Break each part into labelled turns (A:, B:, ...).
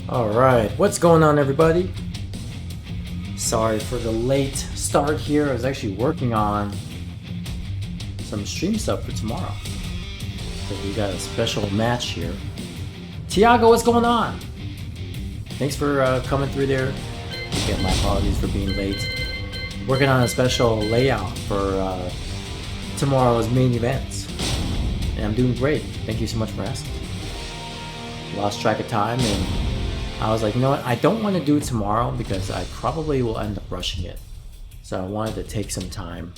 A: Alright, what's going on, everybody? Sorry for the late start here. I was actually working on some stream stuff for tomorrow. So we got a special match here. Tiago, what's going on? Thanks for coming through there. Again, my apologies for being late. Working on a special layout for tomorrow's main event. And I'm doing great. Thank you so much for asking. Lost track of time and I was like, you know what, I don't want to do it tomorrow because I probably will end up rushing it. So I wanted to take some time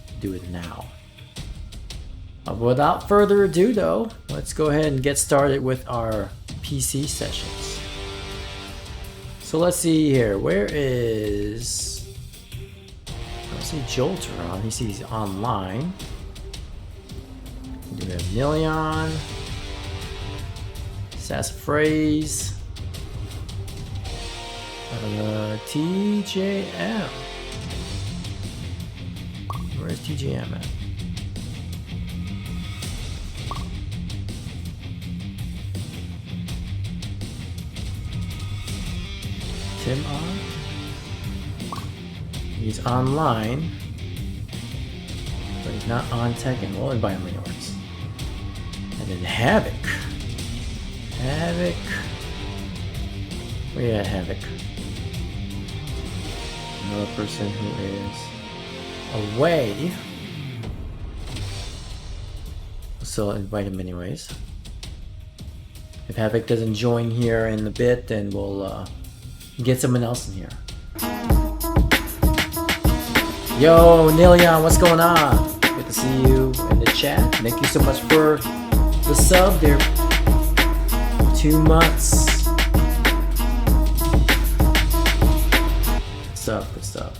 A: to do it now. Without further ado though, let's go ahead and get started with our PC sessions. So let's see here, where is... I don't see Jolter on, he sees online. We have Million, Sassafraise, TJM. Where's TJM at? Tim on? He's online, but he's not on Tekken. We'll invite him anyways. And then Havoc. Where you at, Havoc? Another person who is away. So I'll invite him anyways. If Havoc doesn't join here in a bit, then we'll get someone else in here. Yo, Nilion, what's going on? Good to see you in the chat. Thank you so much for the sub there. 2 months. Good stuff.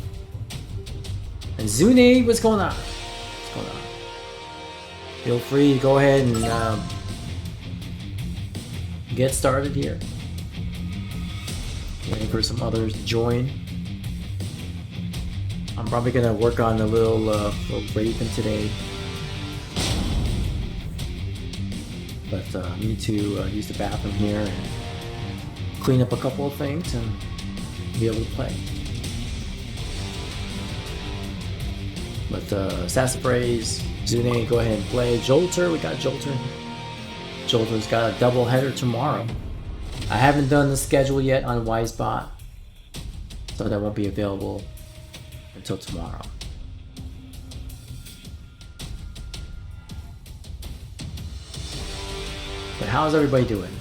A: And Zune, what's going on? What's going on? Feel free to go ahead and get started here. Waiting for some others to join. I'm probably gonna work on a little Raven today. But I need to use the bathroom here and clean up a couple of things and be able to play. But Sassafraise, Zune, go ahead and play. Jolter, we got Jolter. Jolter's got a double header tomorrow. I haven't done the schedule yet on Wisebot, so that won't be available until tomorrow. But how's everybody doing?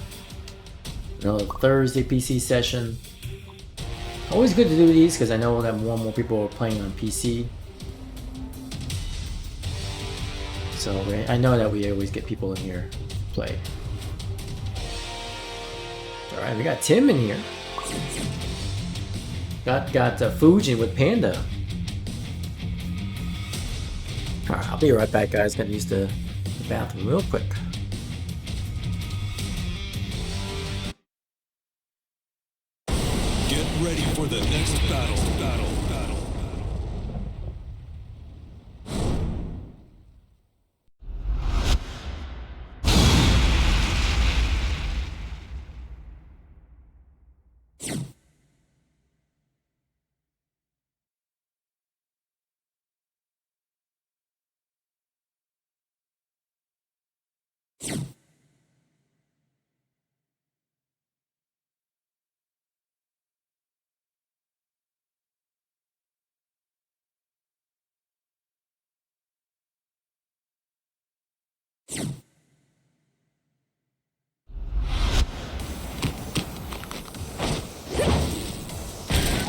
A: Another Thursday PC session. Always good to do these because I know that more and more people are playing on PC. So I know that we always get people in here to play. Alright, we got Tim in here. Got Fujin with Panda. Alright, I'll be right back, guys. Gotta use the bathroom real quick.
B: Get ready for the next battle.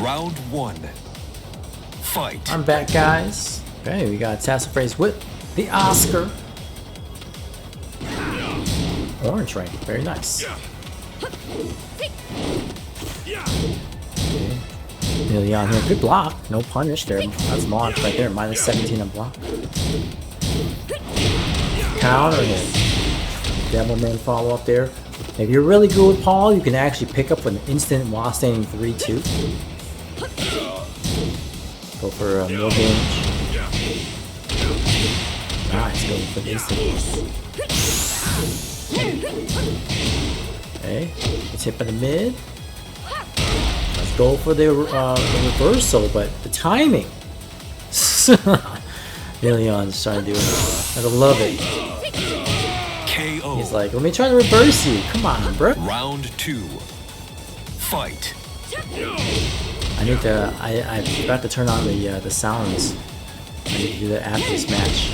B: Round 1. Fight.
A: I'm back, guys. Okay, we got Sassafraise with the Oscar. Orange rank, very nice. Okay. Nearly on here. Good block. No punish there. That's launch right there. Minus 17 on block. Counter hit. Devilman follow up there. If you're really good with Paul, you can actually pick up an instant while staying 3-2. Go for more damage. Nice, going for the instant. Okay, it's hit by the mid. go for the reversal, but the timing. Leon's trying to do it. I love it.
B: KO.
A: He's like, let me try to reverse you. Come on, bro.
B: Round 2. Fight.
A: I need to. I forgot to turn on the sounds. I need to do that after this match.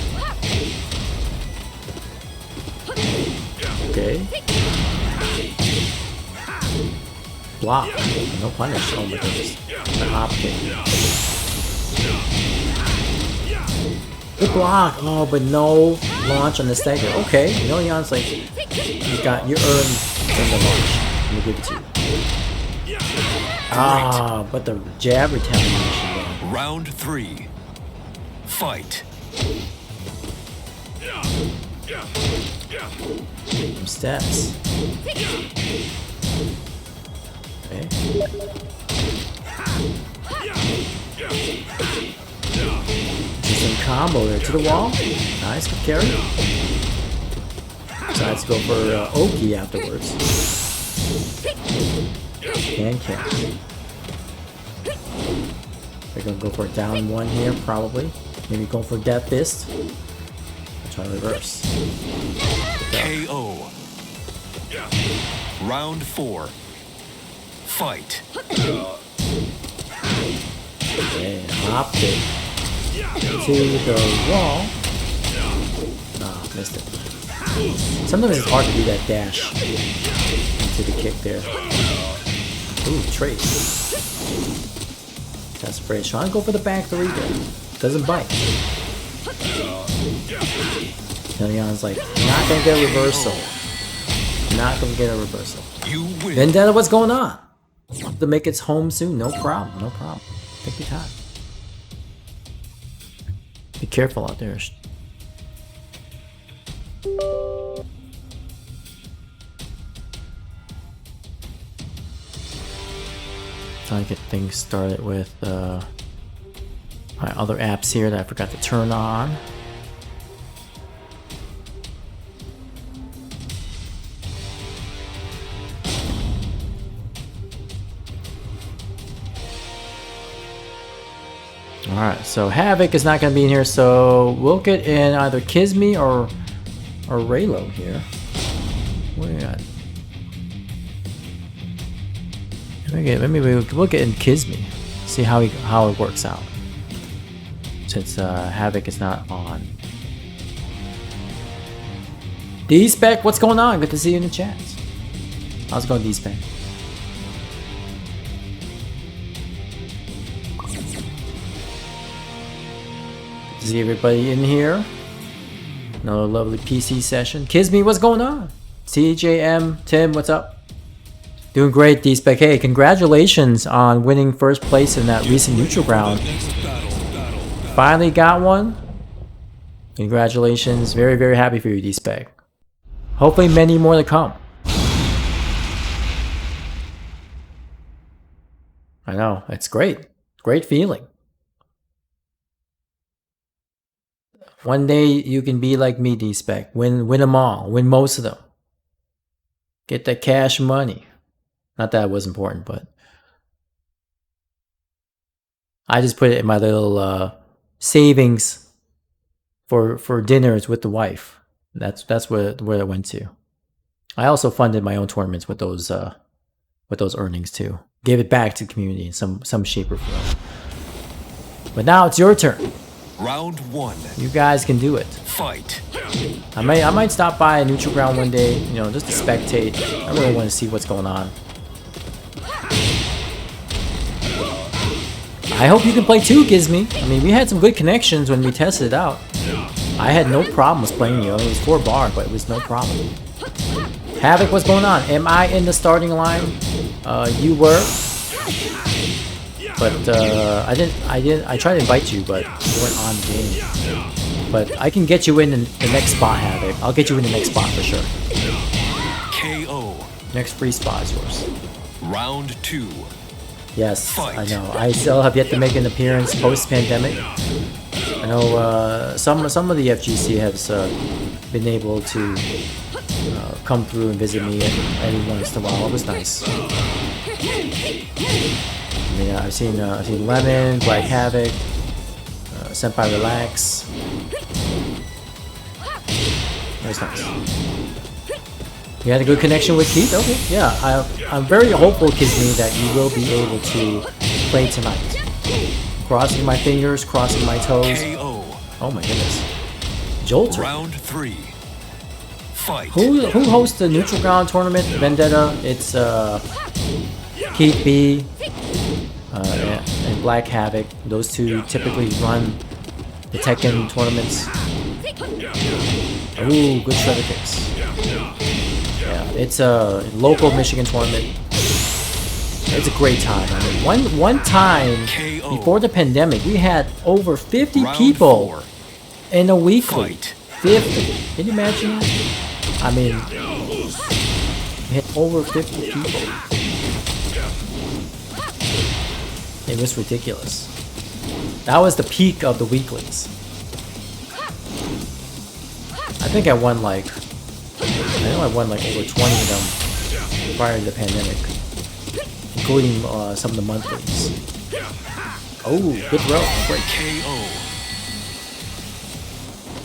A: Okay. Block. No punish. Oh my goodness. The hop kick. Good block. Oh, but no launch on the stagger. Okay. Leon's like, you earned the launch. Let me give it to you. Ah, but the jab retaliation there.
B: Round 3. Fight.
A: Some steps. Okay. Interesting combo there to the wall. Nice, good carry. Decides to go for Oki afterwards. Can catch. They're gonna go for a down one here, probably. Maybe go for Death Fist. Try to reverse.
B: KO. Round 4. Fight.
A: Okay, hop kick to the wall. Ah, missed it. Sometimes it's hard to do that dash into the kick there. Ooh, trace. Desperate. Trying to go for the back 3 there. Doesn't bite. Leon's like, not gonna get a reversal. Not gonna get a reversal.
B: You win.
A: Vendetta, what's going on? To make its home soon? No problem, no problem. Take your time. Be careful out there. Trying to get things started with my other apps here that I forgot to turn on. Alright, so Havoc is not going to be in here, so we'll get in either Kizmi or Raylo here. What do we got? Maybe we'll get in Kizmi. See how it works out. Since Havoc is not on. D-Spec, what's going on? Good to see you in the chat. How's it going, D-Spec? See everybody in here. Another lovely PC session. Kizmi, what's going on? CJM, Tim, what's up? Doing great, D-Spec. Hey, congratulations on winning first place in that recent neutral ground. Finally got one. Congratulations. Very, very happy for you, D-Spec. Hopefully many more to come. I know, it's great. Great feeling. One day you can be like me, D-Spec. Win them all. Win most of them. Get that cash money. Not that it was important, but I just put it in my little savings for dinners with the wife. That's where it went to. I also funded my own tournaments with those earnings too. Gave it back to the community in some shape or form. But now it's your turn.
B: Round 1.
A: You guys can do it.
B: Fight.
A: I might stop by a neutral ground one day, you know, just to spectate. I really want to see what's going on. I hope you can play too, Gizmi. I mean, we had some good connections when we tested it out. I had no problems playing you. It was 4 bar, but it was no problem. Havoc, what's going on? Am I in the starting line? You were. But I tried to invite you, but you weren't on the game. But I can get you in the next spot, Havoc. I'll get you in the next spot for sure.
B: KO.
A: Next free spot is yours.
B: Round 2.
A: Yes,
B: Fight.
A: I know. I still have yet to make an appearance post-pandemic. I know some of the FGC has been able to come through and visit me every once in a while. It was nice. I mean, I've seen Lemon, Black Havoc, Senpai Relax. That's nice. You had a good connection with Keith? Okay, yeah. I'm very hopeful, Kizmi, that you will be able to play tonight. Crossing my fingers, crossing my toes.
B: KO.
A: Oh my goodness. Jolter.
B: Round 3. Fight.
A: Who hosts the Neutral Ground tournament? Vendetta. It's Keith B and Black Havoc. Those two typically run the Tekken tournaments. Ooh, good shredder kicks. Yeah, it's a local Michigan tournament. It's a great time. I mean, one time before the pandemic, we had over 50 people in a weekly. 50. Can you imagine that? I mean, we had over 50 people. It was ridiculous. That was the peak of the weeklies. I think I won like, I know I won like over 20 of them prior to the pandemic, including some of the monthlies. Oh, good throw. Great.
B: KO.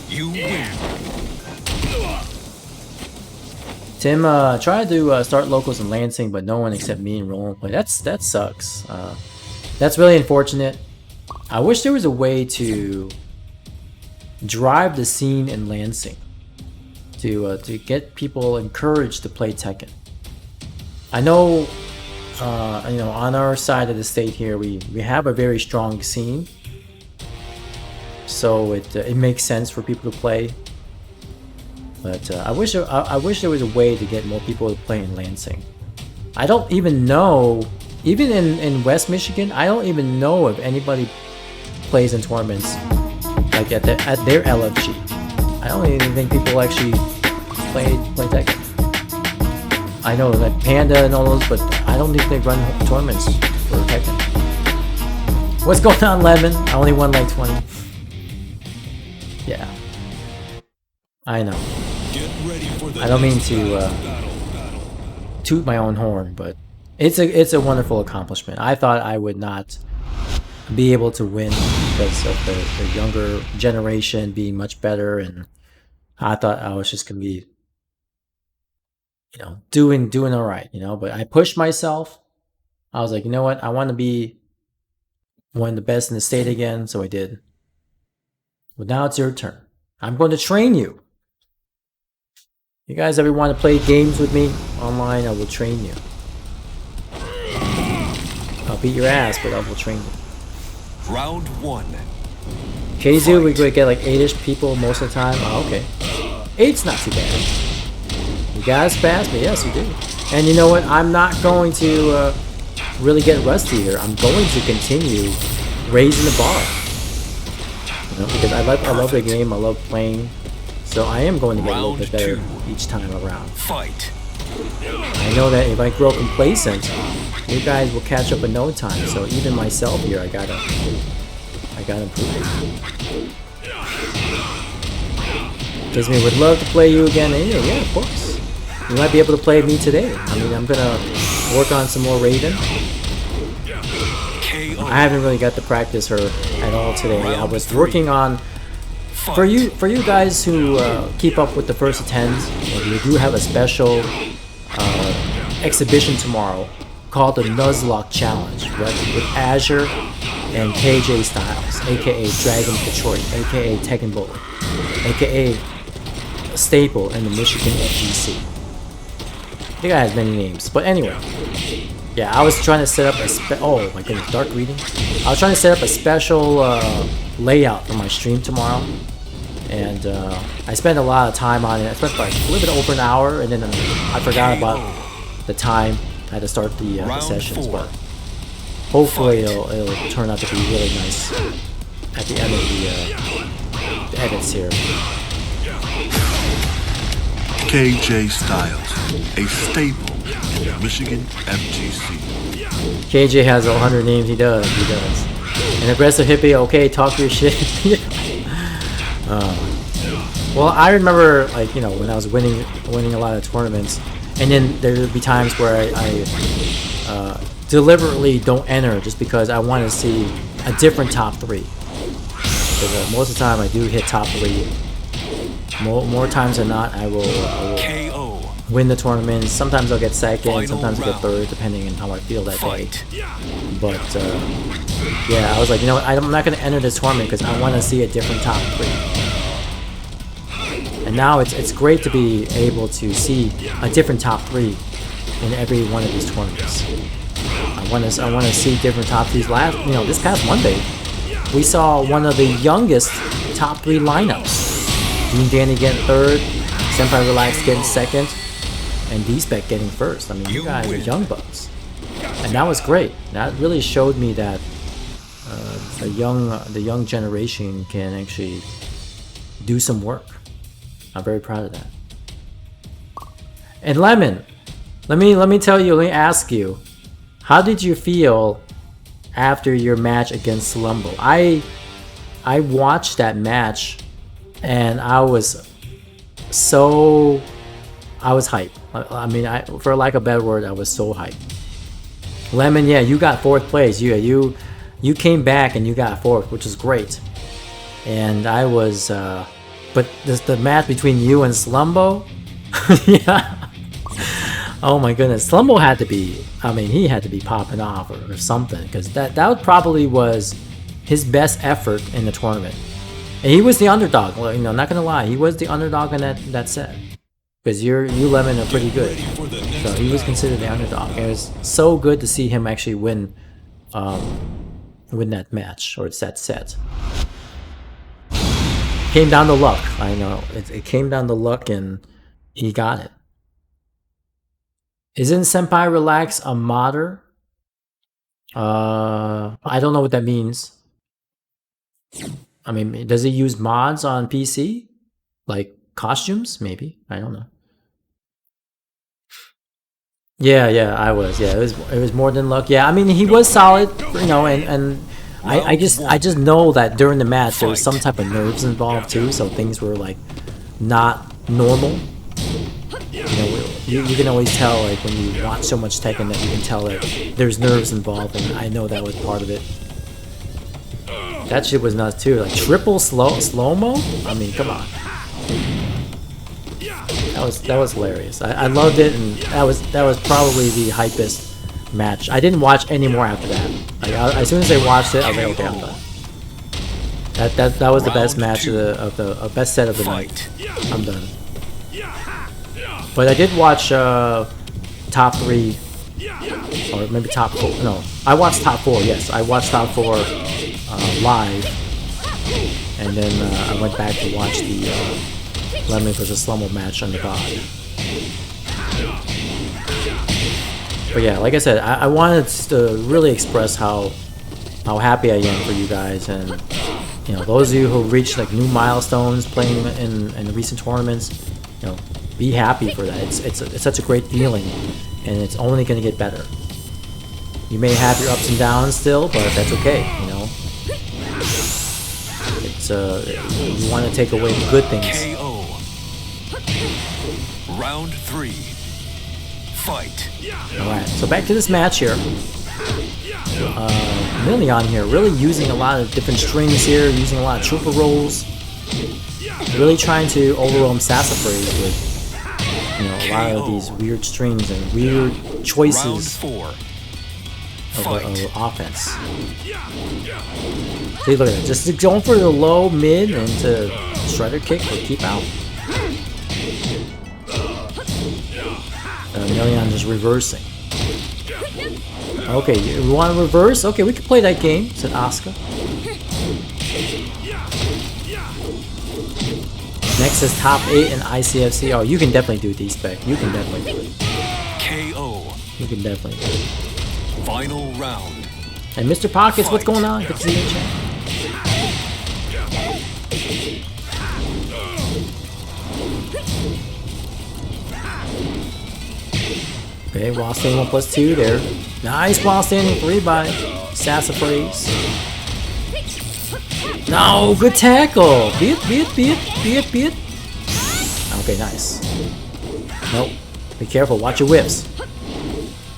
B: You win.
A: Tim tried to start locals in Lansing, but no one except me and Roland play. That sucks. That's really unfortunate. I wish there was a way to drive the scene in Lansing to get people encouraged to play Tekken. I know, you know, on our side of the state here, we have a very strong scene, so it makes sense for people to play. But I wish there was a way to get more people to play in Lansing. I don't even know, even in West Michigan, I don't even know if anybody plays in tournaments like at their LFG. I don't even think people actually play Tekken. I know like Panda and all those, but I don't think they run tournaments for Tekken. What's going on, Lemon? I only won like 20. Yeah, I know. I don't mean to toot my own horn, but it's a wonderful accomplishment. I thought I would not be able to win because of the younger generation being much better, and I thought I was just gonna be, you know, doing all right, you know. But I pushed myself. I was like, you know what? I want to be one of the best in the state again, so I did. But now it's your turn. I'm going to train you. You guys ever want to play games with me online? I will train you. I'll beat your ass, but I will train you.
B: Round 1.
A: KZoo, we could get like 8-ish people most of the time. Oh, okay. 8's not too bad. You guys fast, but yes, you do. And you know what? I'm not going to really get rusty here. I'm going to continue raising the bar. You know, because I love the game. I love playing. So I am going to get a little bit better each time around.
B: Fight.
A: I know that if I grow complacent, you guys will catch up in no time. So even myself here, I gotta improve it. Because we would love to play you again. And yeah, of course. You might be able to play me today. I mean, I'm gonna work on some more Raven. I haven't really got to practice her at all today. I was working on. For you guys who keep up with the first attends, we do have a special exhibition tomorrow called the Nuzlocke Challenge with Azure and KJ Styles, aka Dragon Detroit, aka Tekken Bullet, aka Staple in the Michigan FGC. I think I have many names, but anyway. Yeah, I was trying to set up a oh my goodness, dark reading. I was trying to set up a special layout for my stream tomorrow. And I spent a lot of time on it. I spent like a little bit over an hour, and then I forgot about the time I had to start the sessions. But hopefully it'll turn out to be really nice at the end of the edits here.
C: KJ Styles, a staple in the Michigan FGC.
A: KJ has 100 names. He does. An aggressive hippie. Okay, talk your shit. Well, I remember, like, you know, when I was winning a lot of tournaments, and then there would be times where I deliberately don't enter just because I want to see a different top 3. Because most of the time I do hit top 3. More times than not, I will
B: KO.
A: win the tournament. Sometimes I'll get second,
B: Final
A: sometimes I'll get
B: round.
A: third, depending on how I feel that
B: Fight.
A: day. But yeah, I was like, you know what, I'm not going to enter this tournament because I want to see a different top 3. And now it's great to be able to see a different top 3 in every one of these tournaments. I want to see different top 3s. This past Monday, we saw one of the youngest top 3 lineups. Dean Danny getting 3rd, Senpai Relax getting 2nd, and D-Spec getting 1st. I mean, you guys are young bucks. And that was great. That really showed me that the young generation can actually do some work. I'm very proud of that. And Lemon, let me ask you, how did you feel after your match against Slumbo? I watched that match and I was hyped. I mean, for lack of a better word, I was so hyped. Lemon, yeah, you got 4th place. You came back and you got 4th, which is great. And I was, but the match between you and Slumbo, yeah. Oh my goodness, Slumbo had to be, I mean, he had to be popping off or something, because that probably was his best effort in the tournament. And he was the underdog. Well, not gonna lie, he was the underdog in that set. Because you Lemon are pretty good. So he was considered the underdog. And it was so good to see him actually win that match, or that set. Came down to luck. I know. It came down to luck and he got it. Isn't Senpai Relax a modder? I don't know what that means. I mean, does he use mods on PC? Like costumes, maybe? I don't know. Yeah, I was. Yeah, it was more than luck. Yeah, I mean, he was solid, and I just know that during the match there was some type of nerves involved too, so things were like not normal. You can always tell, like, when you watch so much Tekken, that you can tell that there's nerves involved, and I know that was part of it. That shit was nuts too, like triple slow-mo? I mean, come on. That was hilarious. I loved it, and that was probably the hypest match. I didn't watch any more after that. Like, as soon as I watched it, I was like, okay, I'm done. That was the best match of the best set of the night. I'm done. But I did watch top 3, or maybe top 4. No, I watched top 4. Yes, I watched top 4 live, and then I went back to watch the Lemon vs Slumbo match on the VOD. But yeah, like I said, I wanted to really express how happy I am for you guys, and those of you who reached like new milestones playing in recent tournaments. Be happy for that. It's such a great feeling, and it's only going to get better. You may have your ups and downs still, but that's okay. It's you want to take away the good things.
B: KO. Round 3. Fight.
A: All right, so back to this match here. Million here, really using a lot of different strings here, using a lot of trooper rolls, really trying to overwhelm Sassafras with a lot of these weird strings and weird choices of offense. See, look at it. Just going for the low, mid, and to shredder kick or keep out. Million just reversing. Okay, you want to reverse? Okay, we can play that game, said Asuka. Next is top 8 in ICFC. Oh, you can definitely do D-Spec. You can definitely do it.
B: KO.
A: You can definitely do it.
B: Final round.
A: And Mr. Pockets, what's going on? Good to see you in chat. Okay, while standing 1+2 there. Nice while standing 3 by Sassafras. No, good tackle. Be it. Okay, nice. Nope. Be careful. Watch your whips.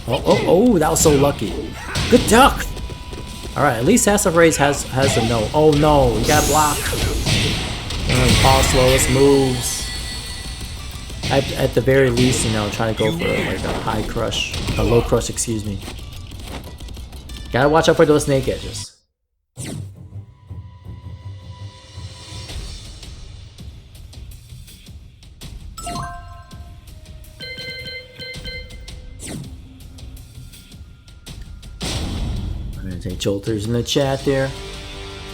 A: Oh, that was so lucky. Good duck! Alright, at least House of Rays has a no. Oh no, we got blocked. Paul slowest moves. At the very least, you know, try to go for like a high crush. A low crush, excuse me. Gotta watch out for those snake edges. I'm gonna take Jolters in the chat there.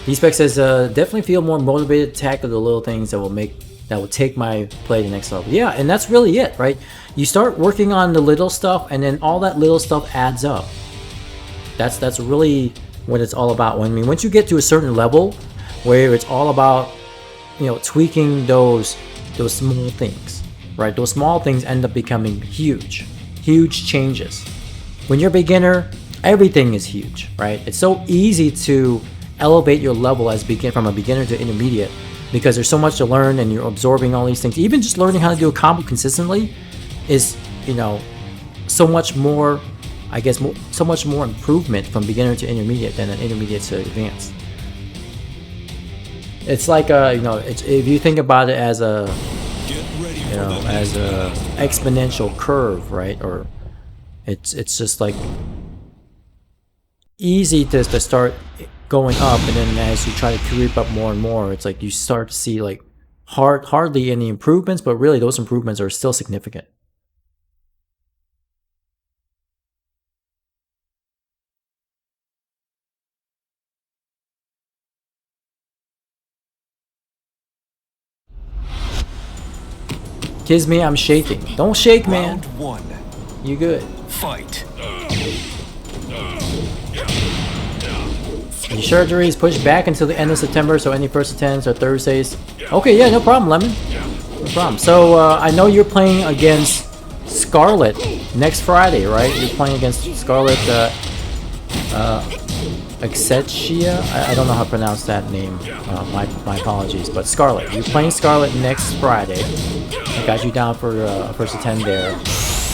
A: D-Spec says, definitely feel more motivated to tackle the little things that will take my play to the next level. Yeah, and that's really it, right? You start working on the little stuff, and then all that little stuff adds up. That's really what it's all about. I mean, once you get to a certain level, where it's all about, you know, tweaking those small things, right? Those small things end up becoming huge changes. When you're a beginner, everything is huge, right? It's so easy to elevate your level from a beginner to intermediate because there's so much to learn and you're absorbing all these things. Even just learning how to do a combo consistently is, you know, so much more, I guess, so much more improvement from beginner to intermediate than an intermediate to advanced. It's like you know, if you think about it as a, you know, as a exponential curve, right? Or it's just like easy to start going up, and then as you try to creep up more and more, it's like you start to see like hardly any improvements, but really those improvements are still significant. Kisme, I'm shaking. Don't shake, man.
B: Round 1.
A: You good.
B: Fight.
A: The surgery is pushed back until the end of September, so any first attendance are Thursdays. Okay, yeah, no problem, Lemon. No problem. So, I know you're playing against Scarlet next Friday, right? You're playing against Scarlet, Exetia? I don't know how to pronounce that name. My apologies. But Scarlet. You're playing Scarlet next Friday. I got you down for first attend there.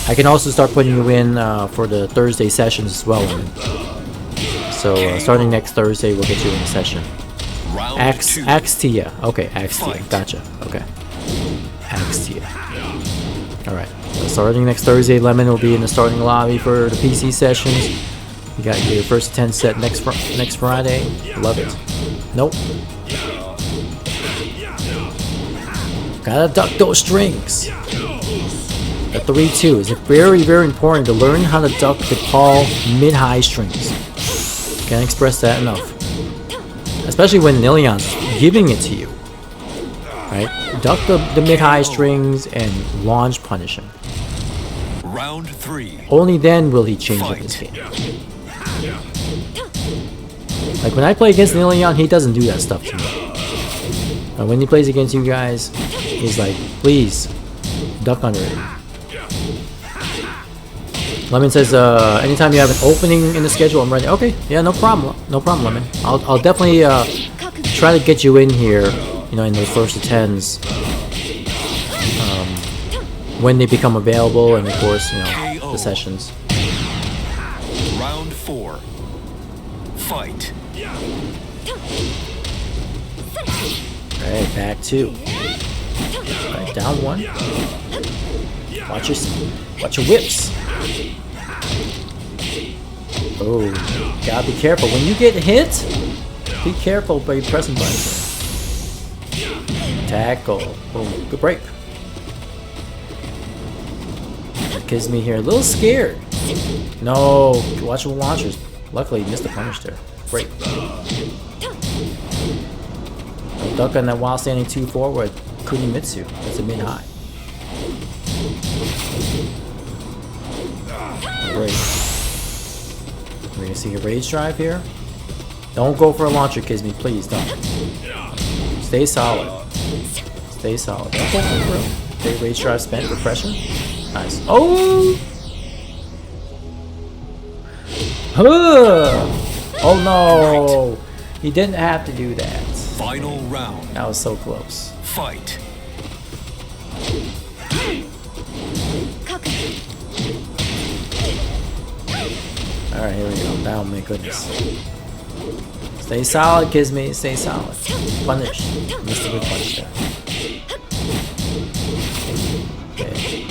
A: I can also start putting you in for the Thursday sessions as well. So starting next Thursday, we'll get you in the session. Axtia. Okay, Axtia. Gotcha. Okay. Axtia. Alright. So starting next Thursday, Lemon will be in the starting lobby for the PC sessions. You got your first attend set next Friday. Love it. Nope. Gotta duck those strings. The 3-2 is very, very important to learn how to duck the Paul mid-high strings. Can't express that enough. Especially when Nilion's giving it to you. Right? Duck the mid-high strings and launch punish him.
B: Round 3.
A: Only then will he change up his game. Like when I play against Nilion, he doesn't do that stuff to me. But when he plays against you guys, he's like, please, duck under it. Lemon says, anytime you have an opening in the schedule, I'm ready. Okay, yeah, no problem. No problem, Lemon. I'll definitely try to get you in here, you know, in those first attends. When they become available, and of course, you know, the sessions.
B: Round 4. Fight.
A: Alright, back 2. Alright, down 1. Watch your whips. Oh, gotta be careful. When you get hit, be careful by pressing buttons. Tackle. Boom. Good break. That gives me here a little scared. No, watch the launchers. Luckily, he missed the punish there. Break. Duck on that while standing 2 forward. Kunimitsu. That's a mid-high. Great. We're gonna see a rage drive here. Don't go for a launcher, Kisme, please don't. Stay solid. Stay solid. Don't go for a throw. Okay, rage drive spent for pressure. Nice. Oh! Oh no! He didn't have to do that.
B: Final round.
A: That was so close.
B: Fight.
A: Alright, here we go. Oh my goodness. Stay solid, Kizmi. Stay solid. Punish. Missed a good punch there. Okay.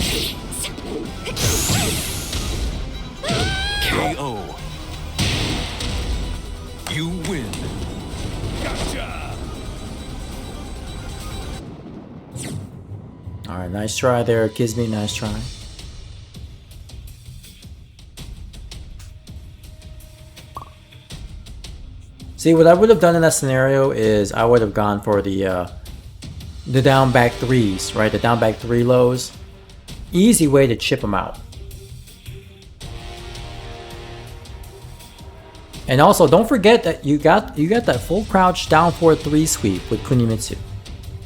B: KO. You win.
A: Alright, nice try there, Kizmi. Nice try. See, what I would have done in that scenario is I would have gone for the down back threes, right? The down back 3 lows. Easy way to chip them out. And also, don't forget that you got that full crouch down 4-3 sweep with Kunimitsu.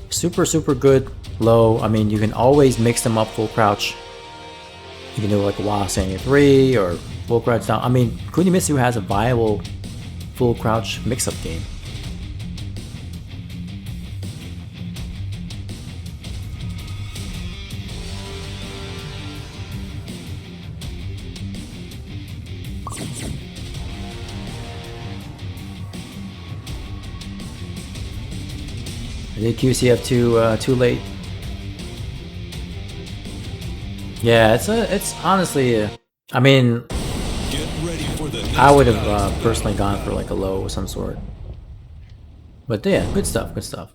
A: Super good low. I mean, you can always mix them up full crouch. You can do like a Wasang 3 or full crouch down. I mean, Kunimitsu has a viable full crouch mix-up game. I did QCF too late. Yeah, it's honestly I mean, I would have personally gone for like a low of some sort. But yeah, good stuff, good stuff.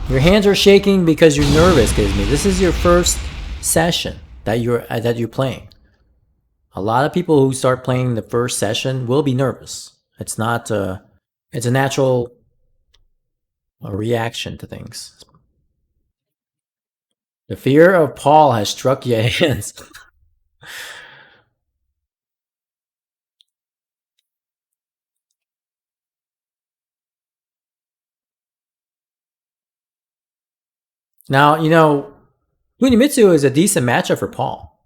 A: Your hands are shaking because you're nervous, Kizmi. This is your first session that you're playing. A lot of people who start playing the first session will be nervous. It's not it's a natural reaction to things. The fear of Paul has struck your hands. Now, you know, Kunimitsu is a decent matchup for Paul.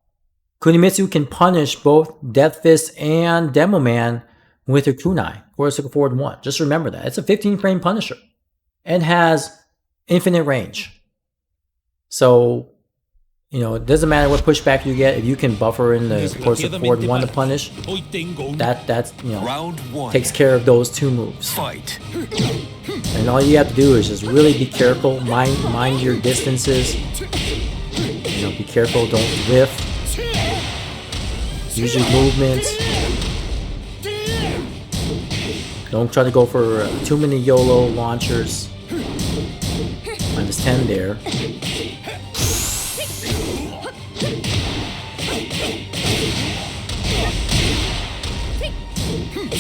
A: Kunimitsu can punish both Death Fist and Demo Man with her kunai, or circle forward 1. Just remember that. It's a 15 frame punisher and has infinite range. So, you know, it doesn't matter what pushback you get. If you can buffer in the circle forward 1 to punish, that's you know,
B: Round 1.
A: takes care of those 2 moves.
B: Fight.
A: And all you have to do is just really be careful, mind your distances. You know, be careful, don't whiff. Use your movements. Don't try to go for too many YOLO launchers. -10 there.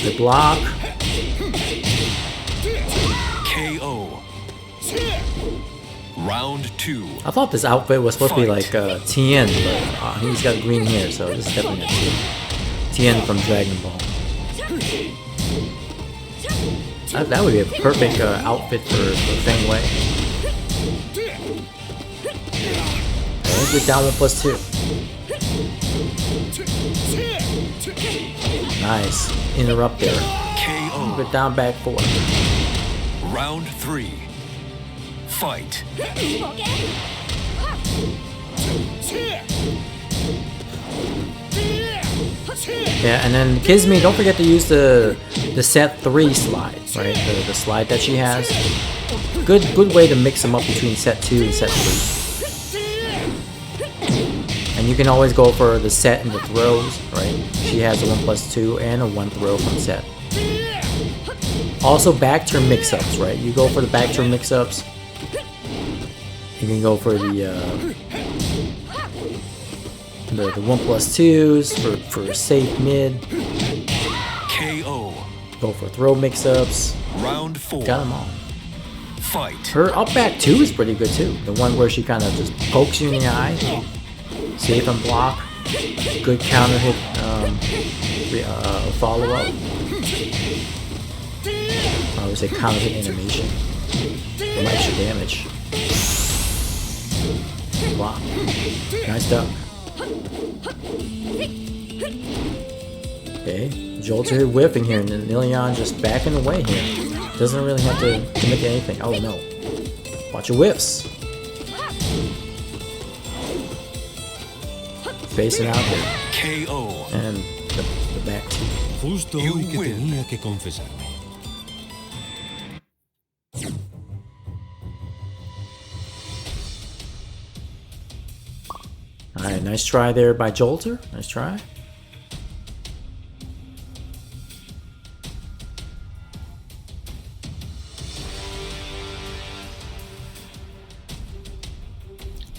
A: Good block.
B: KO. Round 2.
A: I thought this outfit was supposed to be like Tien, but he's got green hair, so this is definitely not Tien. Tien from Dragon Ball. That would be a perfect outfit for Feng Wei. Okay, good down 1+2. Nice. Interrupt there.
B: KO.
A: Good down back 4.
B: Round 3. Fight.
A: Yeah, and then Kizmi, don't forget to use the set 3 slide, right? The slide that she has. Good way to mix them up between set 2 and set 3. And you can always go for the set and the throws, right? She has a 1+2 and a 1 throw from set. Also back turn mix-ups, right? You go for the back turn mix-ups. You can go for the 1+2s for safe mid.
B: KO.
A: Go for throw mix-ups.
B: Round 4.
A: Got them all.
B: Fight.
A: Her up back 2 is pretty good too. The one where she kind of just pokes you in the eye. Save and block. Good counter hit follow up. I would say counter hit animation. Some extra damage. Block. Nice duck. Okay. Jolt to hit whiffing here, and then Lilian just backing away here. Doesn't really have to commit to anything. Oh no. Watch your whiffs. Facing out there.
B: KO.
A: And the
D: Justo
B: You
D: hoy que
B: win.
D: tenía que confesarme.
A: Alright, nice try there by Jolter. Nice try.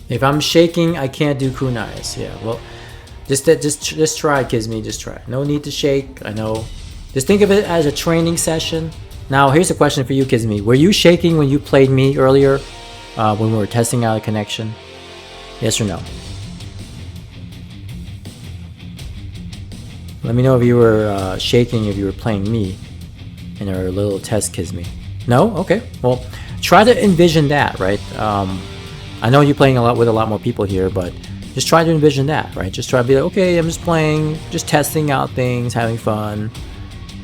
A: If I'm shaking, I can't do kunais. Yeah, well, just try, Kizmi. Just try. No need to shake. I know. Just think of it as a training session. Now, here's a question for you, Kizmi. Were you shaking when you played me earlier, when we were testing out a connection? Yes or no? Let me know if you were shaking if you were playing me in our little test, Kizmi. No? Okay. Well, try to envision that, right? I know you're playing a lot with a lot more people here, but just try to envision that, right? Just try to be like, okay, I'm just playing, just testing out things, having fun.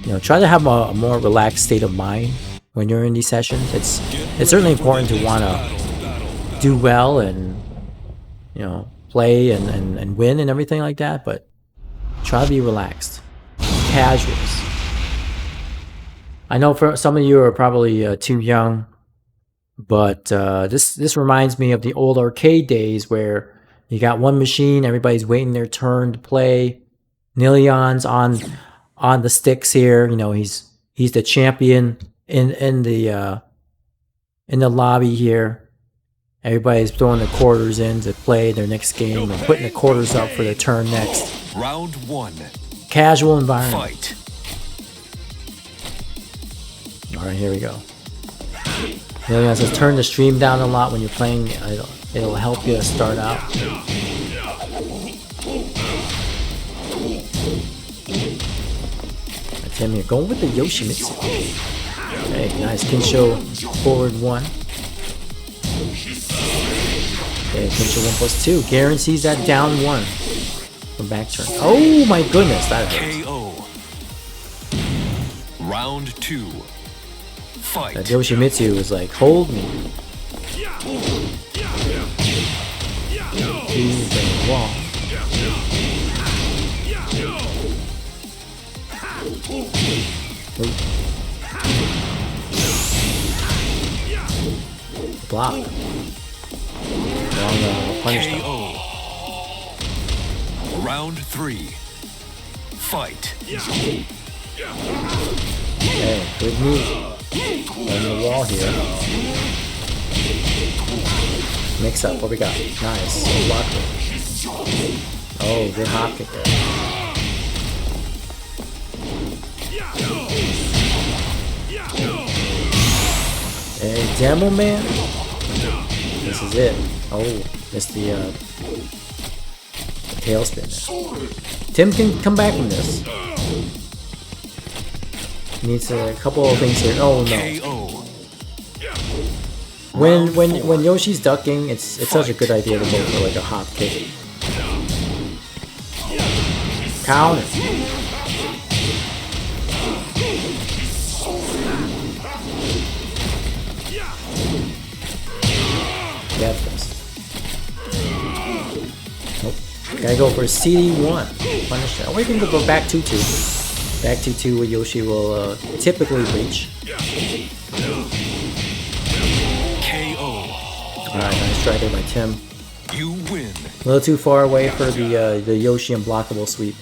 A: You know, try to have a more relaxed state of mind when you're in these sessions. It's certainly important to want to do well and, you know, play and win and everything like that, but try to be relaxed. Casuals. I know for some of you are probably too young, but this reminds me of the old arcade days where you got one machine, everybody's waiting their turn to play. Nilion's on the sticks here. You know, he's the champion in the lobby here. Everybody's throwing their quarters in to play their next game and putting the quarters up for their turn next.
B: Round 1.
A: Casual environment.
B: Fight.
A: All right, here we go. Nilion says turn the stream down a lot when you're playing. It'll help you start out. Tim here, going with the Yoshimitsu. Okay, nice Kinsho forward 1. Okay, Kinsho 1+2 guarantees that down 1 from back turn. Oh my goodness, that hurts.
B: KO. Round 2. Fight.
A: That Yoshimitsu was like, hold me. He's the wall. Ooh. Block. Wrong punish them.
B: KO. Round 3. Fight.
A: Okay, good move. On the wall here. Mix up, what we got? Nice. Block it. Oh, good hop kick there. Hey, Demo Man. This is it. Oh, missed the tailspin there. Tim can come back from this. Needs a couple of things here. Oh no. When Yoshi's ducking, it's such a good idea to go for like a hop kick. Counter. Get this. Nope. Gotta go for CD1. Punish that. Or you can go back 2-2. Back 2-2 where Yoshi will typically reach.
B: KO.
A: Alright, nice try there by Tim.
B: You win.
A: A little too far away for the Yoshi unblockable sweep.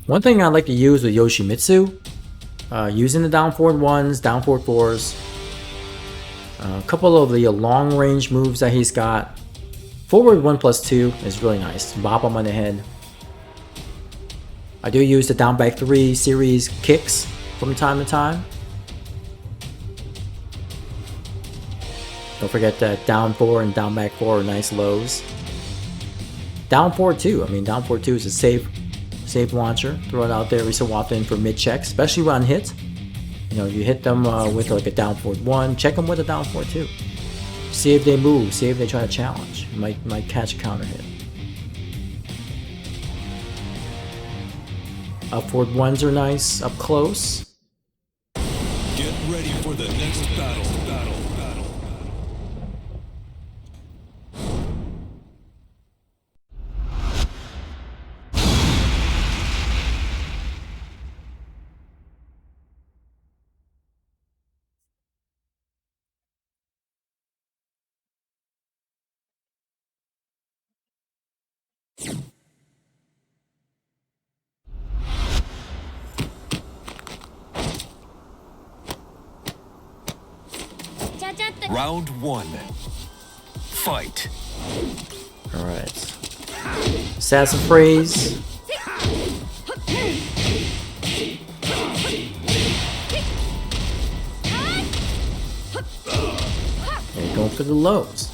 A: One thing I like to use with Yoshimitsu, using the down forward 1s, down forward 4s, a couple of the long range moves that he's got. Forward 1+2 is really nice. Bop him on the head. I do use the down back 3 series kicks from time to time. Don't forget that down 4 and down back 4 are nice lows. Down forward 2. I mean, down forward 2 is a safe launcher. Throw it out there every so often for mid checks, especially when hit. You know, you hit them with like a down forward 1, check them with a down forward 2. See if they move, see if they try to challenge. You might catch a counter hit. Up forward 1s are nice, up close.
D: Get ready for the next battle.
B: Round 1. Fight.
A: Alright. Assassin phrase. And going for the lows.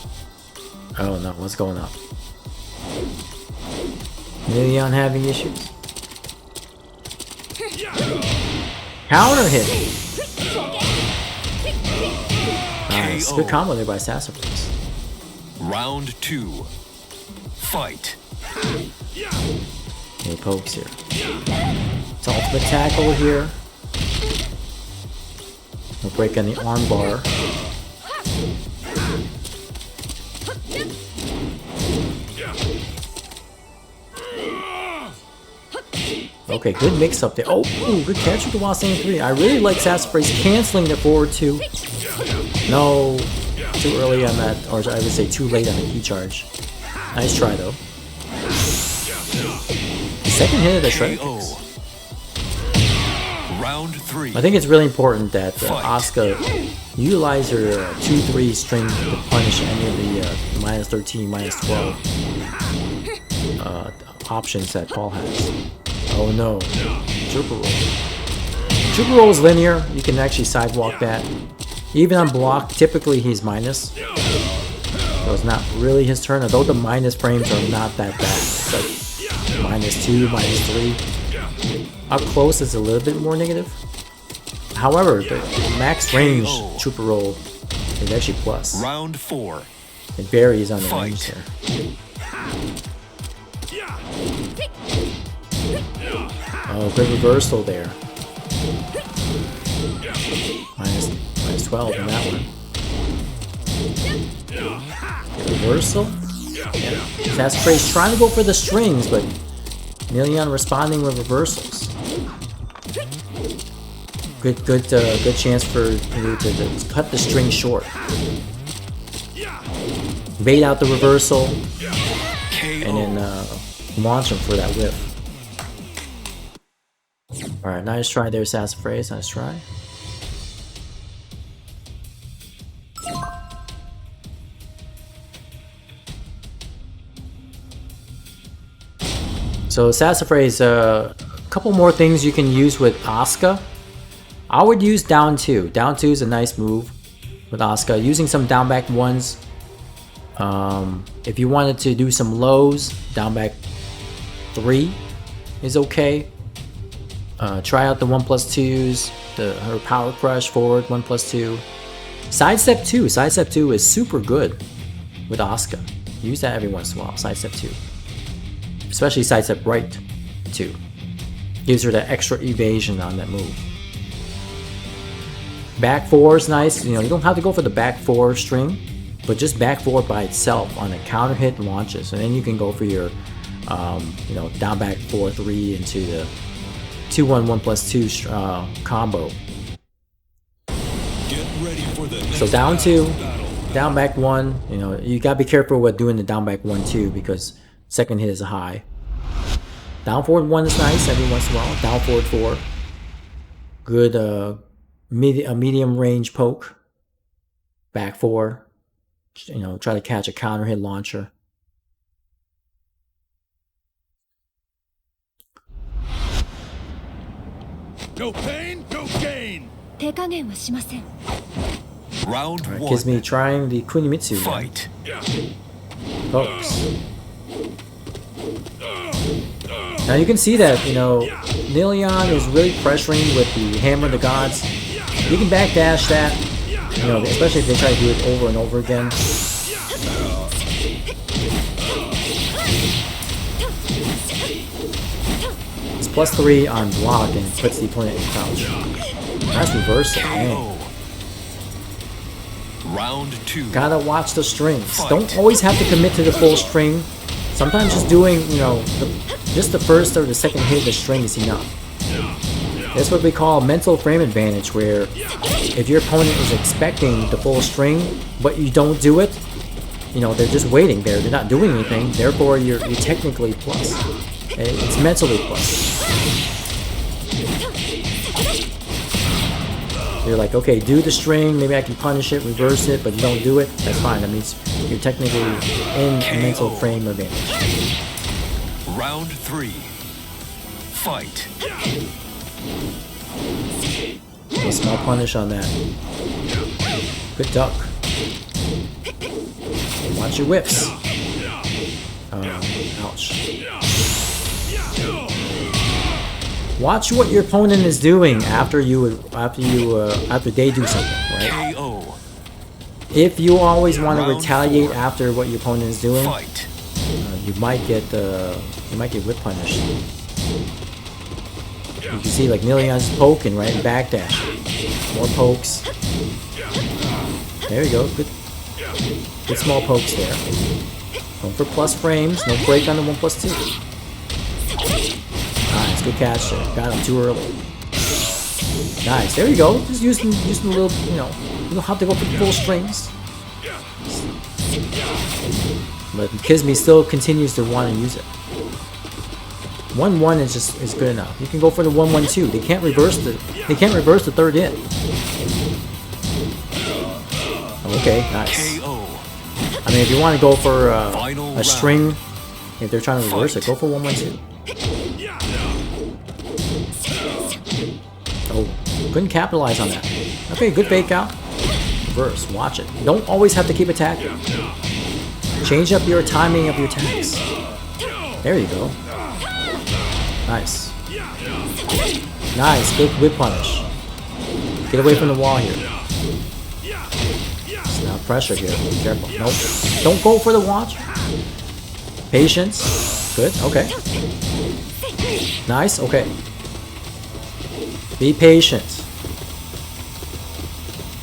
A: Oh no, what's going on? Leon having issues. Counter hit. Nice. Good combo there by Assassin phrase.
B: Round 2. Fight.
A: He pokes here. It's ultimate tackle here. No break on the arm bar. Okay, good mix up there. Oh, ooh, good catch with the Wasan 3. I really like Assassin phrase canceling the forward 2. No, too early on that, or I would say too late on the key charge. Nice try though. Second hit of the shred.
B: Round 3.
A: I think it's really important that Asuka utilize her 2-3 string to punish any of the minus 13, minus 12 options that Paul has. Oh no. Triple roll. Triple roll is linear. You can actually sidewalk that. Even on block, typically he's minus. So it's not really his turn, although the minus frames are not that bad. It's like -2, -3. Up close is a little bit more negative. However, the max range trooper roll is actually plus.
B: Round 4.
A: It varies on the range here. Oh, good reversal there. Minus 12 in that one. Good reversal. Yeah. Assassin phrase trying to go for the strings, but Leon responding with reversals. Good chance for you to cut the string short. Bait out the reversal, and then launch him for that whip. Alright, nice try there, Assassin phrase. Nice try. So Assassin phrase, a couple more things you can use with Asuka. I would use down 2. Down 2 is a nice move with Asuka. Using some down back 1s. If you wanted to do some lows, down back 3 is okay. Try out the 1+2s, her power crush forward 1+2. Sidestep 2. Sidestep 2 is super good with Asuka. Use that every once in a while. Sidestep 2. Especially sidestep right 2. Gives her that extra evasion on that move. Back 4 is nice. You know, you don't have to go for the back 4 string, but just back 4 by itself on a counter hit launches, and then you can go for your, you know, down back 4-3 into the 2-1 1+2 combo.
B: Get ready for the
A: So down 2, down back 1. You know, you gotta be careful with doing the down back 1-2 because second hit is a high. Down forward 1 is nice every once in a while. Down forward 4. Good medium range poke. Back 4. You know, try to catch a counter hit launcher.
B: No pain, no gain. Round
A: Right,
B: 1.
A: gives me trying the Kunimitsu
B: Fight.
A: pokes. Now you can see that, you know, Leon is really pressuring with the Hammer of the Gods. You can backdash that, you know, especially if they try to do it over and over again. It's +3 on block and puts the opponent in crouch. Nice reversal, man.
B: Round 2.
A: Gotta watch the strings. Don't always have to commit to the full string. Sometimes just doing, you know, just the first or the second hit of the string is enough. That's what we call mental frame advantage, where if your opponent is expecting the full string, but you don't do it, you know, they're just waiting there. They're not doing anything. Therefore, you're technically plus. It's mentally plus. You're like, okay, do the string, maybe I can punish it, reverse it, but you don't do it, that's fine. That means you're technically in a mental frame advantage.
B: Round 3. Fight.
A: A small punish on that. Good duck. Watch your whips. Ouch. Watch what your opponent is doing after they do something, right?
B: KO.
A: If you always want to retaliate after what your opponent is doing,
B: Fight.
A: you might get whip punished. You can see like Nilion's poking, right? Backdash. More pokes. There you go. Good small pokes there. Going for plus frames. No break on the 1+2. Nice, good catch there. Got him too early. Nice, there you go. Just using a little, you don't have to go for the full strings. But Kisme still continues to want to use it. 1-1 is good enough. You can go for the 1-1-2. They can't reverse the third hit. Okay, nice. I mean, if you want to go for a string, if they're trying to reverse it, go for 1-1-2. Oh, couldn't capitalize on that. Okay, good fake out. Reverse, watch it. You don't always have to keep attacking. Change up your timing of your attacks. There you go. Nice. Nice, good whip punish. Get away from the wall here. It's now pressure here. Be careful. Nope. Don't go for the watch. Patience. Good, okay. Nice, okay. Be patient.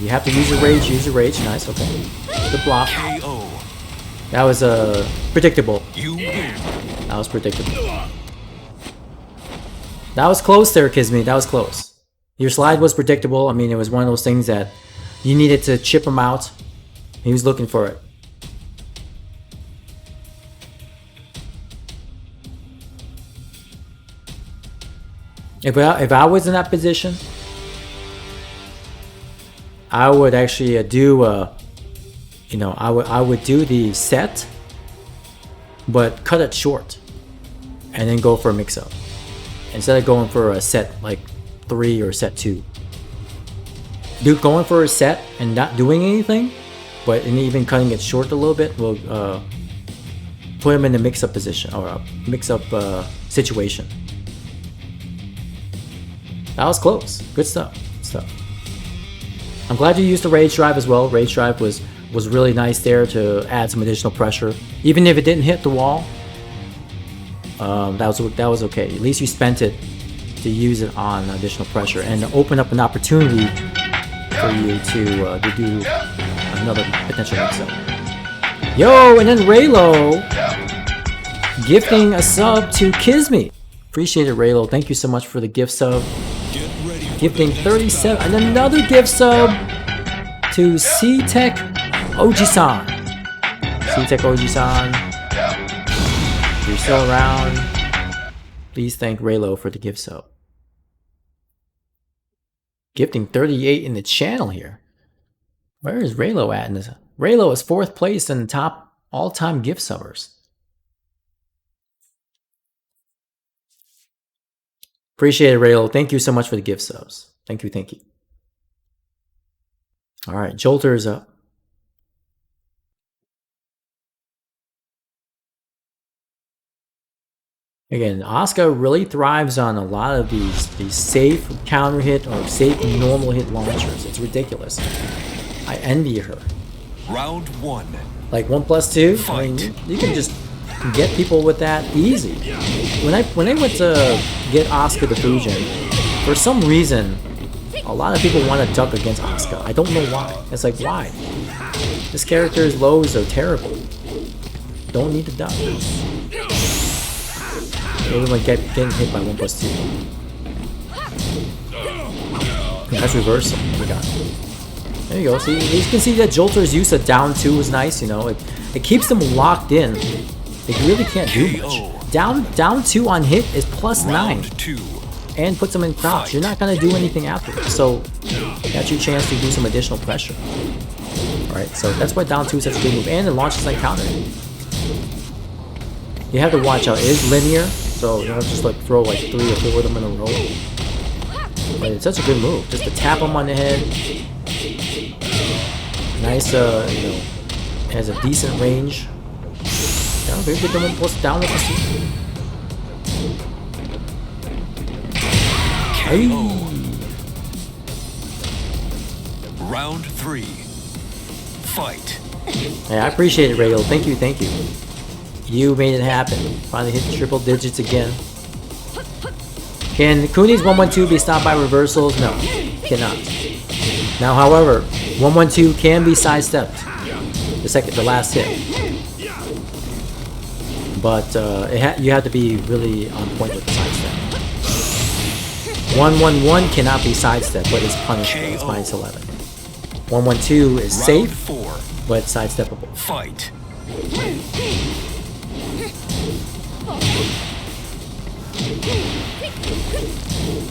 A: You have to use your rage, Nice, okay. Good block. That was predictable. That was predictable. That was close there, Kisme. That was close. Your slide was predictable. I mean, it was one of those things that you needed to chip him out. He was looking for it. If I was in that position, I would actually do I would do the set, but cut it short, and then go for a mix-up instead of going for a set like 3 or set 2. Going for a set and not doing anything, but even cutting it short a little bit will put him in a mix-up position or a mix-up situation. That was close. Good stuff. I'm glad you used the rage drive as well. Rage drive was really nice there to add some additional pressure, even if it didn't hit the wall. That was okay. At least you spent it to use it on additional pressure and open up an opportunity for you to do another potential mix-up. Yo, and then Raylo gifting a sub to Kisme. Appreciate it, Raylo. Thank you so much for the gift sub. Gifting 37 and another gift sub to C-Tech Oji-san. C-Tech Oji-san, if you're still around, please thank Raylo for the gift sub. Gifting 38 in the channel here. Where is Raylo at in this? Raylo is 4th place in the top all-time gift subbers. Appreciate it, Raylo. Thank you so much for the gift subs. Thank you. Alright, Jolter is up. Again, Asuka really thrives on a lot of these safe counter hit or safe normal hit launchers. It's ridiculous. I envy her.
B: Round 1.
A: Like 1+2. I mean, you can just get people with that easy. When I went to get Asuka to Fujin, for some reason, a lot of people want to duck against Asuka. I don't know why. It's like, why? This character's lows are terrible. Don't need to duck. Everyone getting hit by 1+2. That's reversal. We got it. There you go. See, you can see that Jolter's use of down 2 is nice. You know, it keeps them locked in. They really can't do much. Down 2 on hit is +9. and puts them in crouch. You're not going to do anything after it. So that's your chance to do some additional pressure. Alright, so that's why down 2 is such a good move. And it launches like counter. You have to watch out. It is linear, so you don't just like throw like 3 or 4 of them in a row. But it's such a good move. Just to tap them on the head. Nice, you know, has a decent range. Yeah, very good down with the C.
B: KO. Round 3. Fight.
A: Yeah, I appreciate it, Rayel. Thank you, thank you. You made it happen. Finally hit triple digits again. Can Cooney's 112 be stopped by reversals? No, cannot. Now, however, 112 can be sidestepped. The last hit. But you have to be really on point with the sidestep. 111 cannot be sidestepped, but it's punishable. It's minus 11. 112 is safe,
B: 4.
A: but sidesteppable.
B: Fight.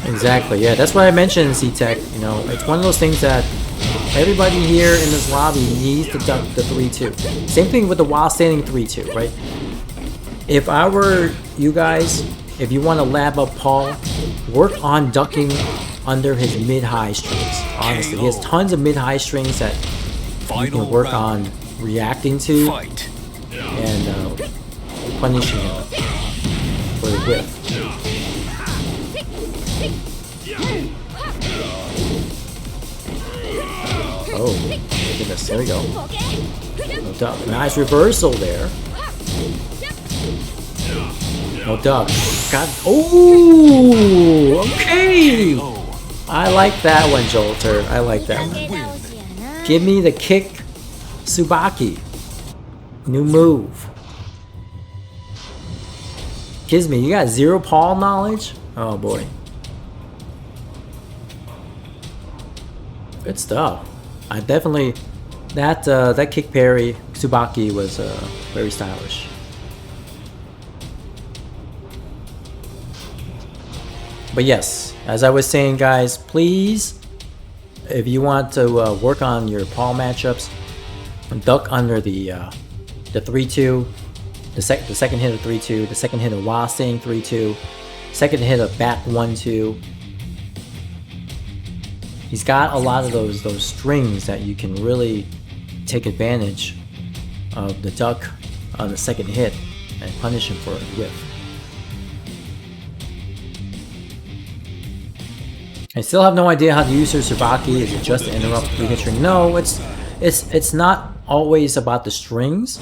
A: Exactly, yeah, that's what I mentioned in C-Tech. You know, it's one of those things that everybody here in this lobby needs to duck the 3-2. Same thing with the while standing 3-2, right? If I were you guys, if you want to lab up Paul, work on ducking under his mid-high strings. Honestly, he has tons of mid-high strings that you can work on reacting to and punishing him for the whiff. Oh, goodness, there we go. No duck. Nice reversal there. No duck. God. Oh, okay. I like that one, Jolter. I like that one. Give me the kick, Tsubaki. New move. Kisme, you got 0 Paul knowledge? Oh boy. Good stuff. I definitely that kick parry Tsubaki was very stylish. But yes, as I was saying, guys, please, if you want to work on your Paul matchups, duck under the 3-2, the second hit of 3-2, the second hit of while staying 3-2, second hit of back 1-2. He's got a lot of those strings that you can really take advantage of the duck on the second hit and punish him for a whiff. I still have no idea how to use her Tsubaki. Is it just to interrupt 3-hit string? No, it's not always about the strings.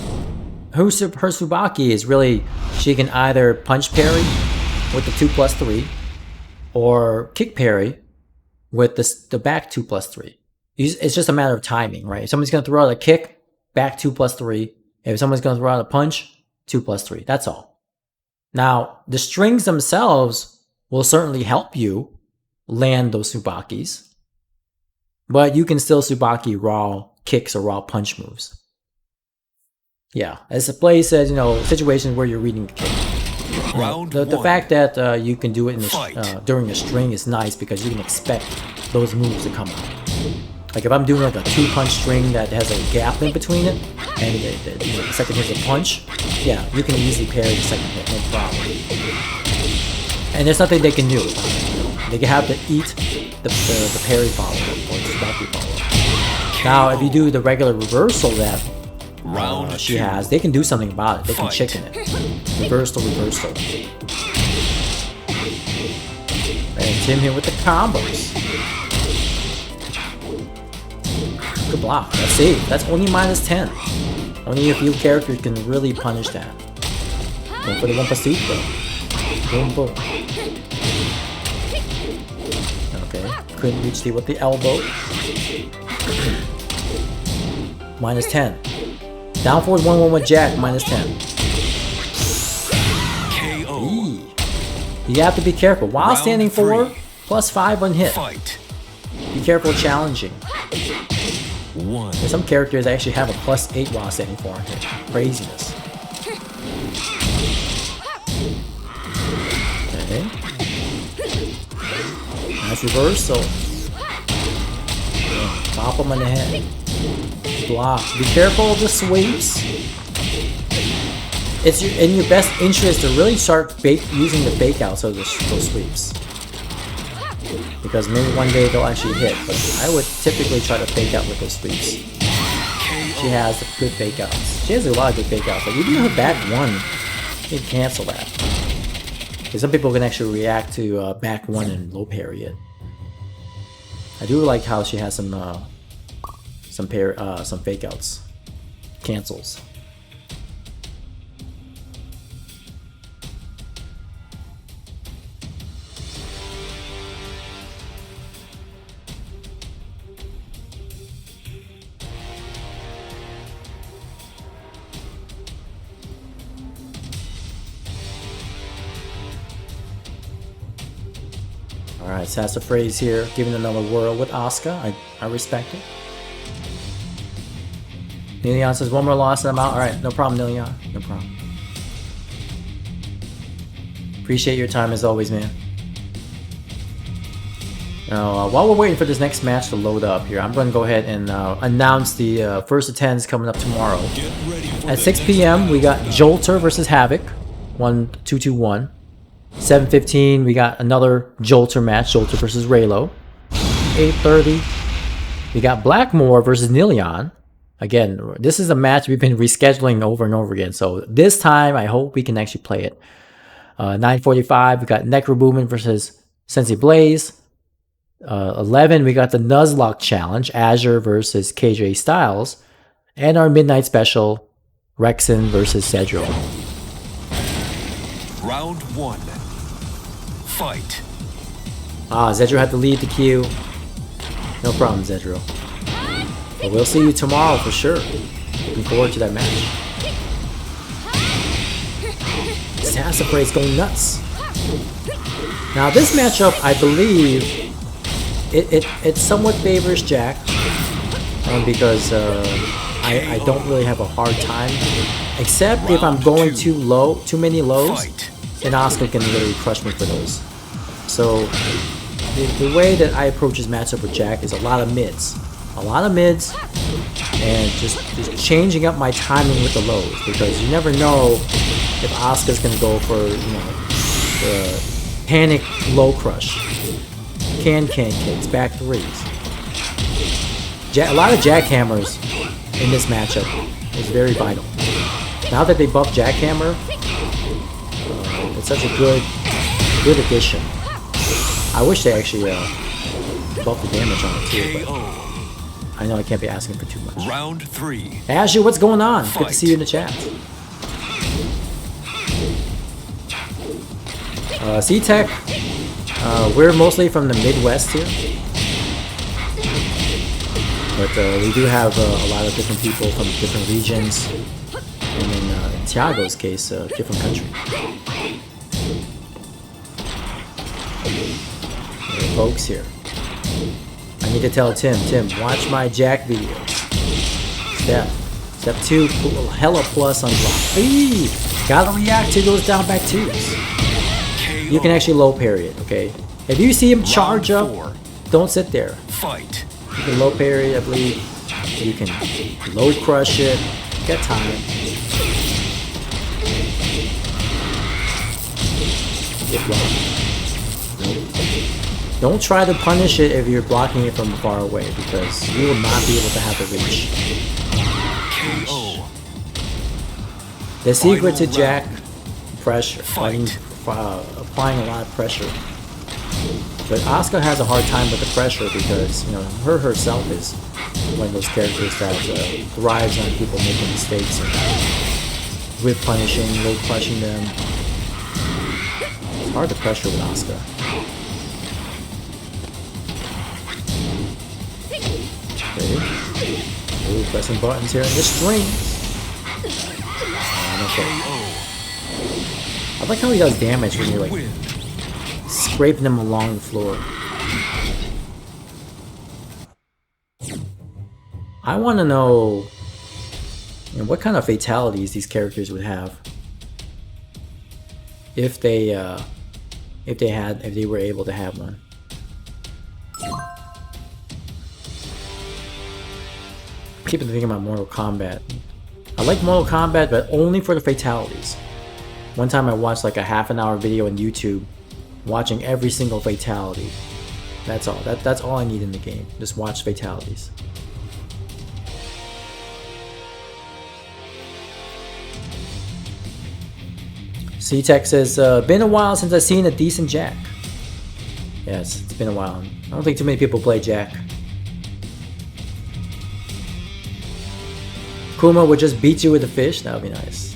A: Her Tsubaki is really, she can either punch parry with the 2+3 or kick parry with the back 2+3. It's just a matter of timing, right? If somebody's going to throw out a kick, back 2+3. If someone's going to throw out a punch, 2+3. That's all. Now, the strings themselves will certainly help you land those Tsubakis, but you can still Tsubaki raw kicks or raw punch moves. Yeah, as the play says, you know, situations where you're reading the kick. The fact that you can do it in during a string is nice because you can expect those moves to come out. Like if I'm doing like a 2-punch string that has a gap in between it, and the second hit's a punch, yeah, you can easily parry the second hit, no problem. And there's nothing they can do. They have to eat the parry follow-up or the Tsubaki follow-up. Now, if you do the regular reversal that she has, they can do something about it. They can chicken it. Reversal. And Tim here with the combos. Good block. That's safe. That's only -10. Only a few characters can really punish that. Going for the 1+2 though. Boom, boom. Okay. Couldn't reach with the elbow. -10. Down forward 1-1 with Jack, -10.
B: KO.
A: You have to be careful. While standing 4, +5 on hit. Be careful challenging. There's some characters that actually have a +8 while standing 4 on hit. Craziness. Okay. Nice reversal. Pop him on the head. Block. Be careful of the sweeps. It's in your best interest to really start using the fake outs of those sweeps. Because maybe one day they'll actually hit, but I would typically try to fake out with those sweeps. She has good fake outs. She has a lot of good fake outs. Like even her back one, you can cancel that. Because some people can actually react to back one and low parry it. I do like how she has some fake outs, cancels. Alright, Sassafray's here, giving another whirl with Asuka. I respect it. Nilian says, one more loss and I'm out. Alright, no problem, Nilian. No problem. Appreciate your time as always, man. Now, while we're waiting for this next match to load up here, I'm going to go ahead and announce the first attendance coming up tomorrow. At 6 p.m., we got Jolter versus Havoc. 1-2-2-1. 7:15, we got another Jolter match, Jolter versus Raylo. 8:30, we got Blackmore versus Nilian. Again, this is a match we've been rescheduling over and over again, so this time I hope we can actually play it. 9:45, we got Necrobooming versus Sensei Blaze. 11, we got the Nuzlocke Challenge, Azure versus KJ Styles. And our midnight special, Rexon versus Cedro.
B: Round 1. Fight.
A: Zedro had to lead the queue. No problem, Zedro. But we'll see you tomorrow for sure. Looking forward to that match. Sassafray's going nuts. Now this matchup, I believe, it somewhat favors Jack. Because I don't really have a hard time. Except if I'm going too many lows, then Asuka can really crush me for those. So the way that I approach this matchup with Jack is a lot of mids. And just changing up my timing with the lows, because you never know if Asuka's gonna go for, you know, the panic low crush. Can kicks, back threes. A lot of jackhammers in this matchup is very vital. Now that they buffed jackhammer, it's such a good addition. I wish they actually buffed the damage on it too, but I know I can't be asking for too much.
B: Round 3.
A: Azure, what's going on?
B: Fight.
A: Good to see you in the chat. C-Tech, we're mostly from the Midwest here. But we do have a lot of different people from different regions. And in Thiago's case, different country. Folks here. I need to tell Tim, watch my Jack video. Step 2, hella plus on block. Eee, gotta react to those down back 2s. You can actually low parry it, okay? If you see him charge up, don't sit there.
B: Fight.
A: You can low parry, I believe. You can low crush it. Get time. Get blocked. Don't try to punish it if you're blocking it from far away, because you will not be able to have the reach. The secret to Jack, pressure. Applying a lot of pressure. But Asuka has a hard time with the pressure because, you know, her herself is one of those characters that thrives on people making mistakes and whip punishing, low crushing them. It's hard to pressure with Asuka. Okay. Ooh, pressing buttons here in the strings. Okay. I like how he does damage when you're like scraping them along the floor. I want to know, you know, what kind of fatalities these characters would have if they were able to have one. keep thinking about Mortal Kombat. I like Mortal Kombat, but only for the fatalities. One time I watched like a half-an-hour video on YouTube, watching every single fatality. That's all. That's all I need in the game. Just watch fatalities. C-Tech says, been a while since I've seen a decent Jack. Yes, it's been a while. I don't think too many people play Jack. Kuma would just beat you with a fish. That would be nice.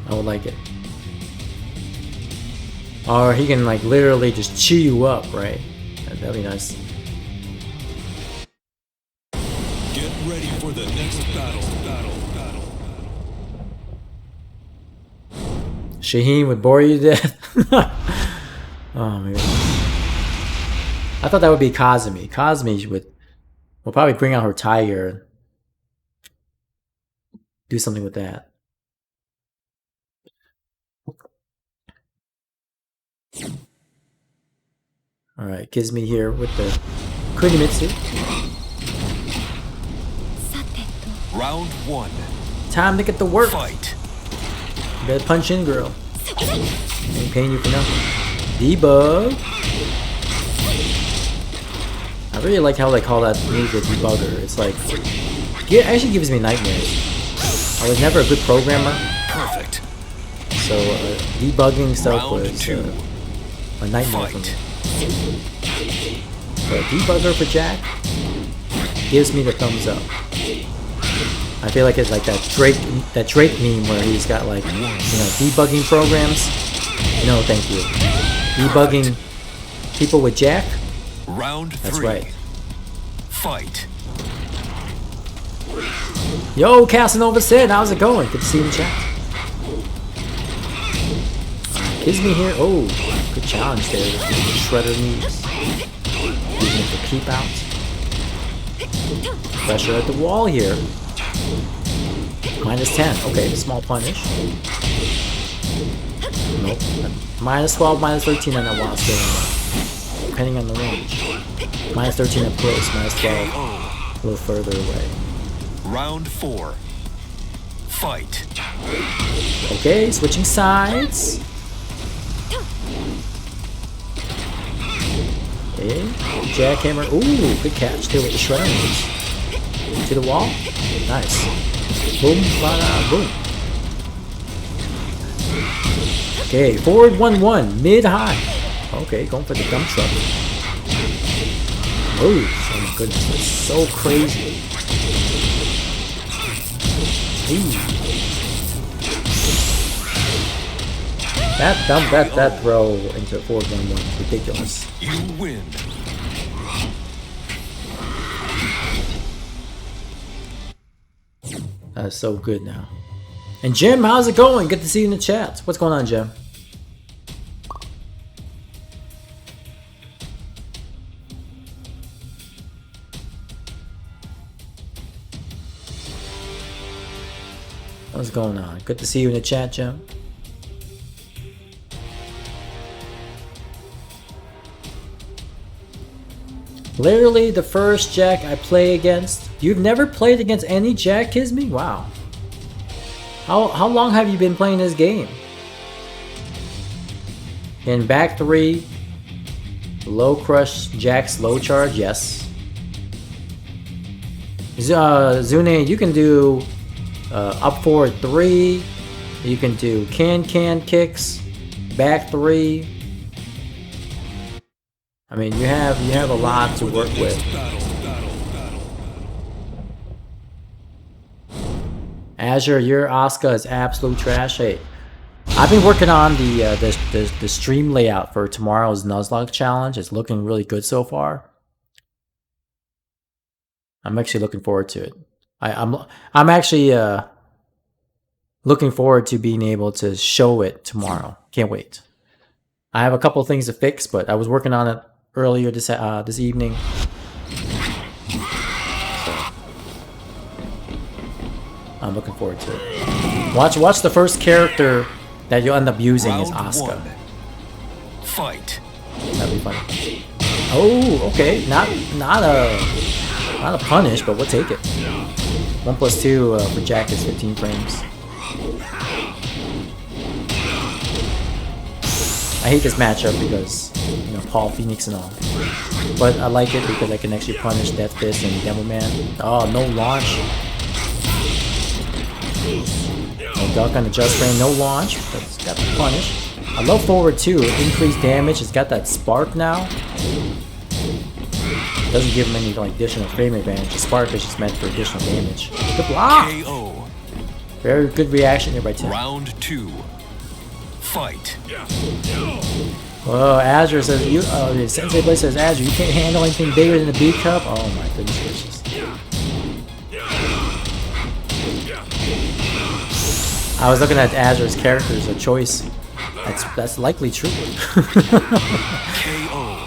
A: I would like it. Or he can like literally just chew you up, right? That'd be nice.
B: Get ready for the next battle.
A: Shaheen would bore you to death. Oh man. I thought that would be Kazumi. Kazumi will probably bring out her tiger. Do something with that. Alright, Kizumi here with the Kunimitsu.
B: Round 1.
A: Time to get to work.
B: Fight.
A: You better punch in, girl. Ain't paying you for nothing. Debug. I really like how they call that move the debugger. It's like, it actually gives me nightmares. I was never a good programmer.
B: Perfect.
A: So debugging stuff
B: Round
A: was
B: 2.
A: a nightmare for
B: Fight.
A: me. But debugger for Jack gives me the thumbs up. I feel like it's like that Drake meme where he's got like, you know, debugging programs. No, thank you. Debugging people with Jack.
B: Round 3.
A: That's right.
B: Fight.
A: Yo, Casanova said, how's it going? Good to see you in chat. Kizumi here. Oh, good challenge there. Shredder knees. Using it for keep out. Pressure at the wall here. Minus 10. Okay, small punish. Nope. Minus 12, minus 13 on that wall still. Depending on the range. Minus 13 up close, minus 12 a little further away.
B: Round 4. Fight.
A: Okay, switching sides. Okay, jackhammer. Ooh, good catch there with the shredder moves. To the wall. Nice. Boom, bada, boom. Okay, forward 1-1, mid high. Okay, going for the dump truck. Oh my goodness, that's so crazy. Ooh. That throw into forward 1-1 is ridiculous.
B: You win.
A: That's so good now. And Jim, how's it going? Good to see you in the chat. What's going on, Jim? What's going on? Good to see you in the chat, Jim. Literally the first Jack I play against. You've never played against any Jack, Kizmi? Wow. How long have you been playing this game? In back 3, low crush Jack slow charge, yes. Zune, you can do up forward 3. You can do can kicks, back 3. I mean, you have a lot to work with. Azure, your Asuka is absolute trash. Hey, I've been working on the stream layout for tomorrow's Nuzlocke challenge. It's looking really good so far. I'm actually looking forward to it. I'm actually looking forward to being able to show it tomorrow. Can't wait. I have a couple things to fix, but I was working on it earlier this evening. I'm looking forward to it. Watch the first character that you'll end up using is Asuka.
B: Fight.
A: That'd be funny. Oh, okay. Not a punish, but we'll take it. 1 plus 2 for Jack is 15 frames. I hate this matchup because, you know, Paul, Phoenix, and all. But I like it because I can actually punish Death Fist and Demo Man. Oh, no launch. No duck on the Just Frame, no launch. But it's got the punish. I love forward too. Increased damage. It's got that spark now. Doesn't give him any like additional frame advantage. The spark is just meant for additional damage. Good block.
B: KO.
A: Very good reaction here by Tim.
B: Round 2. Fight.
A: Whoa, Azure says you. Sensei Blade says Azure, you can't handle anything bigger than a B cup. Oh my goodness gracious. I was looking at Azure's characters, a choice. That's likely true.
B: KO.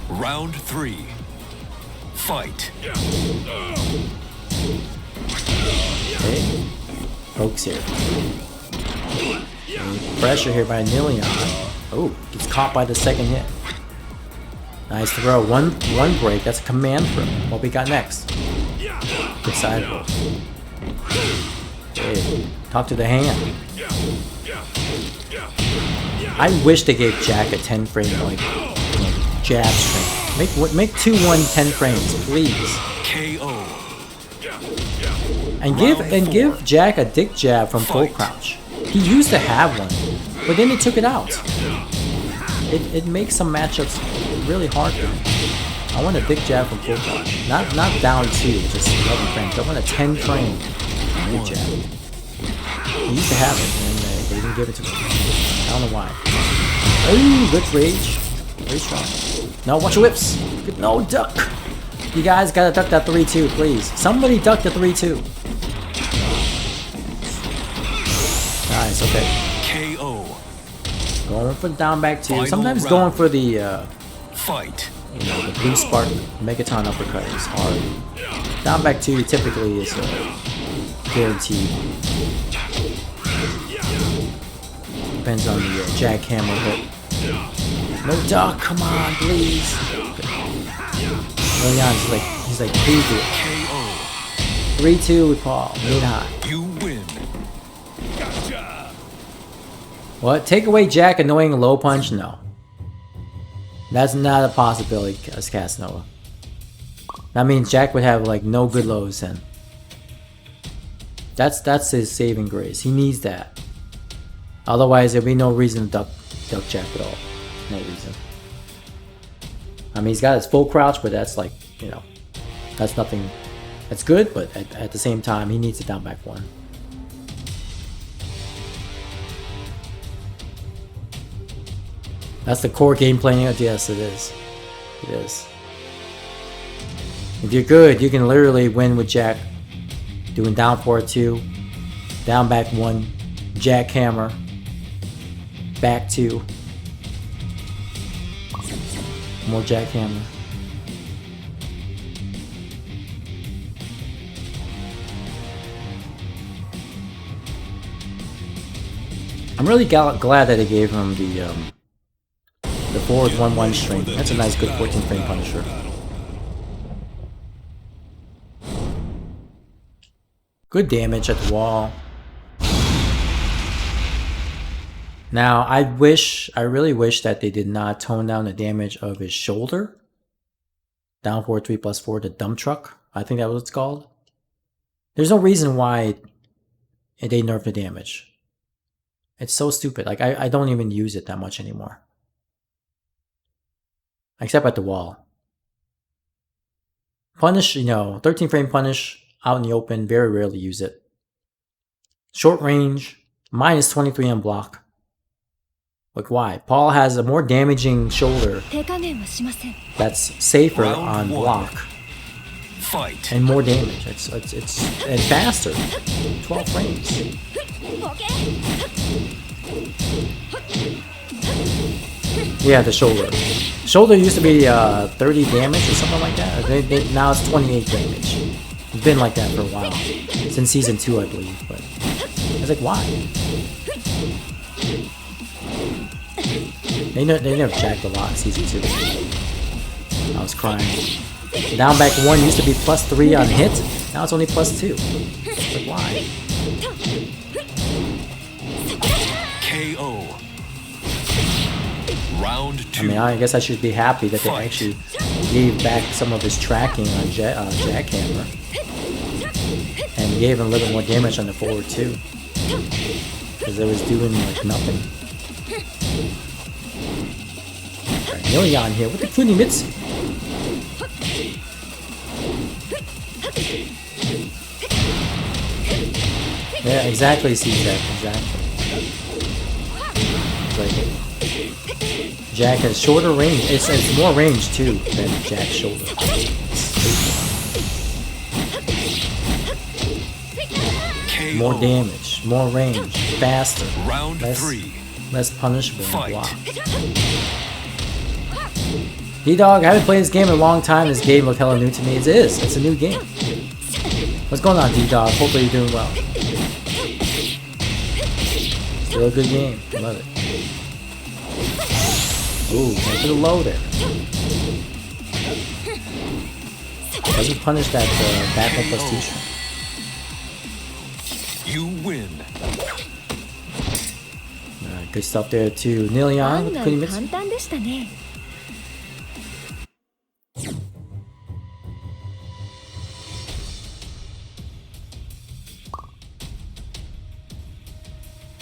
B: Round 3. Fight.
A: Okay. Pokes here. Pressure here by Nilion. Oh, gets caught by the second hit. Nice throw. One break. That's a command throw. What we got next? Good side roll. Okay. Talk to the hand. I wish they gave Jack a 10 frame like jab strength. Make 2-1 10 frames, please.
B: KO.
A: And give Jack a dick jab from full crouch. He used to have one, but then they took it out. It makes some matchups really hard for him. I want a dick jab from full crouch. Not down 2, just 11 frames. I want a 10 frame dick jab. He used to have it, and they didn't give it to me. I don't know why. Oh, good rage. Very strong. No, watch your whips. Good, no, duck. You guys gotta duck that 3-2, please. Somebody duck the 3-2. Nice, okay.
B: KO.
A: Going for the down back 2.
B: Final
A: Sometimes
B: round.
A: going for the,
B: Fight.
A: you know, the blue spark Megaton uppercut is hard. Down back 2 typically is guaranteed. Depends on the jackhammer hit. No duck, come on, please. Leon's like, he's like, please do it.
B: KO.
A: 3-2 with Paul, mid high.
B: You win.
A: What? Take away Jack annoying low punch? No. That's not a possibility, as Casanova. That means Jack would have like no good lows then. That's his saving grace. He needs that. Otherwise there'll be no reason to duck Jack at all. No reason. I mean, he's got his full crouch, but that's like, you know, that's nothing. That's good, but at the same time, he needs a down back 1. That's the core gameplay. Yes, it is. It is. If you're good, you can literally win with Jack. Doing down 4-2, down back 1, jackhammer, back 2, more jackhammer. I'm really glad that they gave him the forward 1-1 string. That's a nice, good 14 frame Punisher. Good damage at the wall. Now, I really wish that they did not tone down the damage of his shoulder. Down 4-3 plus 4, the dump truck. I think that's what it's called. There's no reason why they nerfed the damage. It's so stupid. Like, I don't even use it that much anymore. Except at the wall. Punish, you know, 13 frame punish out in the open. Very rarely use it. Short range, minus 23 on block. Like, why? Paul has a more damaging shoulder that's safer on block.
B: Fight.
A: And more damage. It's and faster. 12 frames. Yeah, the shoulder. Shoulder used to be 30 damage or something like that. Now it's 28 damage. It's been like that for a while. Since season 2, I believe. But I was like, why? They never jacked a lot in season 2. I was crying. Down back 1 used to be +3 on hit. Now it's only +2. Like why?
B: KO. Round 2.
A: I mean, I guess I should be happy that they actually gave back some of his tracking on Jackhammer. And gave him a little bit more damage on the forward too. Because it was doing like nothing. Alright, Million here with the Kunimitsu. Yeah, exactly, C-Jack, exactly. Like, Jack has shorter range. It's more range too than Jack's shoulder. More damage, more range, faster,
B: Round 3.
A: less punishable and block. D-Dog, I haven't played this game in a long time. This game looked hella new to me. It is. It's a new game. What's going on, D-Dog? Hopefully you're doing well. Still a good game. I love it. Ooh, went to the low there. Doesn't punish that back one +2 shot.
B: You win.
A: Good stuff there too. Nilian with Kunimitsu.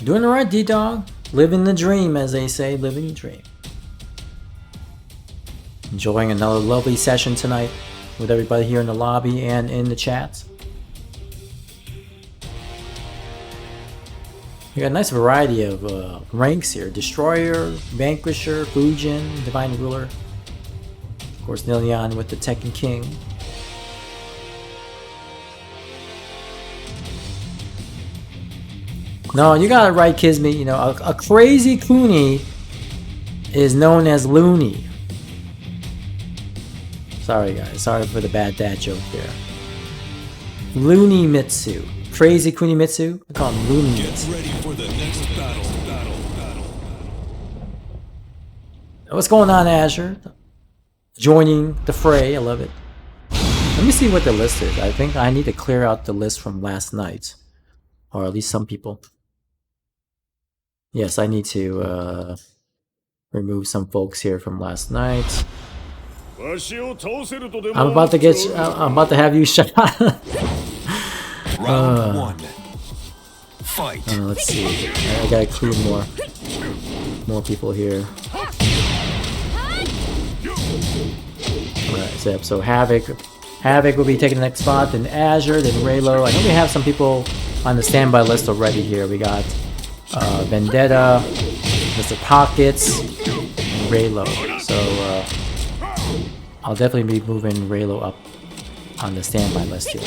A: Doing alright, D-Dog. Living the dream, as they say. Living the dream. Enjoying another lovely session tonight with everybody here in the lobby and in the chats. We got a nice variety of ranks here. Destroyer, Vanquisher, Fujin, Divine Ruler. Of course, Nilian with the Tekken King. No, you got it right, Kisme. You know, a crazy Kuni is known as loony. Sorry, guys. Sorry for the bad dad joke there. Loony Mitsu. Crazy Kunimitsu. I call him Loony Mitsu.
B: Get ready for the next battle.
A: What's going on, Azure? Joining the fray. I love it. Let me see what the list is. I think I need to clear out the list from last night. Or at least some people. Yes, I need to remove some folks here from last night. I'm about to get. I'm about to have you shot.
B: Round 1. Fight.
A: Let's see. I gotta include more people here. Alright, so Havoc will be taking the next spot, then Azure, then Raylo. I know we have some people on the standby list already here. We got Vendetta, Mr. Pockets, and Raylo. So I'll definitely be moving Raylo up on the standby list here.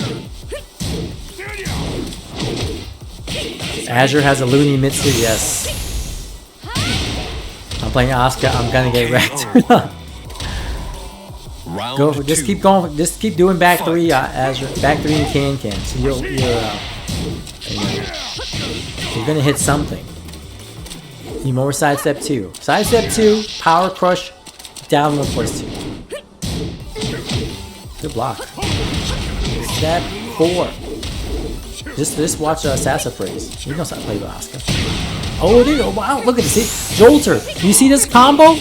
A: Azure has a Loony Mitsu, yes. I'm playing Asuka, I'm gonna get wrecked. Go for, just keep going, just keep doing back 3, Azure. Back 3 and can. So you're gonna hit something. Need more sidestep 2. Sidestep 2, power crush, down 1+2. Good block. Step 4. Just watch Sassafras. You know how to play with Asuka. Oh, dude! Oh, wow! Look at this. See? Jolter. You see this combo?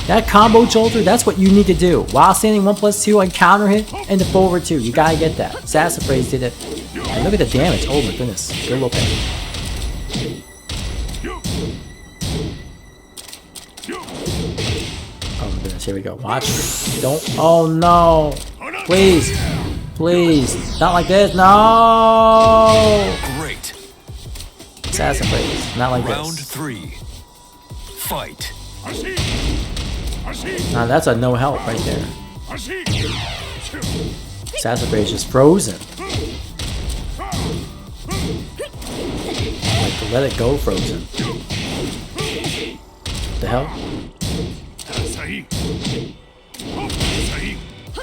A: That combo Jolter. That's what you need to do. While standing 1+2 on counter hit and the forward 2. You gotta get that. Sassafras did it. And look at the damage. Oh my goodness. Good look at it. Oh my goodness. Here we go. Watch. Don't. Oh no! Please. Please. Not like this. No!
B: Great.
A: Sassafras. Not like
B: Round
A: this.
B: 3. Fight.
A: Nah, that's a no help right there. Sassafras just frozen. Like, let it go frozen. What the hell?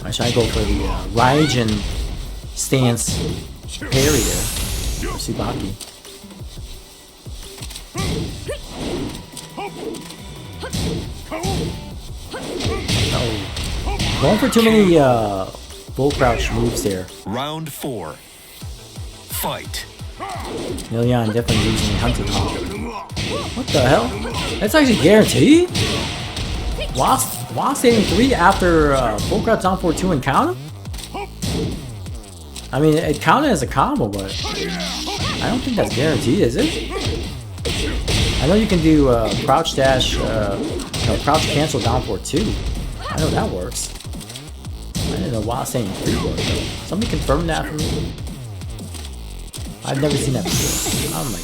A: I should go for the Raijin stance parry there. Or Tsubaki. Oh. Going for too many full crouch moves there.
B: Round 4. Fight.
A: Million definitely using Hunting Hawk. What the hell? That's actually guaranteed? While saving 3 after full crouch down for 2 and counter? I mean, it counted as a combo, but I don't think that's guaranteed, is it? I know you can do crouch dash, crouch cancel down for 2. I know that works. I didn't know while saying 3 worked though. Somebody confirm that for me. I've never seen that before. I'm like,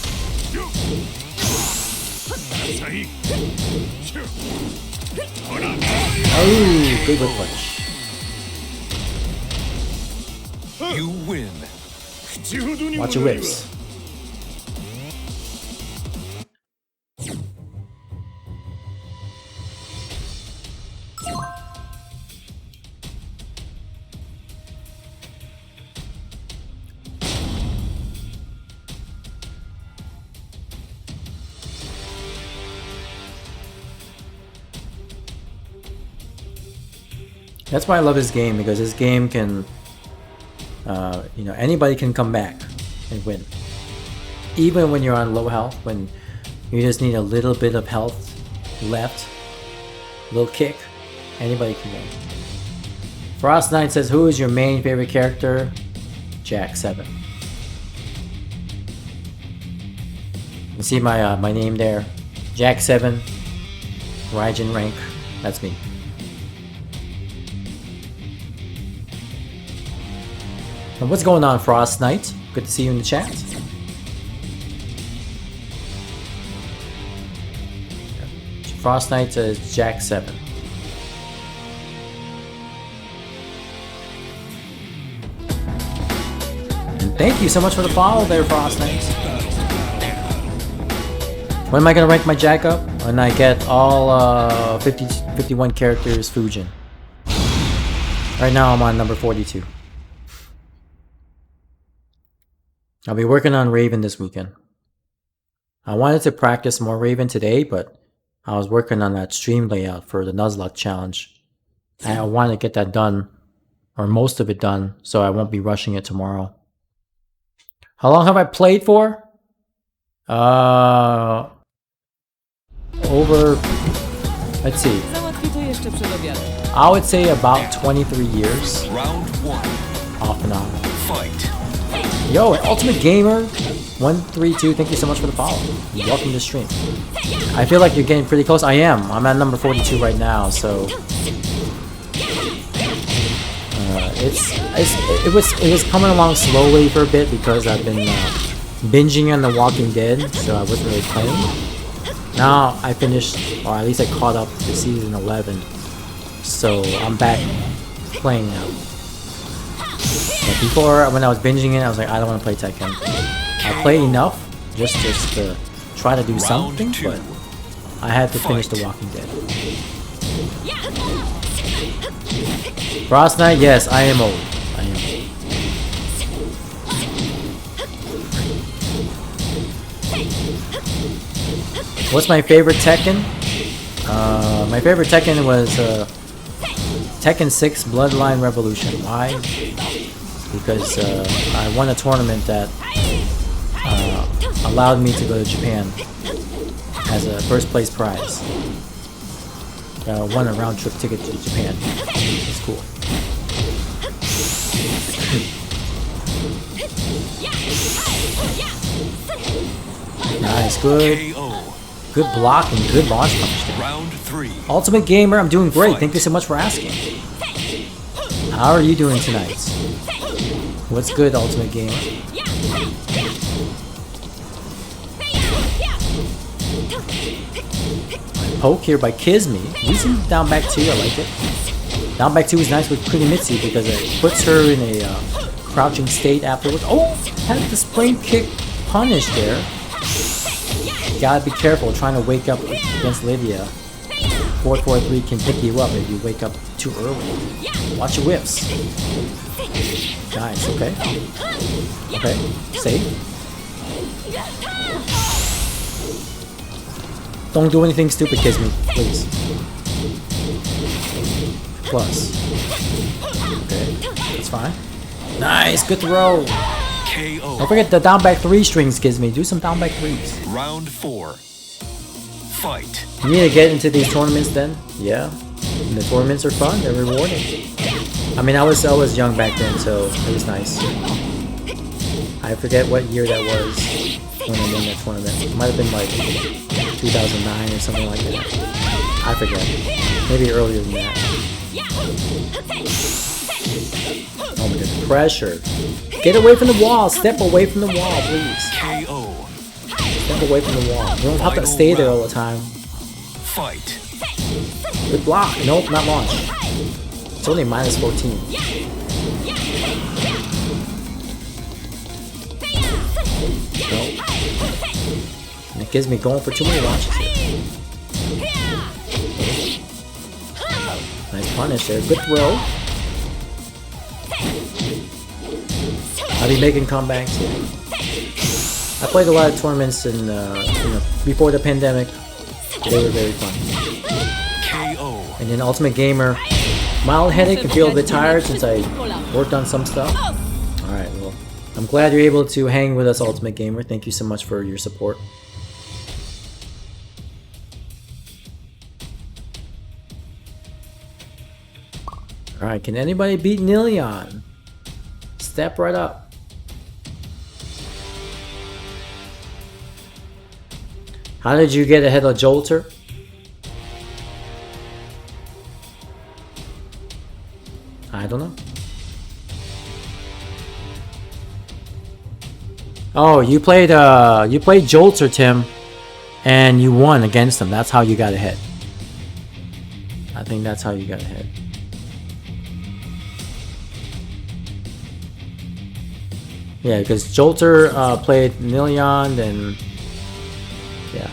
A: oh, good whip punch.
B: You win.
A: Watch your whips. That's why I love this game, because this game can, you know, anybody can come back and win. Even when you're on low health, when you just need a little bit of health left, a little kick, anybody can win. Frost Knight says, who is your main favorite character? Jack 7. You see my my name there, Jack 7, Raijin rank. That's me. And what's going on, Frost Knight? Good to see you in the chat. Frost Knight is Jack 7. And thank you so much for the follow there, Frost Knight. When am I gonna rank my Jack up? When I get all 51 characters Fujin. Right now I'm on number 42. I'll be working on Raven this weekend. I wanted to practice more Raven today, but I was working on that stream layout for the Nuzlocke challenge. I want to get that done, or most of it done, so I won't be rushing it tomorrow. How long have I played for? Over, let's see. I would say about 23 years.
B: Round 1.
A: Off and on.
B: Fight.
A: Yo, Ultimate Gamer 132, thank you so much for the follow. Welcome to the stream. I feel like you're getting pretty close. I am. I'm at number 42 right now, so it was coming along slowly for a bit because I've been binging on The Walking Dead, so I wasn't really playing. Now I finished, or at least I caught up to season 11, so I'm back playing now. But before, when I was binging it, I was like, I don't want to play Tekken. I played enough just to try to do something, but I had to finish The Walking Dead. Frost Knight, yes, I am old. I am old. What's my favorite Tekken? My favorite Tekken was Tekken 6 Bloodline Revolution. Why? Because I won a tournament that allowed me to go to Japan as a first place prize. Won a round trip ticket to Japan. It's cool. Nice, good. Good block and good launch punch there.
B: Round 3.
A: Ultimate Gamer, I'm doing great. Thank you so much for asking. How are you doing tonight? What's good, Ultimate Gamer? Poke here by Kizmi. Using down back 2, I like it. Down back 2 is nice with Kunimitsu because it puts her in a crouching state afterwards. Oh! Had the spring kick punish there. Gotta be careful trying to wake up against Lydia. 443 can pick you up if you wake up too early. Watch your whips. Nice, okay. Okay, safe. Don't do anything stupid, Kisme, please. Plus. Okay, that's fine. Nice, good throw.
B: KO.
A: Don't forget the down back 3 strings, Kisme. Do some down back 3s.
B: Round 4. Fight.
A: You need to get into these tournaments then. Yeah. And the tournaments are fun, they're rewarding. I mean, I was young back then, so it was nice. I forget what year that was when I won that tournament. It might have been like 2009 or something like that. I forget. Maybe earlier than that. Oh my god, pressure. Get away from the wall. Step away from the wall, please.
B: KO.
A: Step away from the wall. You don't have to stay there all the time.
B: Fight.
A: Good block. Nope, not launch. It's only minus 14. Nope. And it gives me going for too many launches here. Nice punish there. Good throw. I'll be making comebacks here. I played a lot of tournaments in, before the pandemic. They were very fun.
B: KO.
A: And then Ultimate Gamer, mild headache and feel a bit tired since I worked on some stuff. Alright, well, I'm glad you're able to hang with us, Ultimate Gamer. Thank you so much for your support. Alright, can anybody beat Nilion? Step right up. How did you get ahead of Jolter? I don't know. Oh, you played Jolter, Tim, and you won against him. That's how you got ahead. I think that's how you got ahead. Yeah, because Jolter played Nilion, and yeah.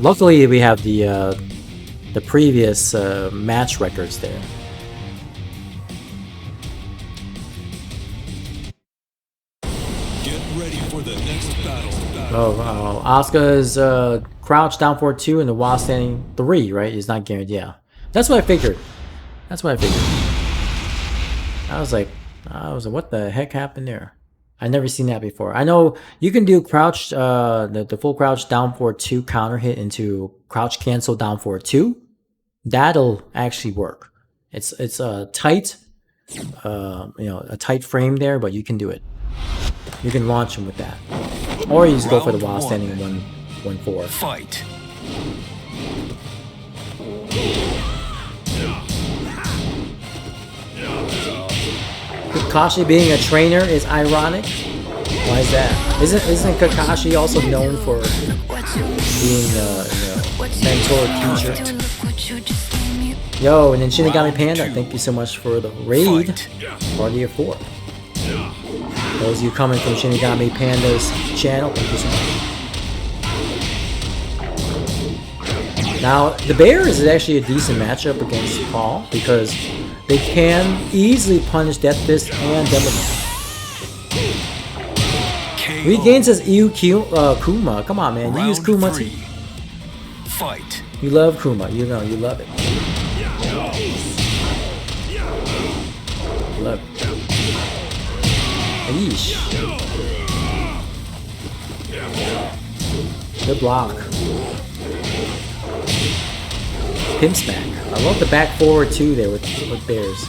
A: Luckily, we have the previous match records there.
B: Get ready for the next battle.
A: Oh, Asuka's crouch down for 2 and the while standing 3, right? Is not guaranteed. Yeah, that's what I figured. That's what I figured. I was like, what the heck happened there? I never seen that before. I know you can do crouch, the full crouch down for 2 counter hit into crouch cancel down for 2. That'll actually work. It's a tight, a tight frame there, but you can do it. You can launch him with that, or you just go for the while standing 1-4.
B: Fight.
A: Kakashi being a trainer is ironic. Why is that? Isn't Kakashi also known for being mentor teacher? Yo, and then Shinigami Panda, thank you so much for the raid. Party of 4. Those of you coming from Shinigami Panda's channel, thank you so much. Now, the Bears is actually a decent matchup against Paul because they can easily punish Death Fist and Devil Man. Regain says EU Kuma. Come on, man. You use Kuma too.
B: Fight.
A: You love Kuma. You know, you love it. You love it. Yeesh. Good block. Pimp smack. I love the back forward too there with Bears.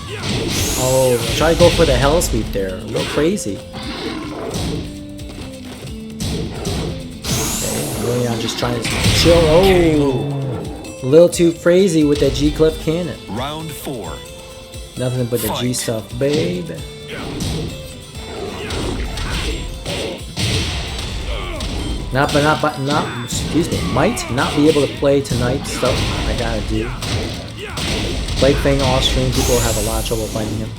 A: Oh, try to go for the hell sweep there. A little crazy. Okay, really, I'm just trying to chill. Oh, a little too crazy with that G-Clip cannon.
B: Round 4.
A: Nothing but the G stuff, babe. Excuse me, might not be able to play tonight's stuff I gotta do. Plague Fang off stream, people have a lot of trouble finding him.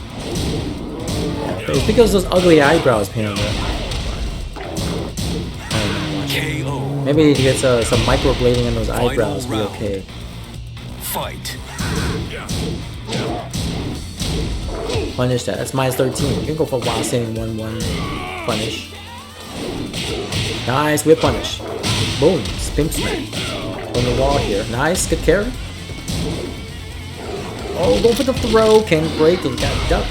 A: Yeah, it's because those ugly eyebrows paint on there. Maybe he gets some microblading on those eyebrows, be okay.
B: Fight.
A: Punish that, that's minus 13. You can go for while standing 1-1 punish. Nice whip punish. Boom, spin smack. on the wall here. Nice, good carry. Oh, go for the throw. Can't break and got duck.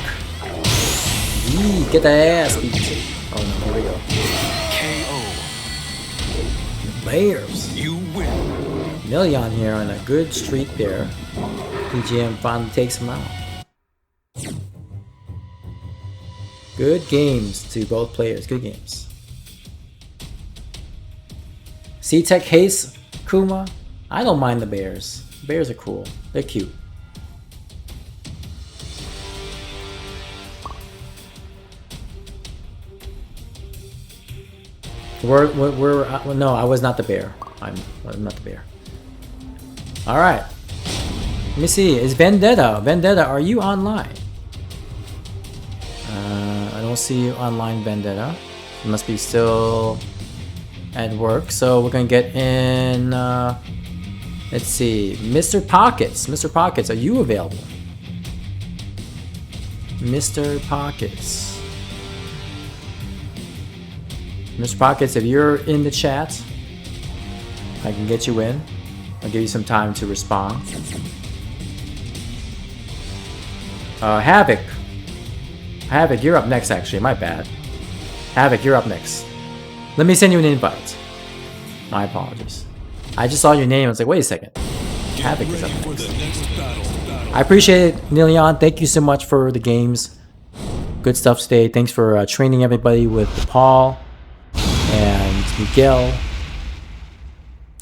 A: Yee, get the ass beat. Oh no, here we go.
B: KO.
A: Bears.
B: You win.
A: Million here on a good streak there. PGM finally takes him out. Good games to both players. Good games. C-Tech hates Kuma. I don't mind the bears. Bears are cool. They're cute. No, I was not the bear. I'm not the bear. All right. Let me see. Is Vendetta? Vendetta, are you online? I don't see you online, Vendetta. You must be still at work. So we're gonna get in. Let's see, Mr. Pockets. Mr. Pockets, are you available? Mr. Pockets. Mr. Pockets, if you're in the chat, I can get you in. I'll give you some time to respond. Havoc. Havoc, you're up next actually, my bad. Havoc, you're up next. Let me send you an invite. My apologies. I just saw your name, I was like, wait a second. Havoc is up next. I appreciate it, Nilion. Thank you so much for the games. Good stuff today. Thanks for training everybody with Paul and Miguel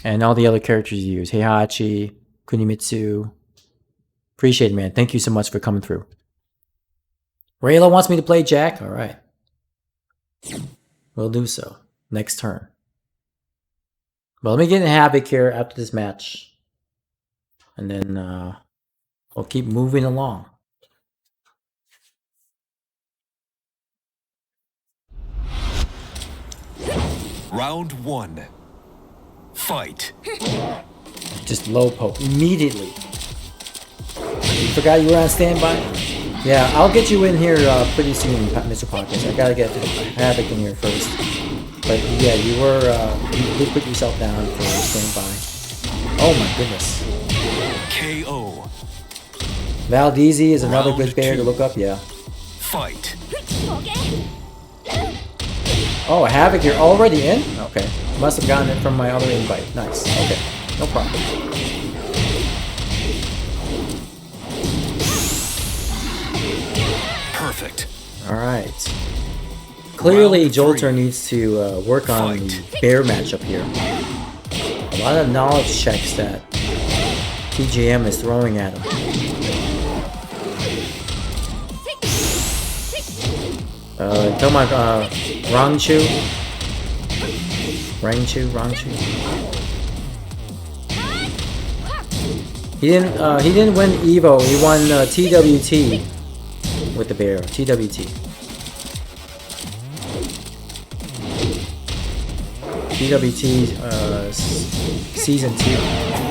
A: and all the other characters you use. Heihachi, Kunimitsu. Appreciate it, man. Thank you so much for coming through. Rayla wants me to play Jack. All right. We'll do so. Next turn. But let me get in Havoc here after this match. And then we'll keep moving along.
B: Round one. Fight.
A: Just low poke immediately. You forgot you were on standby? Yeah, I'll get you in here pretty soon, Mr. Pockets. I gotta get Havoc in here first. But yeah, you did put yourself down for standby. Oh my goodness.
B: KO.
A: Valdezi is another
B: Round
A: good bear
B: two.
A: to look up, yeah.
B: Fight.
A: Oh, Havoc, you're already in? Okay. Must have gotten it from my other invite. Nice. Okay. No problem.
B: Perfect.
A: Alright. Clearly,
B: Round
A: Jolter
B: three.
A: needs to work on the
B: Fight.
A: bear matchup here. A lot of knowledge checks that TJM is throwing at him. Tell my Rangchu. He didn't win Evo. He won TWT with the bear. TWT. TWT season 2.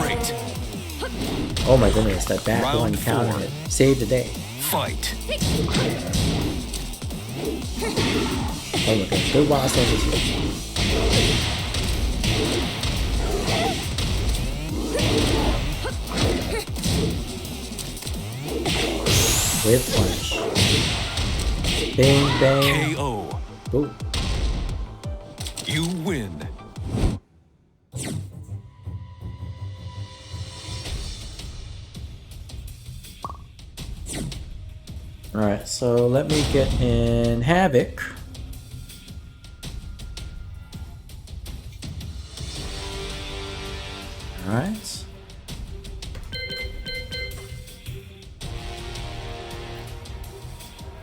B: Great.
A: Oh my goodness, that back
B: Round
A: one counter
B: four.
A: hit saved the day.
B: Fight.
A: Oh my goodness, good wild stances here. Whip flash. Bang bang.
B: KO.
A: Ooh.
B: You win.
A: Alright, so let me get in Havoc. Alright.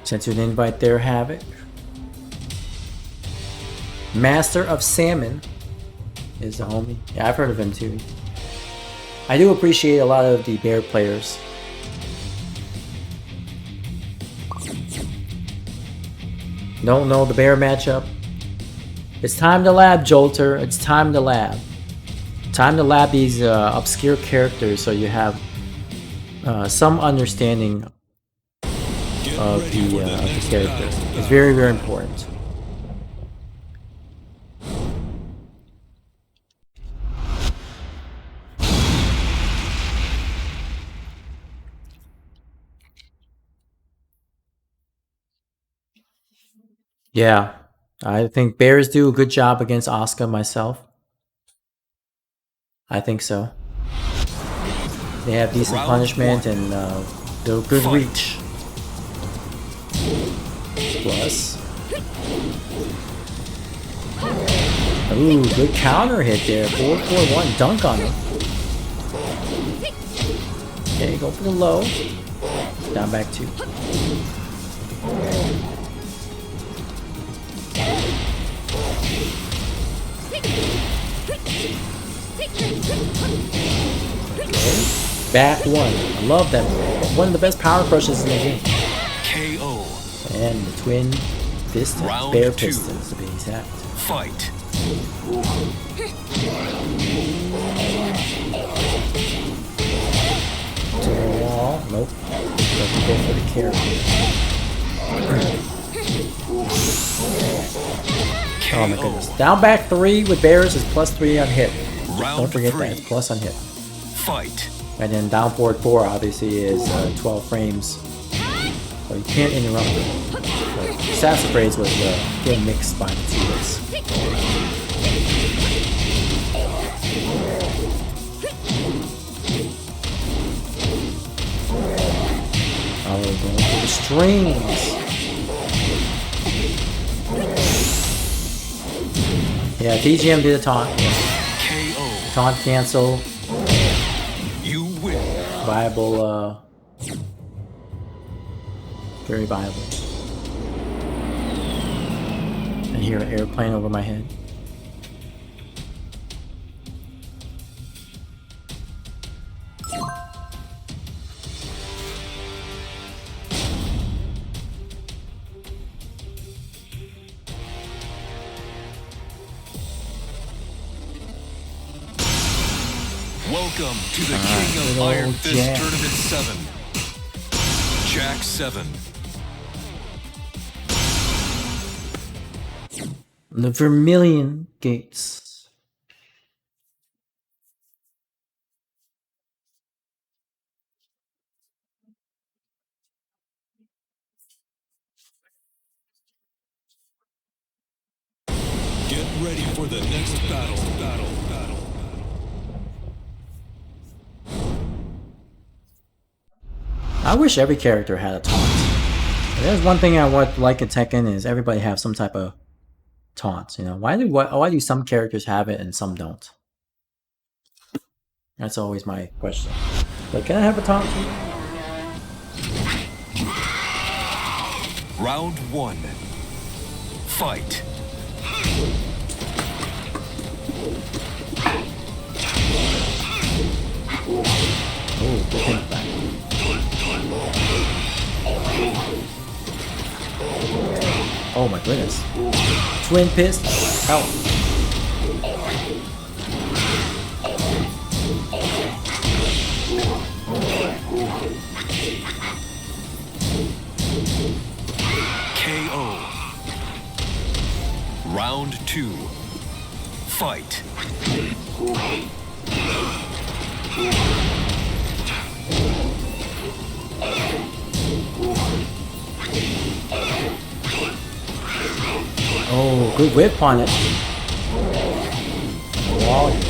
A: Sent you an invite there, Havoc. Master of Salmon is the homie. Yeah, I've heard of him too. I do appreciate a lot of the bear players. Don't know the bear matchup. It's time to lab, Jolter. It's time to lab. Time to lab these obscure characters so you have some understanding of the character. It's very, very important. Yeah, I think bears do a good job against Asuka myself. I think so. They have decent
B: Round
A: punishment
B: one.
A: and they're good
B: Fight.
A: reach. Plus. Ooh, good counter hit there. 4-4-1 dunk on him. Okay, go for the low. Down back 2. Okay. Back 1. I love that move. One of the best power crushes in the game.
B: KO.
A: And the twin pistons.
B: Round
A: Bear
B: 2.
A: pistons to be exact.
B: Fight.
A: To the wall. Nope. Doesn't go for the carry. Oh my goodness. Down back 3 with bears is +3 on hit.
B: Round
A: Don't forget
B: 3.
A: that. It's plus on hit.
B: Fight.
A: And then down forward 4 obviously is 12 frames. So you can't interrupt it. But sassafrase was getting mixed by the 2 hits. Oh, going for the strings. Yeah, TGM did a taunt.
B: KO.
A: Taunt cancel.
B: You win.
A: Viable, very viable. I hear an airplane over my head.
B: Welcome to the King of
A: good
B: Iron
A: old
B: Fist
A: Jack.
B: Tournament 7. Jack 7.
A: The Vermilion Gates.
B: Get ready for the next battle.
A: I wish every character had a taunt. If there's one thing I would like in Tekken is everybody have some type of taunt. You know, why do some characters have it and some don't? That's always my question. But can I have a taunt too?
B: Round 1. Fight.
A: Oh, good hit back. Oh my goodness. Twin pist. Help.
B: KO. Round 2. Fight.
A: Oh, good whip on it. Wall here.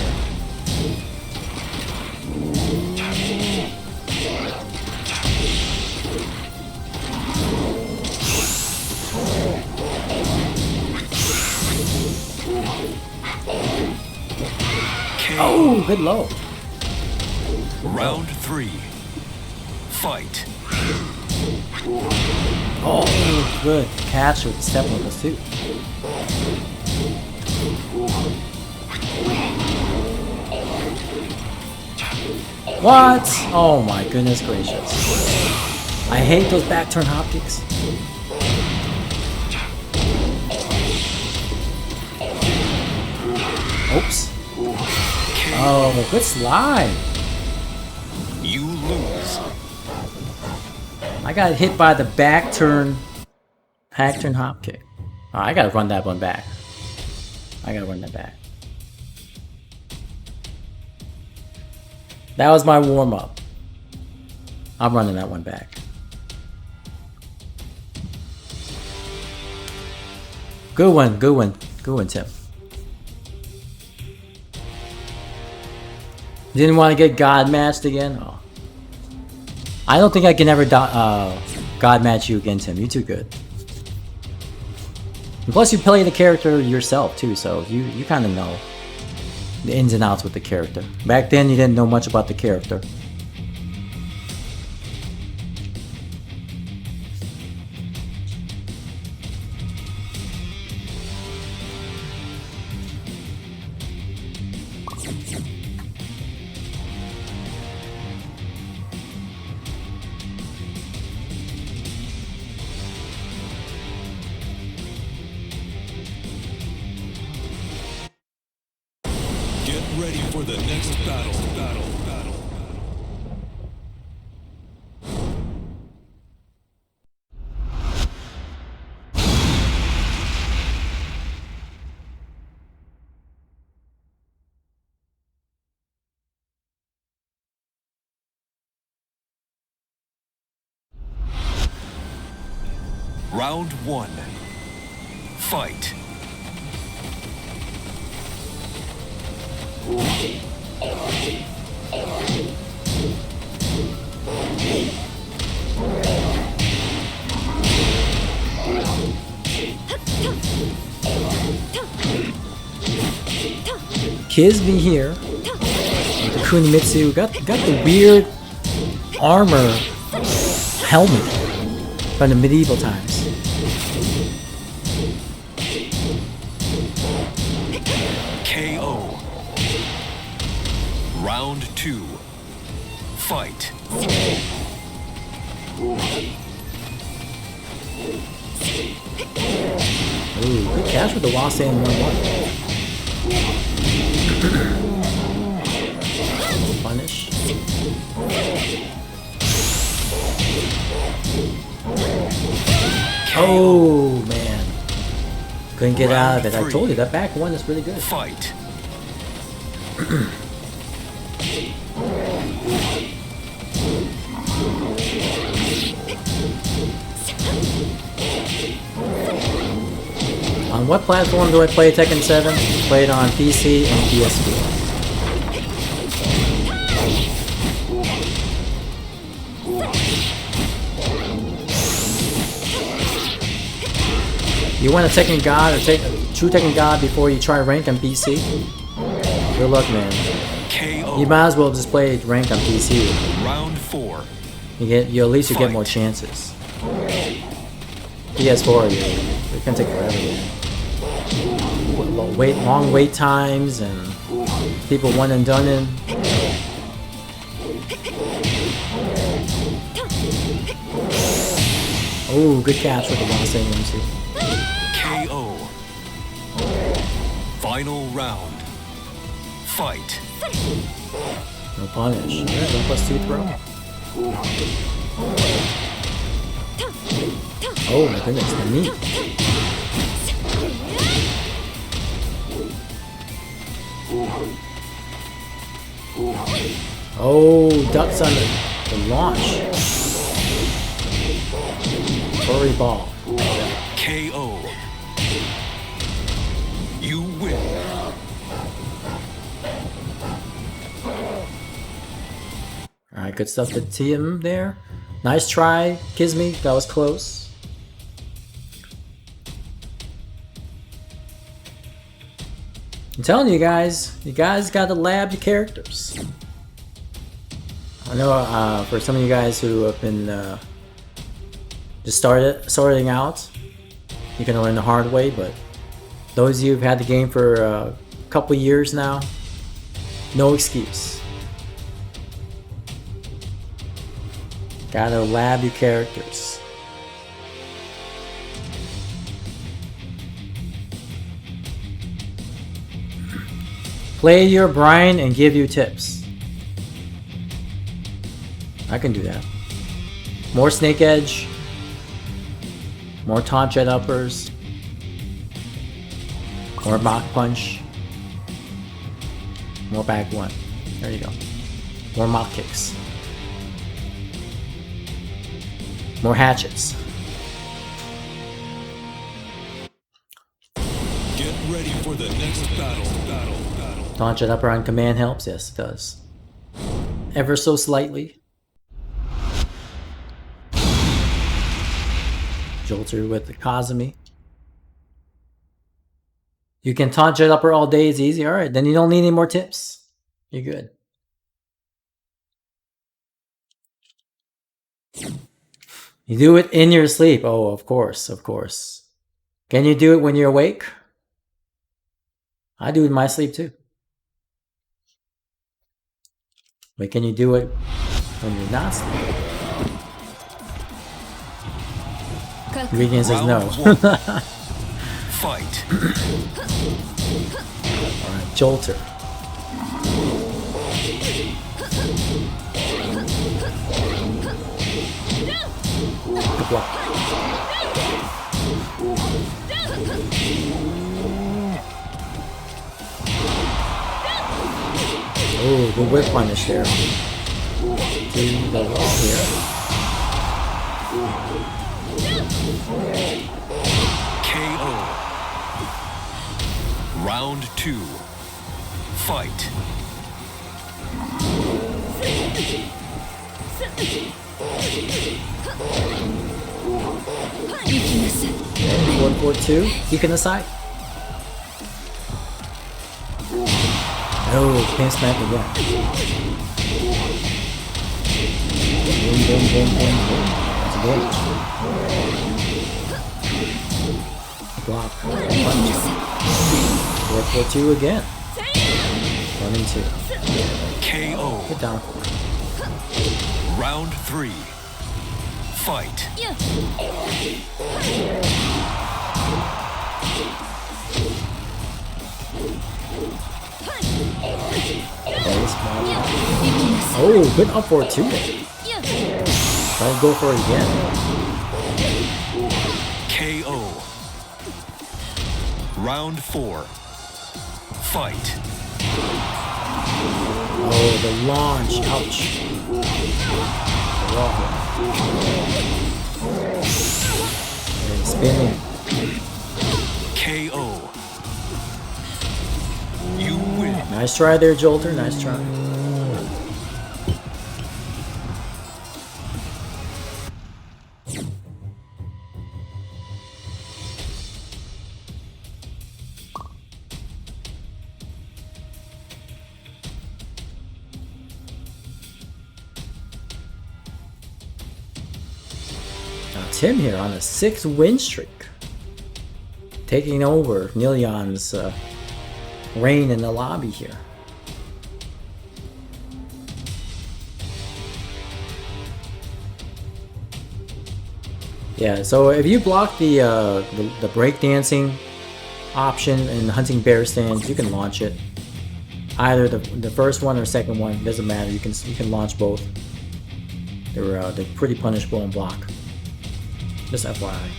A: Oh, good low.
B: Round 3. Fight.
A: Oh, good catch with the step on the suit. What? Oh my goodness gracious. I hate those back turn hop kicks. Oops. Oh, good slide.
B: You lose.
A: I got hit by the back turn hop kick. Oh, I gotta run that one back. I gotta run that back. That was my warm up. I'm running that one back. Good one, good one. Good one, Tim. Didn't want to get God matched again? Oh. I don't think I can ever God match you again, Tim. You're too good. And plus, you play the character yourself, too, so you kind of know the ins and outs with the character. Back then, you didn't know much about the character.
B: Get ready for the next battle. Round 1. Fight.
A: Kisme here. The Kunimitsu got the weird armor helmet from the medieval times.
B: KO. Round 2. Fight.
A: Ooh, good catch with the Wasan 1-1. Punish. Oh man, couldn't get out of it. I told you that back one is really good.
B: Fight.
A: On what platform do I play Tekken 7? Played on PC and PS4. You want a Tekken God or true Tekken God before you try rank on PC? Good luck, man.
B: KO.
A: You might as well just play rank on PC.
B: Round 4.
A: You at least you get more chances. PS4, it can take forever. Long wait times and people one and done in. Oh, good catch with the Wasan MC.
B: KO. Final round. Fight.
A: No punish. Yeah, 1+2 throw. Oh my goodness, the knee. Oh, ducks on the launch. Furry ball.
B: KO. You win.
A: Alright, good stuff to Tim there. Nice try, Kisme. That was close. I'm telling you guys gotta lab your characters. I know for some of you guys who have been just starting out, you're gonna learn the hard way, but those of you who've had the game for a couple years now, no excuse. Gotta lab your characters. Play your Brian and give you tips. I can do that. More Snake Edge. More taunt jet uppers. More Mach Punch. More back one. There you go. More Mach Kicks. More hatchets.
B: ready for the next battle.
A: Launch it upper on command helps? Yes, it does. Ever so slightly. Jolter with the Kazumi. You can taunt jet upper all day, it's easy. Alright, then you don't need any more tips. You're good. You do it in your sleep. Oh, of course, of course. Can you do it when you're awake? I do it in my sleep too. But can you do it when you're not sleeping? Regan says no.
B: Fight.
A: Alright, Jolter. Good block. Oh, good whip punish there. To the wall here.
B: KO. Round 2. Fight.
A: Okay, 1-4-2. Beacon aside. Oh, pin smack again. Boom, boom, boom, boom, boom. That's a good. Block. 4-4-2 again. 1-2.
B: KO.
A: Get down.
B: Round 3. Fight. Oh, good up forward too. Don't go for it again. KO. Round 4. Fight.
A: Oh, the launch. Ouch. And spinning.
B: KO. You win.
A: Nice try there, Jolter. Nice try. Tim here on a 6 win streak, taking over Nilion's reign in the lobby here. Yeah, so if you block the breakdancing option in hunting bear stands, you can launch it. Either the first one or second one, doesn't matter. You can launch both. They're pretty punishable on block. Just FYI.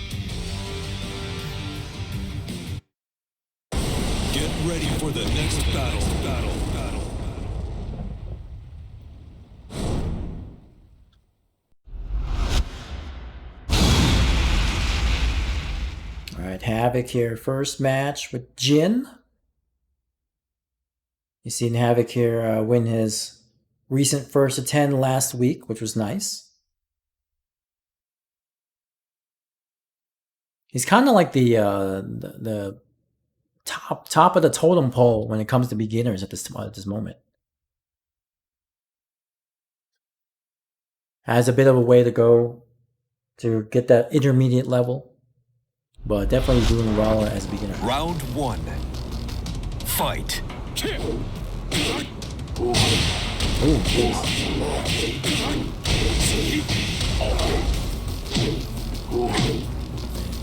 B: Get ready for the next battle.
A: Alright, Havoc here. First match with Jin. You seen Havoc here win his recent first of 10 last week, which was nice. He's kind of like the top of the totem pole when it comes to beginners at this moment. Has a bit of a way to go to get that intermediate level, but definitely doing well as a beginner.
B: Round 1. Fight.
A: Ooh, jeez.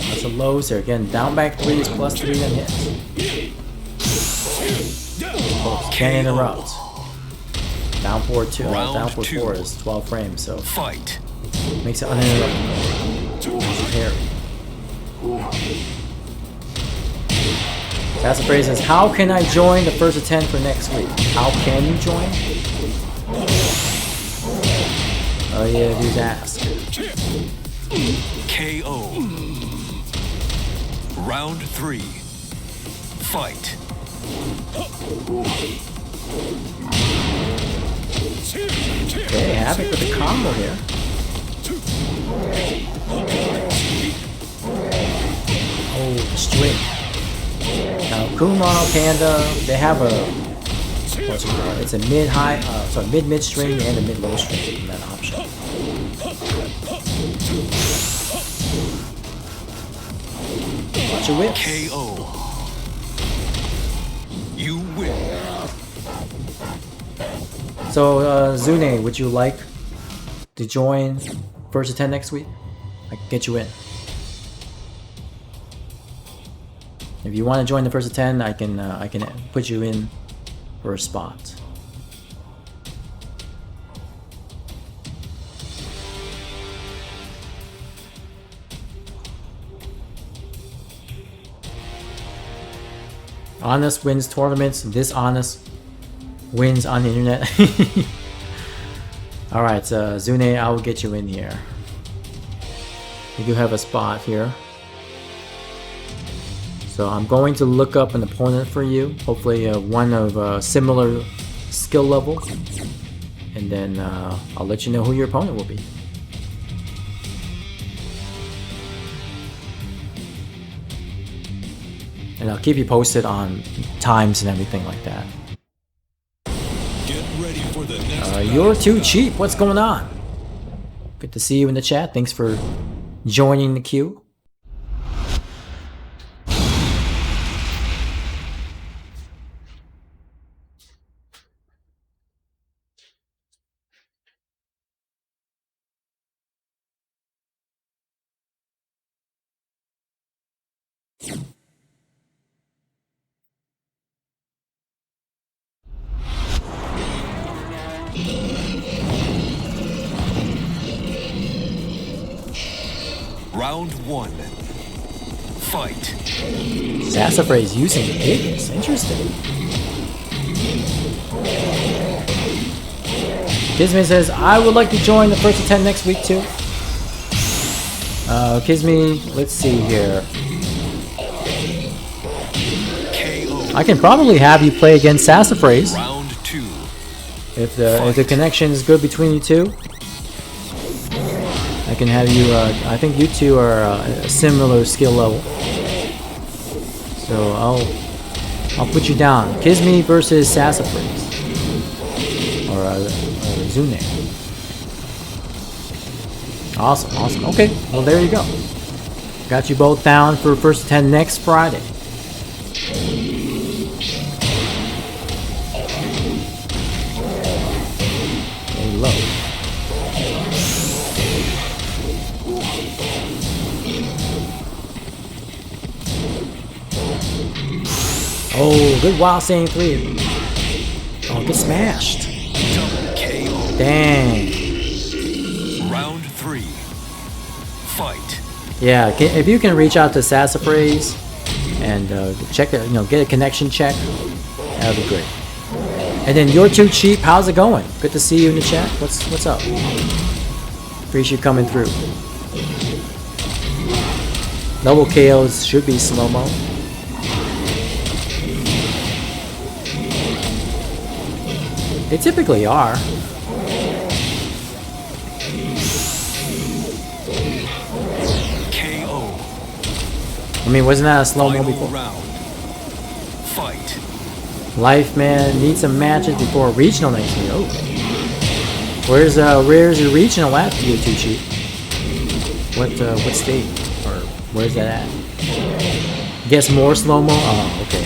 A: Lots of lows here. Again, down back 3 is +3 on hits. Oh, can't interrupt. Down 4-2. Down 4 is 12 frames, so
B: Fight.
A: makes it uninterrupted. Parry. That's the phrase is, how can I join the first of 10 for next week? How can you join? Oh yeah, who's asked?
B: KO. Round 3.
D: Fight.
A: Okay, Havoc with the combo here. Oh, the string. Now Kuma, Panda, they have a what's it called? It's a mid-high, sorry, mid string and a mid-low string in that option. Watch your whip.
D: KO. You win.
A: So, Zune, would you like to join First to 10 next week? I can get you in. If you want to join the First to 10, I can put you in for a spot. Honest wins tournaments. Dishonest wins on the internet. Alright, Zune, I will get you in here. You do have a spot here. So I'm going to look up an opponent for you. Hopefully one of similar skill level. And then I'll let you know who your opponent will be. And I'll keep you posted on times and everything like that.
D: Get ready for the next
A: You're too cheap. What's going on? Good to see you in the chat. Thanks for joining the queue.
D: Round 1. Fight.
A: Sassafras using Vegas. Interesting. Kizmi says, I would like to join the First to 10 next week too. Kizmi, let's see here.
D: KO.
A: I can probably have you play against Sassafras
D: Round 2.
A: if the connection is good between you two. I can have you, I think you two are a similar skill level. So I'll put you down. Kizmi versus Sassafras. Or Zune. Awesome, awesome. Okay, well there you go. Got you both down for First to 10 next Friday. Hey, low. Oh, good wild saying 3. Oh, get smashed.
D: Double KO.
A: Dang.
D: Round 3. Fight.
A: Yeah, if you can reach out to Sassafras and check it, get a connection check, that would be great. And then You're Too Cheap, how's it going? Good to see you in the chat. What's up? Appreciate you coming through. Double KOs should be slow-mo. They typically are.
D: KO.
A: I mean, wasn't that a slow-mo
D: Final
A: before?
D: round. Fight.
A: Life, man, need some matches before regional next week. Oh. Where's your regional at, You're Too Cheap? What state? Or where's that at? Guess more slow-mo? Oh, okay.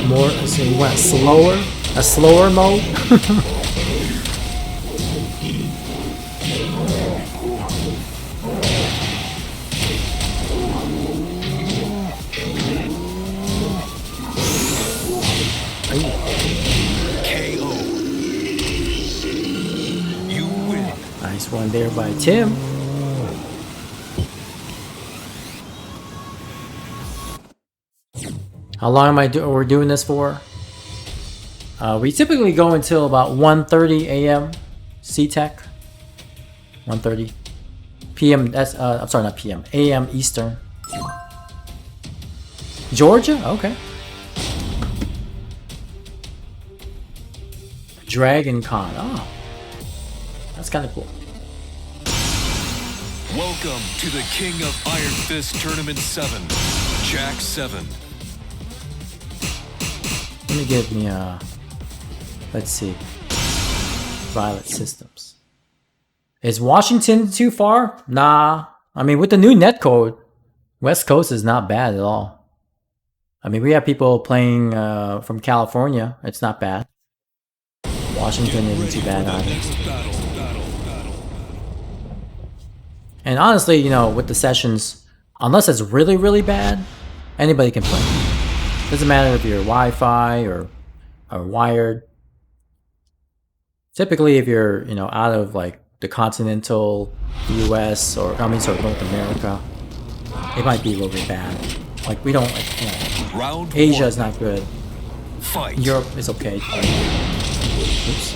A: More, so you want slower? A slower mode?
D: KO. You win.
A: Nice one there by Tim. How long am we're doing this for? We typically go until about 1:30 a.m. CTEC. 1:30 p.m. That's I'm sorry, not p.m. a.m. Eastern. Georgia? Okay. Dragon Con. Oh, that's kind of cool.
D: Welcome to the King of Iron Fist Tournament 7, Jack 7.
A: Let me give me let's see. Violet Systems. Is Washington too far? Nah. I mean, with the new netcode, West Coast is not bad at all. I mean, we have people playing from California. It's not bad. Washington isn't too bad either. And honestly, you know, with the sessions, unless it's really, really bad, anybody can play. Doesn't matter if you're Wi-Fi or wired. Typically, if you're, you know, out of like the continental US or I mean, sorry, North America, it might be a little bit bad. Like we don't, like, you know,
D: Round
A: Asia
D: one.
A: is not good.
D: Fight.
A: Europe is okay. Oops.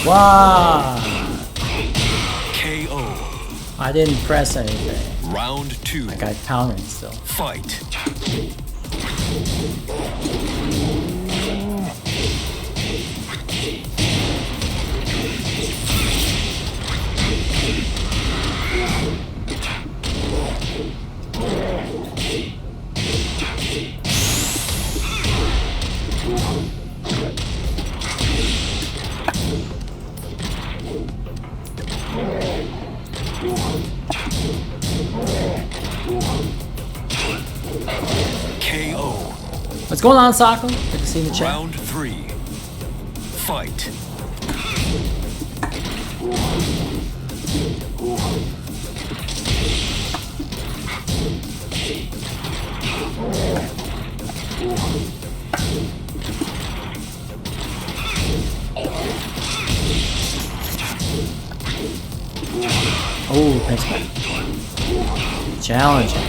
A: Wow!
D: KO.
A: I didn't press anything.
D: Round 2.
A: I got countering still.
D: Fight. KO.
A: What's going on, Sako? Good to see you in the chat.
D: Round 3. Fight.
A: Oh, thanks, man. Challenging.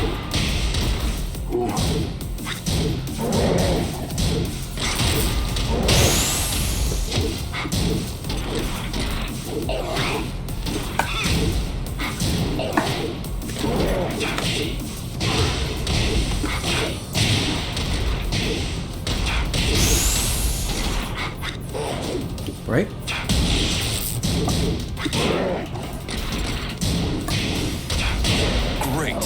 A: Right?
D: Great.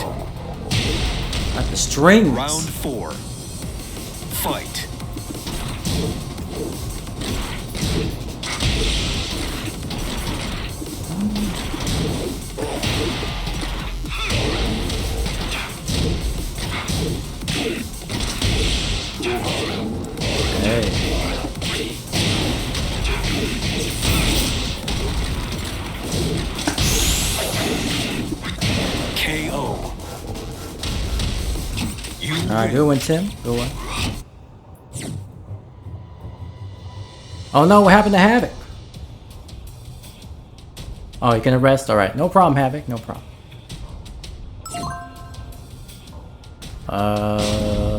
A: At the strings.
D: Round 4. Fight.
A: Hey.
D: KO. You
A: Alright,
D: win.
A: good one, Tim. Good one. Oh no, what happened to Havoc? Oh, you're gonna rest? Alright, no problem, Havoc, no problem.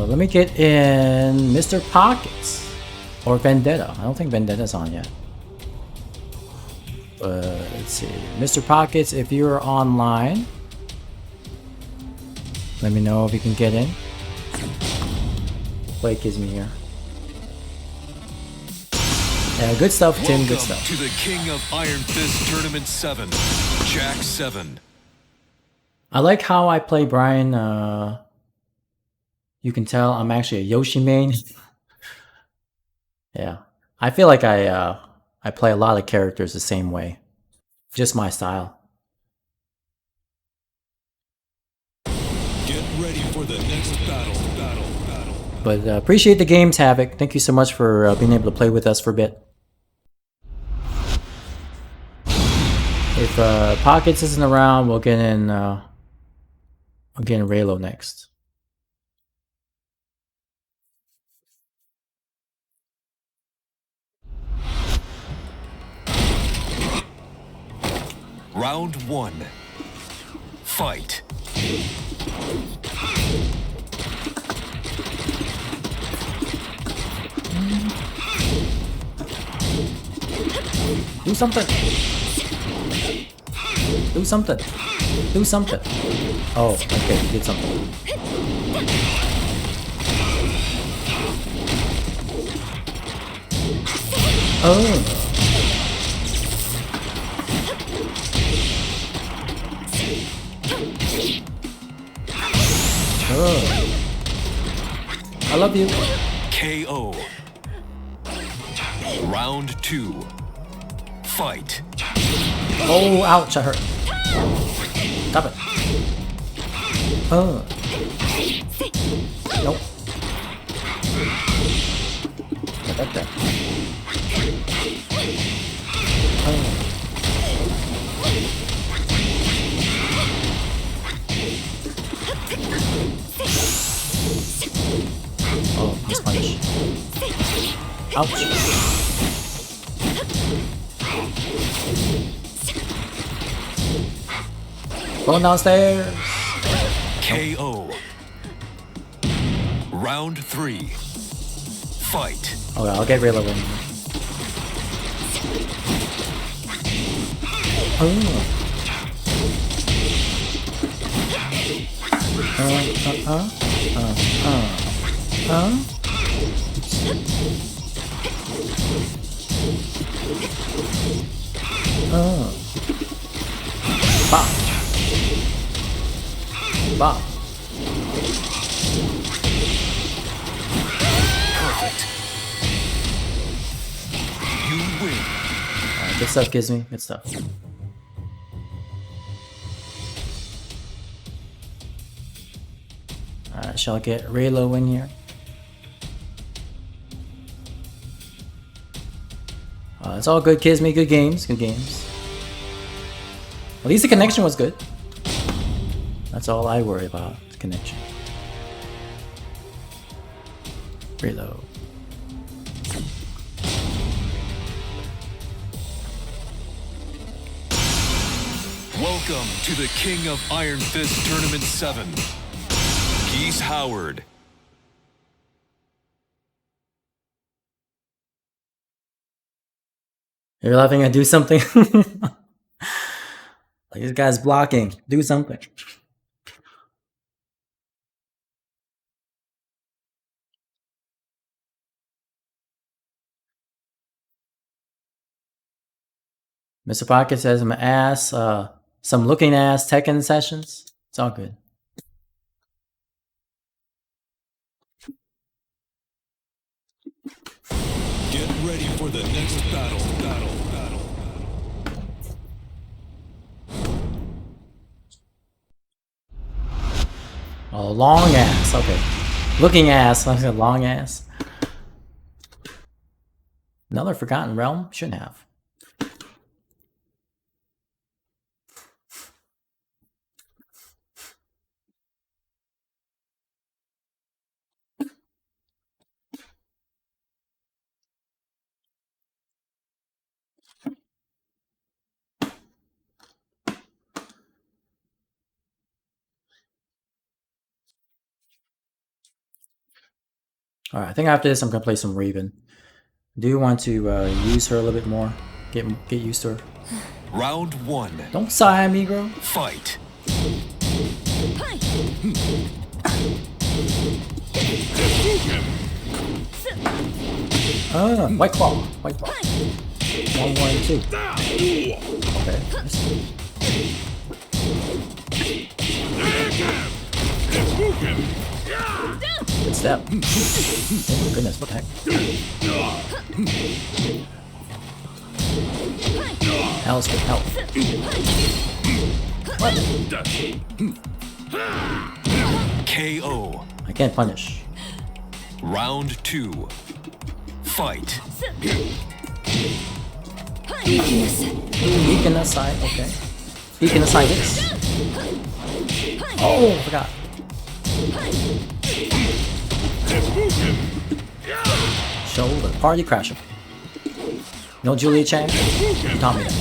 A: Let me get in Mr. Pockets. Or Vendetta. I don't think Vendetta's on yet. Let's see. Mr. Pockets, if you're online, let me know if you can get in. Blake gives me here. Yeah, good stuff, Tim.
D: Welcome
A: Good stuff.
D: to the King of Iron Fist Tournament 7, Jack 7.
A: I like how I play Brian. You can tell I'm actually a Yoshi main. Yeah, I feel like I play a lot of characters the same way. Just my style.
D: Get ready for the next battle.
A: But appreciate the games, Havoc. Thank you so much for being able to play with us for a bit. If Pockets isn't around, we'll get in Raylo next.
D: Round 1. Fight.
A: Do something. Do something. Do something. Oh, okay, he did something. Oh. Oh. I love you.
D: KO. Round 2. Fight.
A: Oh, ouch, I hurt. Stop it. Oh. Nope. Get that there. Oh. Oh, this punish. Ouch. Going downstairs.
D: KO. Round 3. Fight.
A: Okay, I'll get real in. Oh. Bop. Bop.
D: Perfect. You win.
A: Alright, good stuff, gives me. Good stuff. Alright, shall I get Raylo in here? It's all good, Kisme. Good games. Good games. At least the connection was good. That's all I worry about. The connection. Reload.
D: Welcome to the King of Iron Fist Tournament 7. Geese Howard.
A: You're laughing at do something? Like this guy's blocking. Do something. Mr. Pocket says I'm ass, some looking ass Tekken sessions. It's all good.
D: Get ready for the next battle.
A: Oh, long ass. Okay. Looking ass. I said long ass. Another Forgotten Realm? Shouldn't have. Alright, I think after this I'm gonna play some Raven. Do you want to use her a little bit more? Get used to her.
D: Round 1.
A: Don't sigh at me, girl.
D: Fight.
A: White Claw. White Claw. 1, 1, 2. Okay. Good step. Oh my goodness, what the heck? Hell's good help. What?
D: KO.
A: I can't punish.
D: Round 2. Fight.
A: Beacon aside, okay. Beacon aside this. Oh, I forgot. Shoulder. Party crasher. No Julia Chang? You taught me that.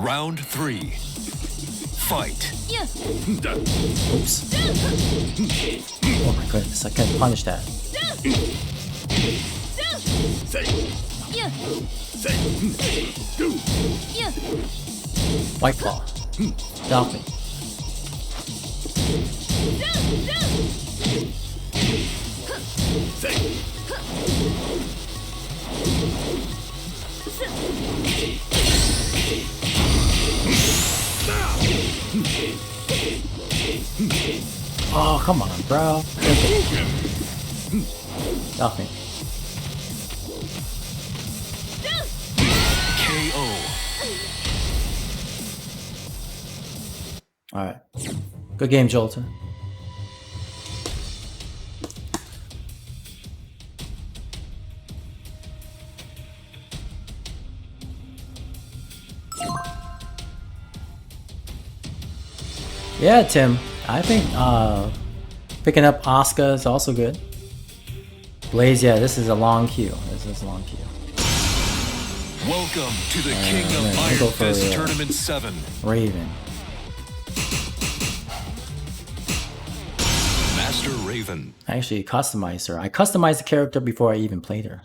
D: Round 3. Fight.
A: Oops. Oh my goodness, I can't punish that. White Claw. Dolphin. Oh, come on, bro. Dolphin.
D: KO.
A: Alright. Good game, Jolton. Yeah, Tim. I think picking up Asuka is also good. Blaze, yeah, this is a long queue. This is a long queue.
D: Welcome to the King of Iron Fist Tournament 7.
A: Raven.
D: Master Raven.
A: I actually customized her. I customized the character before I even played her.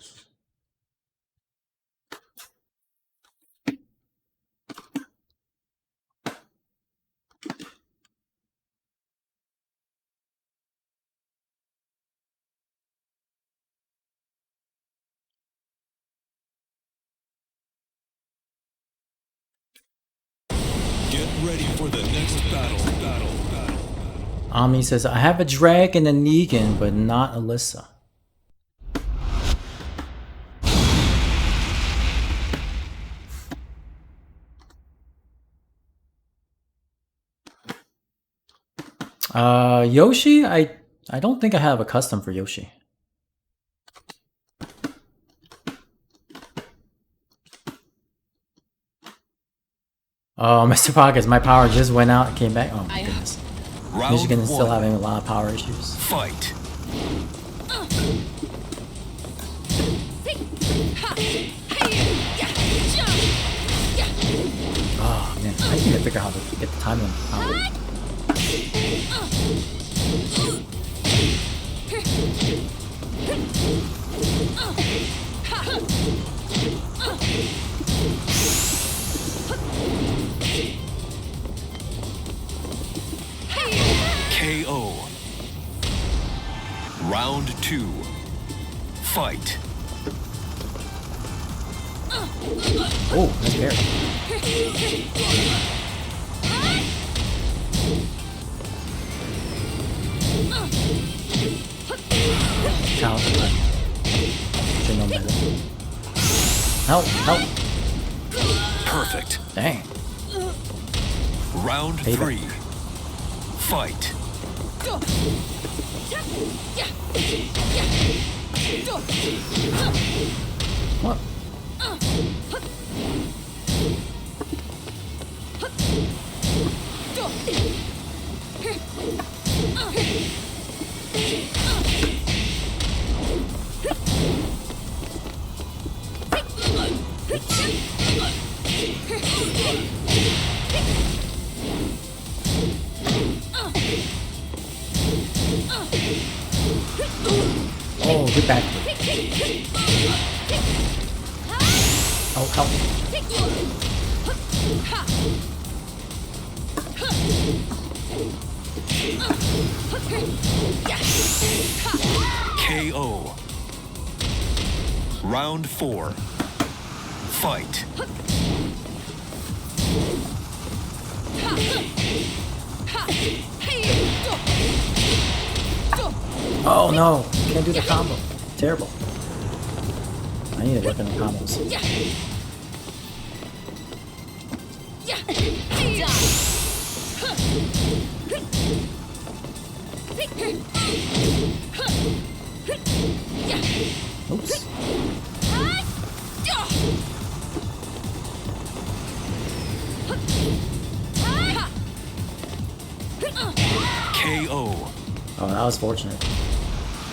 D: Get ready for the next battle.
A: Ami says, I have a Dragon and Negan, but not Alyssa. Yoshi? I don't think I have a custom for Yoshi. Oh, Mr. Pockets, my power just went out and came back. Oh my goodness. Michigan is still having a lot of power issues.
D: Fight.
A: Oh man, I need to figure out how to get the timing on the power.
D: KO. Round 2. Fight.
A: Oh, that's fair. Counter. Should know better. Help, help.
D: Perfect.
A: Dang.
D: Round
A: Payback.
D: 3. Fight.
A: What? Oh, good back. Oh, help.
D: KO. Round 4. Fight.
A: Oh no, can't do the combo. Terrible. I need to work on the combos. Oops.
D: KO.
A: Oh, that was fortunate.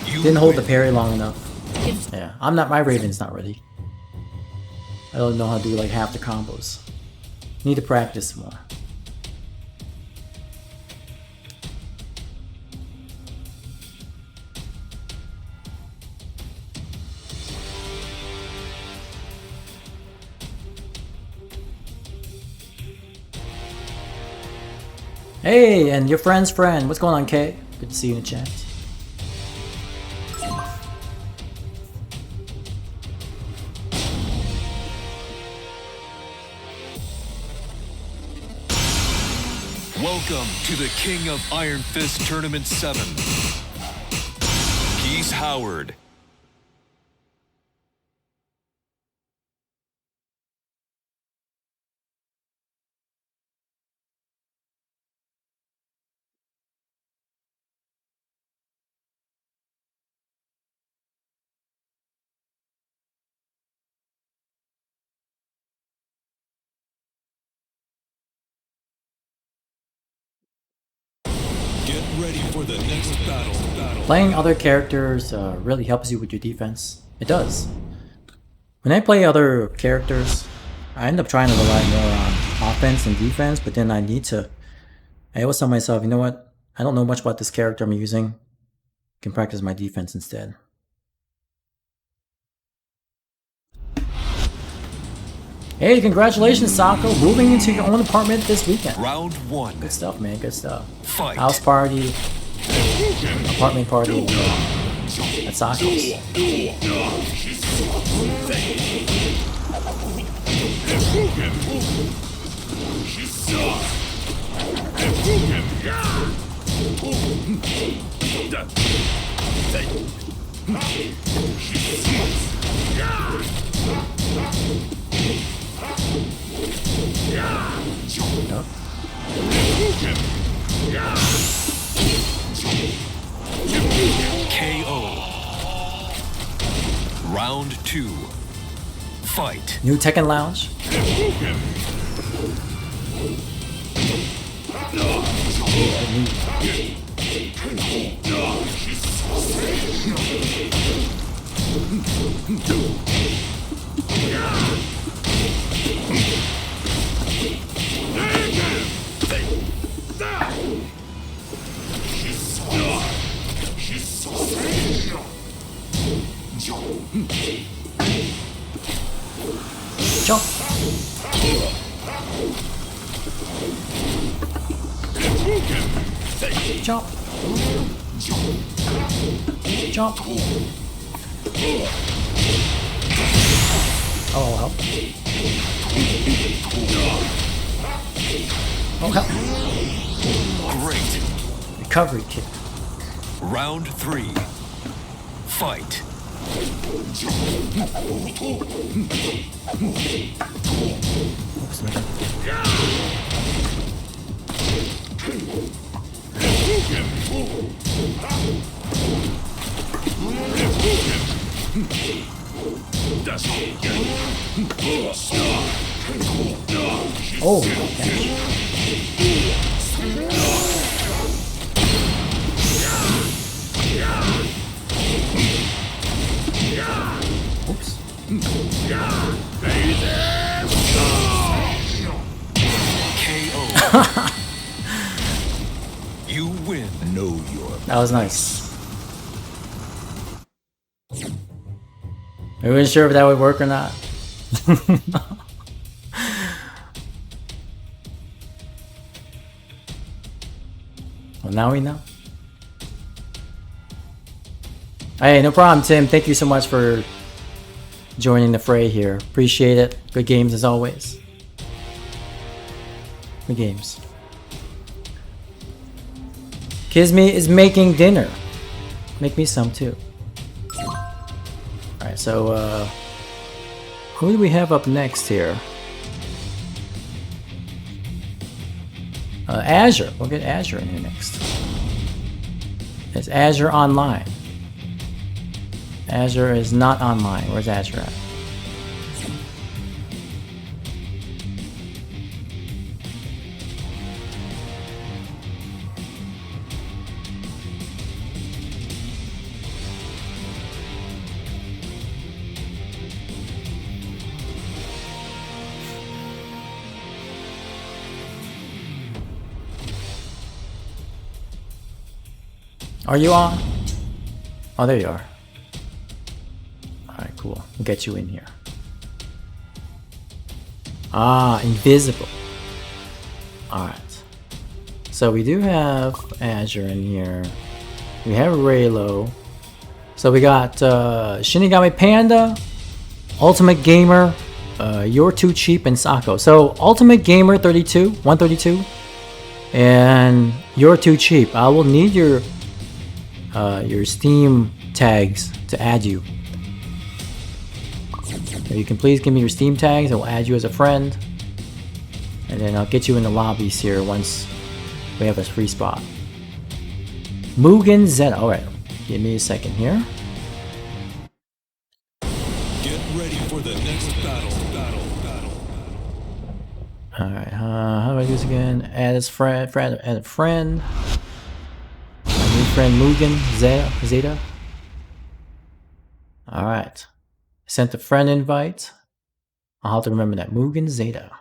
D: You
A: Didn't hold the
D: win.
A: parry long enough. Yeah, my Raven's not ready. I don't know how to do like half the combos. Need to practice more. Hey, and your friend's friend. What's going on, Kay? Good to see you in the chat.
D: Welcome to the King of Iron Fist Tournament 7. Geese Howard. Get ready for the next battle.
A: Playing other characters really helps you with your defense. It does. When I play other characters, I end up trying to rely more on offense and defense, but then I always tell myself, you know what? I don't know much about this character I'm using. I can practice my defense instead. Hey, congratulations, Sako, moving into your own apartment this weekend.
D: Round 1.
A: Good stuff, man. Good stuff.
D: Fight.
A: House party, apartment party at Sako's.
D: KO. Round 2. Fight.
A: New Tekken Lounge. Jump. Jump. Jump. Oh, help. Oh, help.
D: Great.
A: Recovery kick.
D: Round 3. Fight.
A: Oops, man. Oh, oops.
D: KO. You win. Know your.
A: That was nice. I wasn't sure if that would work or not. Well, now we know. Hey, no problem, Tim. Thank you so much for joining the fray here. Appreciate it. Good games as always. Good games. Kizmi is making dinner. Make me some too. Alright, so who do we have up next here? Azure. We'll get Azure in here next. It's Azure Online. Azure is not online. Where's Azure at? Are you on? Oh, there you are. Alright, cool. We'll get you in here. Ah, invisible. Alright. So we do have Azure in here. We have Raylo. So we got Shinigami Panda, Ultimate Gamer, You're Too Cheap, and Sako. So Ultimate Gamer 132, and You're Too Cheap. I will need your Steam tags to add you. So you can please give me your Steam tags and we'll add you as a friend. And then I'll get you in the lobbies here once we have a free spot. Mugen Zeta. Alright, give me a second here.
D: Get ready for the next battle.
A: Alright, how do I do this again? Add as friend, add a friend. My new friend Mugen Zeta. Alright. Sent a friend invite. I'll have to remember that. Mugen Zeta.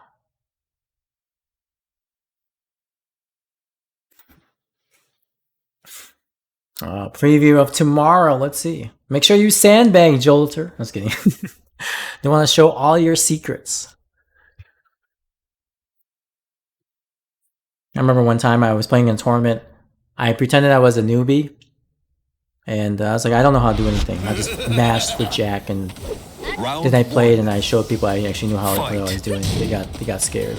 A: Preview of tomorrow. Let's see. Make sure you sandbag, Jolter. I was kidding. They want to show all your secrets. I remember one time I was playing in a tournament. I pretended I was a newbie. And I was like, I don't know how to do anything. I just mashed the jack and then I played and I showed people I actually knew what I was doing. They got scared.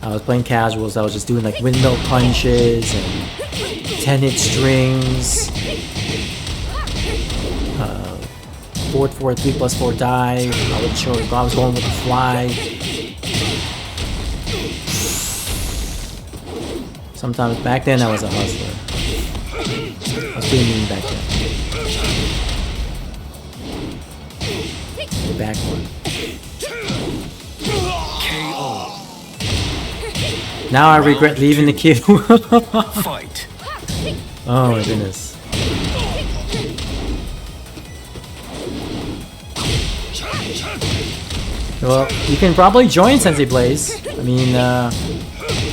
A: I was playing casuals. I was just doing like windmill punches and 10-hit strings. 4-4, 3+4 dive. I was going with the fly. Sometimes back then I was a hustler. I was being mean back then. The back one.
D: KO.
A: Now I regret leaving the queue.
D: Fight.
A: Oh my goodness. Well, you can probably join Sensei Blaze. I mean,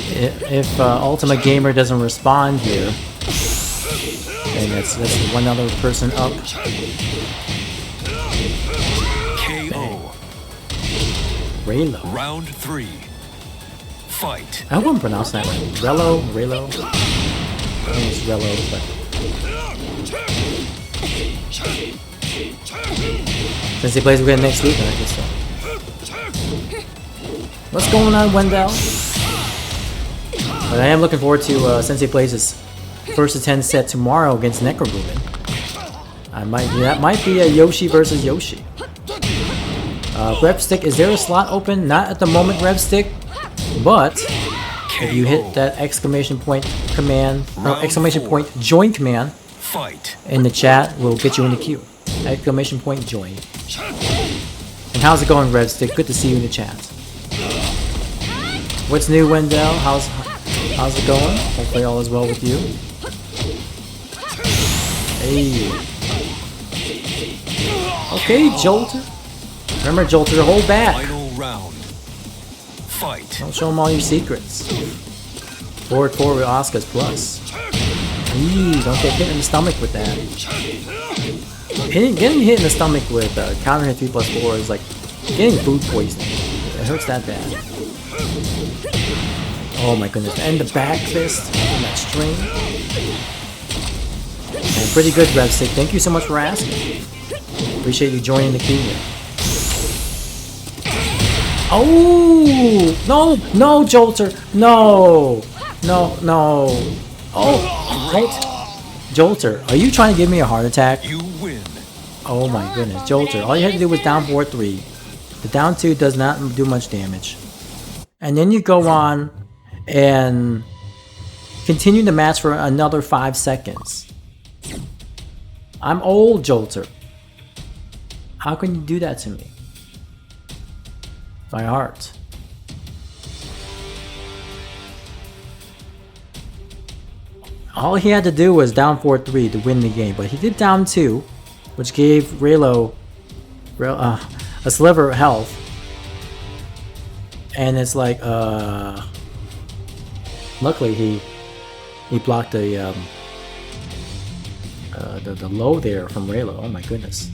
A: if Ultimate Gamer doesn't respond here, then that's one other person up.
D: KO.
A: Raylo.
D: Round 3. Fight.
A: I wouldn't pronounce that right. Raylo. I think it's Raylo, but Sensei Blaze will get next week, I guess so. What's going on, Wendell? But I am looking forward to Sensei Blaze's first to 10 set tomorrow against Necrobumin. That might be a Yoshi versus Yoshi. Revstick, is there a slot open? Not at the moment, Revstick. But if you hit that exclamation point command, exclamation point join command in the chat, we'll get you in the queue. Exclamation point join. And how's it going, Revstick? Good to see you in the chat. What's new, Wendell? How's it going? Hopefully all is well with you. Hey. Okay, Jolter. Remember, Jolter, hold back.
D: Final round. Fight.
A: Don't show them all your secrets. Forward with Oscar's plus. Eee, don't get hit in the stomach with that. Getting hit in the stomach with counter hit 3+4 is like getting food poisoning. It hurts that bad. Oh my goodness. And the back fist on that string. And pretty good, Revstick. Thank you so much for asking. Appreciate you joining the queue here. Oh! No, Jolter! No! Oh, right? Jolter, are you trying to give me a heart attack?
D: You win.
A: Oh my goodness, Jolter, all you had to do was down 4-3. The down 2 does not do much damage. And then you go on and continue the match for another 5 seconds. I'm old, Jolter. How can you do that to me? My heart. All he had to do was down 4-3 to win the game, but he did down 2, which gave Raylo a sliver of health. And it's like, luckily he blocked the the low there from Raylo. Oh my goodness.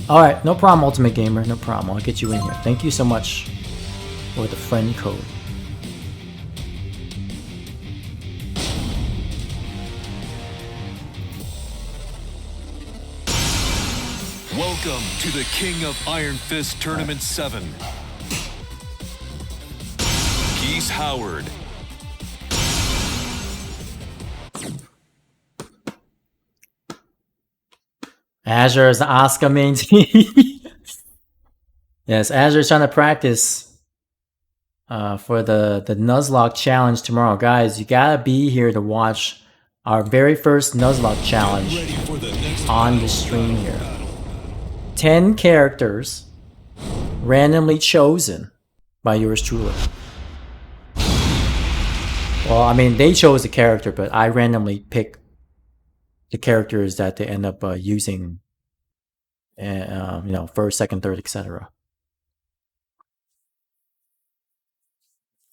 A: Alright, no problem, Ultimate Gamer. No problem. I'll get you in here. Thank you so much for the friend code.
D: Welcome to the King of Iron Fist Tournament 7. Geese Howard.
A: Azure is the Asuka main team. Yes, Azure's trying to practice for the Nuzlocke challenge tomorrow. Guys, you gotta be here to watch our very first Nuzlocke challenge on the stream here. 10 characters randomly chosen by yours truly. Well, I mean, they chose the character, but I randomly pick the characters that they end up using, you know, first, second, third, etc.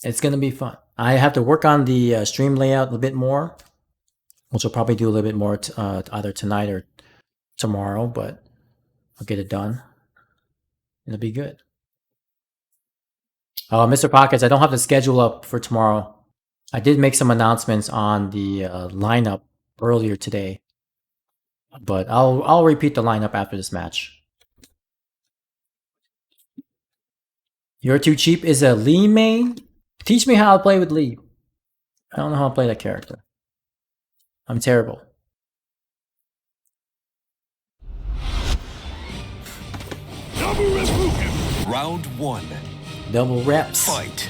A: It's gonna be fun. I have to work on the stream layout a little bit more, which I'll probably do a little bit more either tonight or tomorrow, but I'll get it done. It'll be good. Mr. Pockets, I don't have the schedule up for tomorrow. I did make some announcements on the lineup earlier today, but I'll repeat the lineup after this match. You're Too Cheap is a Lee main? Teach me how to play with Lee. I don't know how to play that character. I'm terrible.
D: Round 1.
A: Double reps.
D: Fight.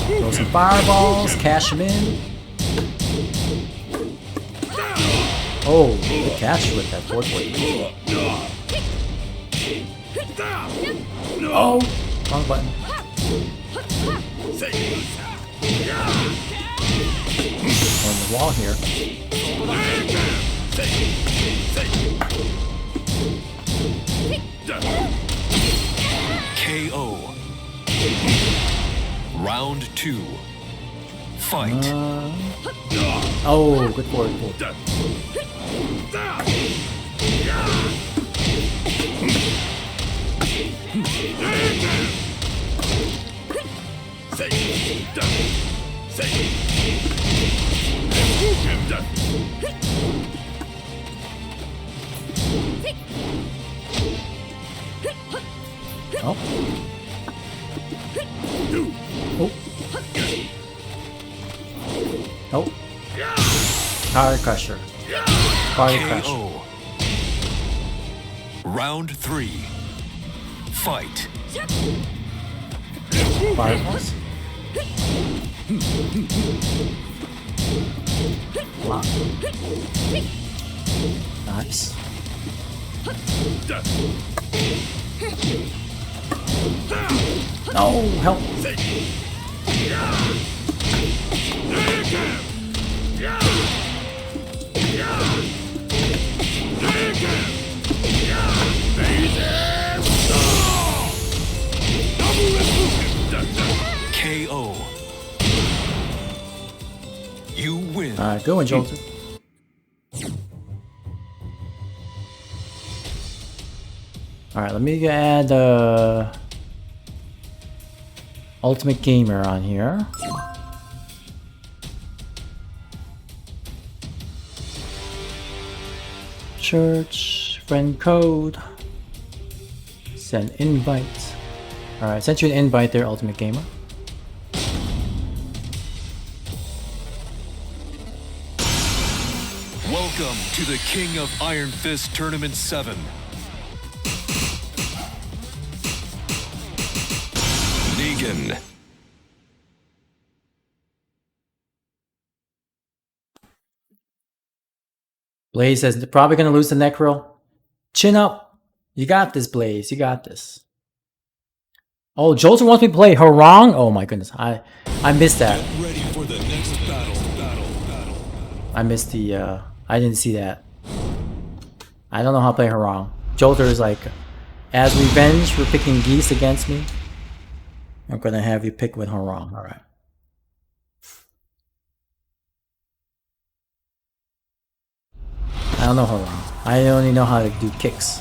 A: Throw some fireballs, cash them in. Oh, good catch with that forward blade. Oh, wrong button. On the wall here.
D: KO. Round 2. Fight.
A: Oh, good forward pull. Oh. Oh. Oh. Power crusher. Body crusher.
D: KO. Round 3. Fight.
A: Fireballs. Block. Nice. No, help.
D: KO. You win.
A: Alright, go in, Jolter. Alright, let me add Ultimate Gamer on here. Church, friend code, send invite. Alright, sent you an invite there, Ultimate Gamer.
D: Welcome to the King of Iron Fist Tournament 7. Negan.
A: Blaze says they're probably gonna lose the Necro. Chin up. You got this, Blaze. You got this. Oh, Jolter wants me to play Harong? Oh my goodness. I missed that.
D: Ready for the next battle.
A: I missed the I didn't see that. I don't know how to play her wrong. Jolter is like, as revenge for picking geese against me, I'm gonna have you pick with her wrong. Alright. I don't know her wrong. I only know how to do kicks.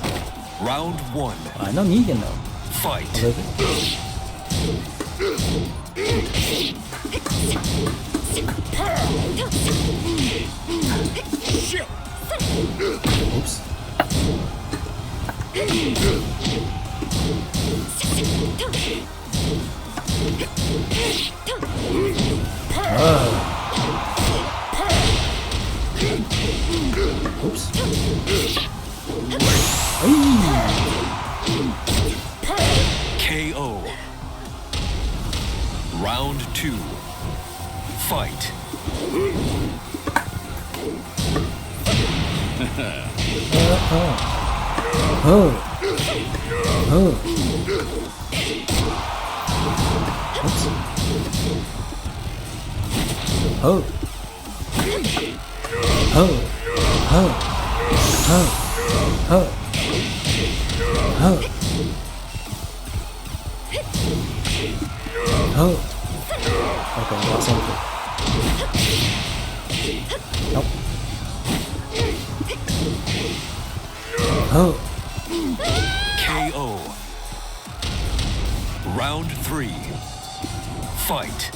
D: Round 1.
A: I know Negan though.
D: Fight.
A: A little bit. Oops. Oops.
D: KO. Round 2. Fight.
A: Okay, that's something. Nope.
D: KO. Round 3. Fight.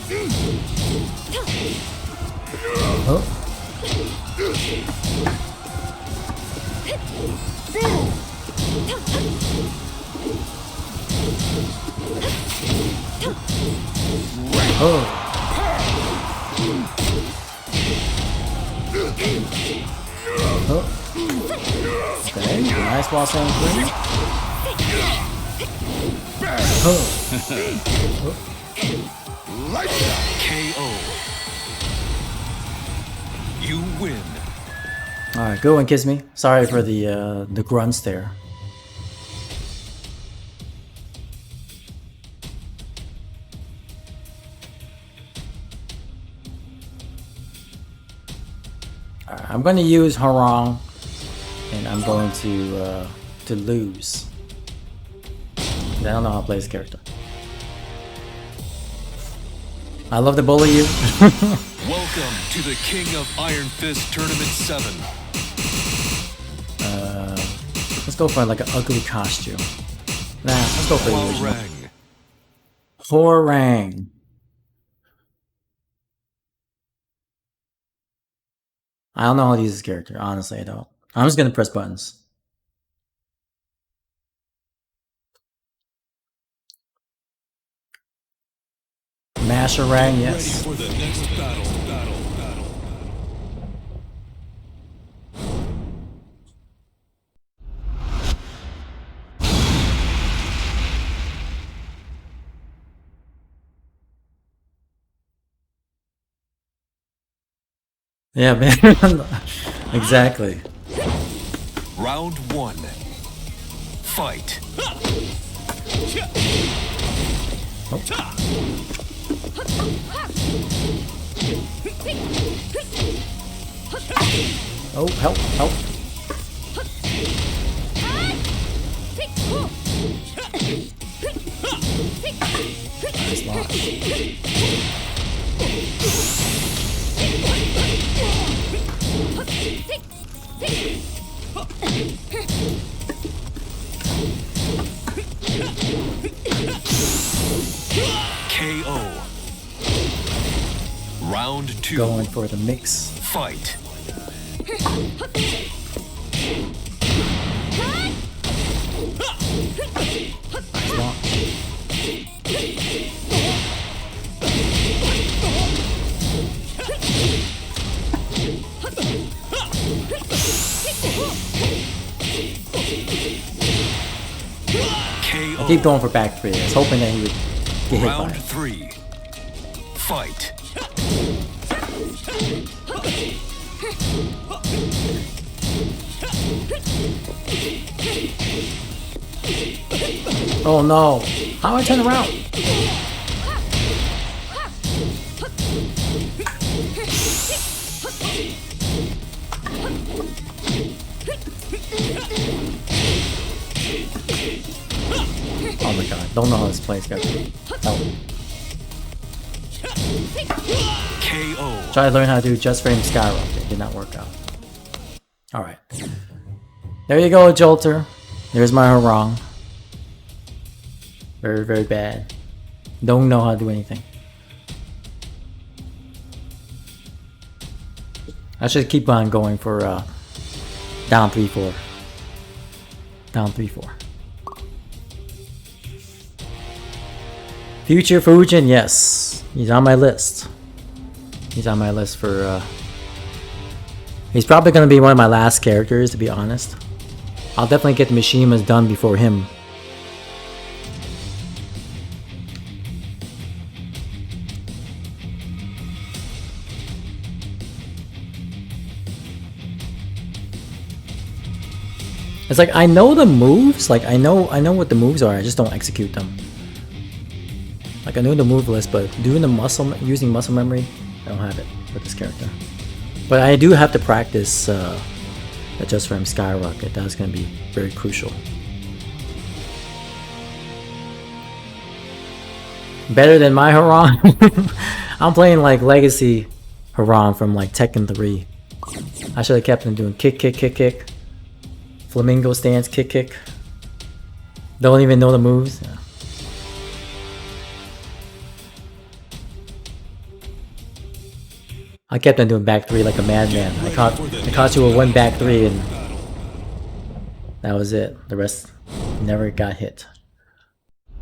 A: Okay, nice ball saying clean.
D: KO. You win.
A: Alright, good one, Kiss Me. Sorry for the grunts there. Alright, I'm gonna use Harong, and I'm going to lose. I don't know how to play this character. I love to bully you.
D: Welcome to the King of Iron Fist Tournament 7.
A: Let's go for like an ugly costume. Nah, let's go for the original.
D: Horang.
A: Horang. I don't know how to use this character. Honestly, I don't. I'm just gonna press buttons. Mash Orang, yes.
D: Ready for the next battle.
A: Yeah, man. Exactly.
D: Round 1. Fight.
A: Oh, help, help. Nice launch.
D: KO. Round 2.
A: Going for the mix.
D: Fight.
A: Nice launch.
D: KO.
A: I keep going for back three. I was hoping that he would get hit by
D: Round
A: it.
D: 3. Fight.
A: Oh no! How do I turn around? Don't know how this plays, guys. Oh.
D: KO.
A: Try to learn how to do just frame Skyrocket. It did not work out. Alright. There you go, Jolter. There's my Harong. Very, very bad. Don't know how to do anything. I should keep on going for down 3-4. Down 3-4. Future Fujin, yes. He's on my list. He's on my list for he's probably gonna be one of my last characters, to be honest. I'll definitely get the Mishimas done before him. It's like I know the moves, like I know what the moves are, I just don't execute them. Like I know the move list, but doing the using muscle memory, I don't have it with this character. But I do have to practice the Just Frame Skyrocket. That's going to be very crucial. Better than my Harong? I'm playing like Legacy Harong from like Tekken 3. I should have kept him doing kick, kick, kick, kick. Flamingo stance, kick, kick. Don't even know the moves. Yeah. I kept on doing back 3 like a madman. I caught you with one back 3 and that was it. The rest never got hit.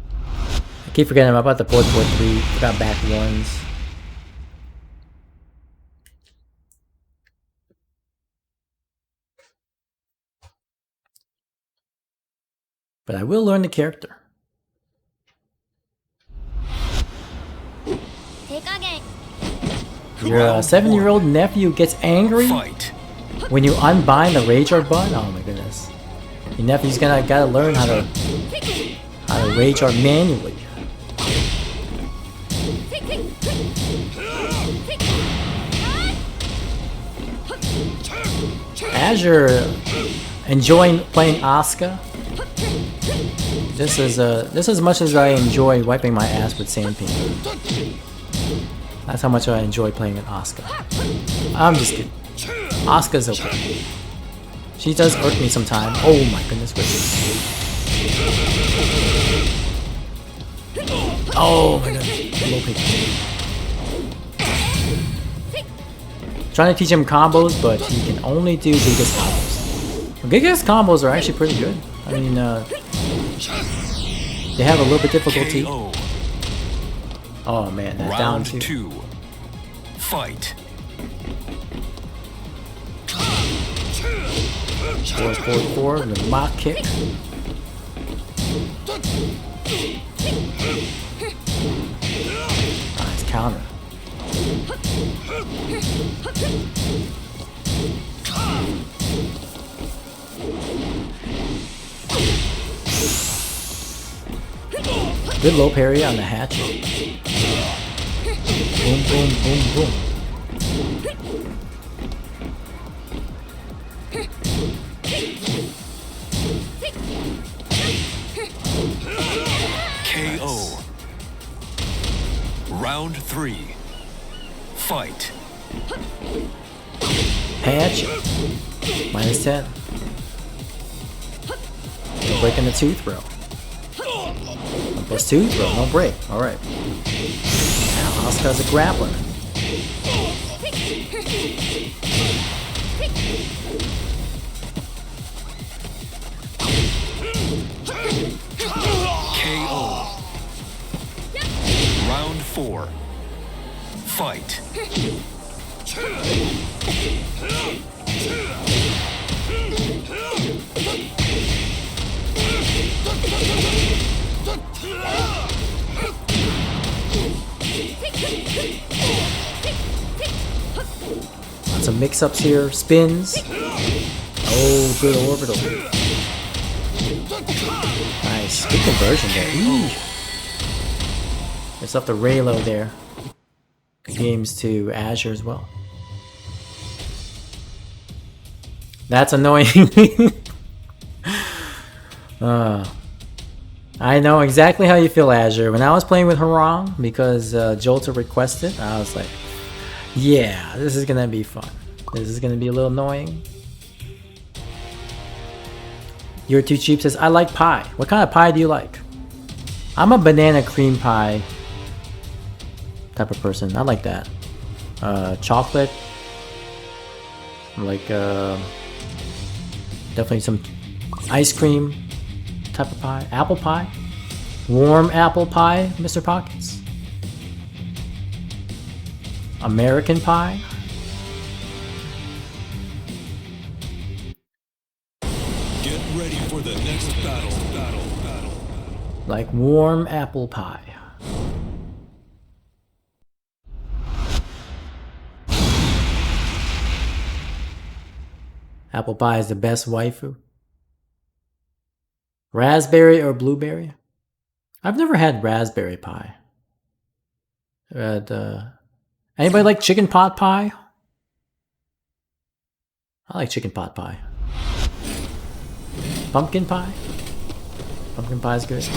A: I keep forgetting about the 4-4-3. Forgot back 1s. But I will learn the character. Your 7-year-old nephew gets angry when you unbind the Rage Art button? Oh my goodness. Your nephew's gotta learn how to Rage Art manually. Azure enjoying playing Asuka. This is as much as I enjoy wiping my ass with Sandpaper. That's how much I enjoy playing with Asuka. I'm just kidding. Asuka's okay. She does irk me sometimes. Oh my goodness gracious. Oh my goodness. Low kick. Trying to teach him combos, but he can only do Giga's combos. Well, Giga's combos are actually pretty good. I mean, they have a little bit difficulty. Oh man, that's down
D: Round 2. Fight.
A: 4-4-4, the mock kick. Nice counter. Good low parry on the hatch. Boom, boom, boom, boom.
D: KO. Round 3. Fight.
A: Hatch. -10. Breaking the 2 throw. +2 throw, no break. Alright. Now Asuka's a grappler.
D: KO. Round 4. Fight.
A: Lots of mix-ups here. Spins. Oh, good orbital. Nice. Good conversion there. Ooh. It's up to Raylo there. Games to Azure as well. That's annoying. I know exactly how you feel, Azure. When I was playing with Harang, because Jolta requested, I was like, yeah, this is gonna be fun. This is gonna be a little annoying. You're Too Cheap says, I like pie. What kind of pie do you like? I'm a banana cream pie type of person. I like that. Chocolate. Like, definitely some ice cream type of pie. Apple pie. Warm apple pie, Mr. Pockets. American pie.
D: Get ready for the next battle.
A: Like warm apple pie. Apple pie is the best waifu. Raspberry or blueberry? I've never had raspberry pie. Anybody like chicken pot pie? I like chicken pot pie. Pumpkin pie? Pumpkin pie is good.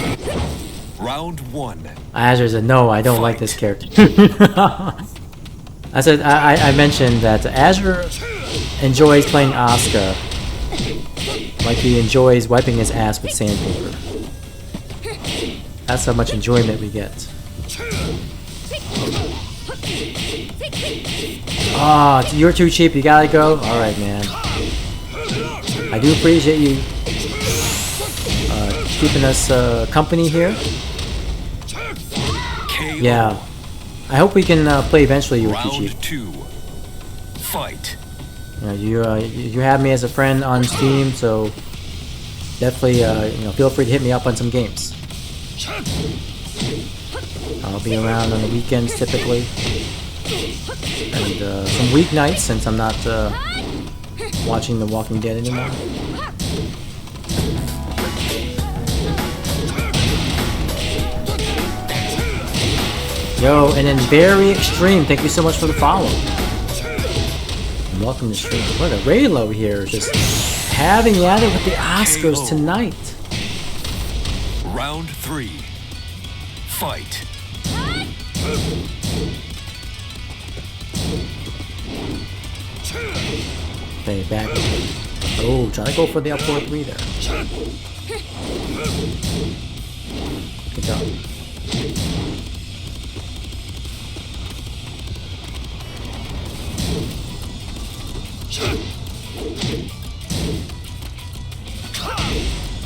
D: Round 1.
A: Azure said, no, I don't like this character. I said, I mentioned that Azure enjoys playing Asuka like he enjoys wiping his ass with sandpaper. That's how much enjoyment we get. Ah, you're too cheap, you gotta go? Alright, man. I do appreciate you keeping us company here. Yeah. I hope we can play eventually, you're too cheap.
D: Round 2. Fight.
A: You have me as a friend on Steam, so definitely feel free to hit me up on some games. I'll be around on the weekends typically, and some weeknights since I'm not watching The Walking Dead anymore. Yo, and then Very Extreme, thank you so much for the follow. And welcome to stream. What a Raylo here, just having at it with the Oscars tonight.
D: Round 3. Fight.
A: Stay back. Oh, try to go for the up 4-3 there. Good job.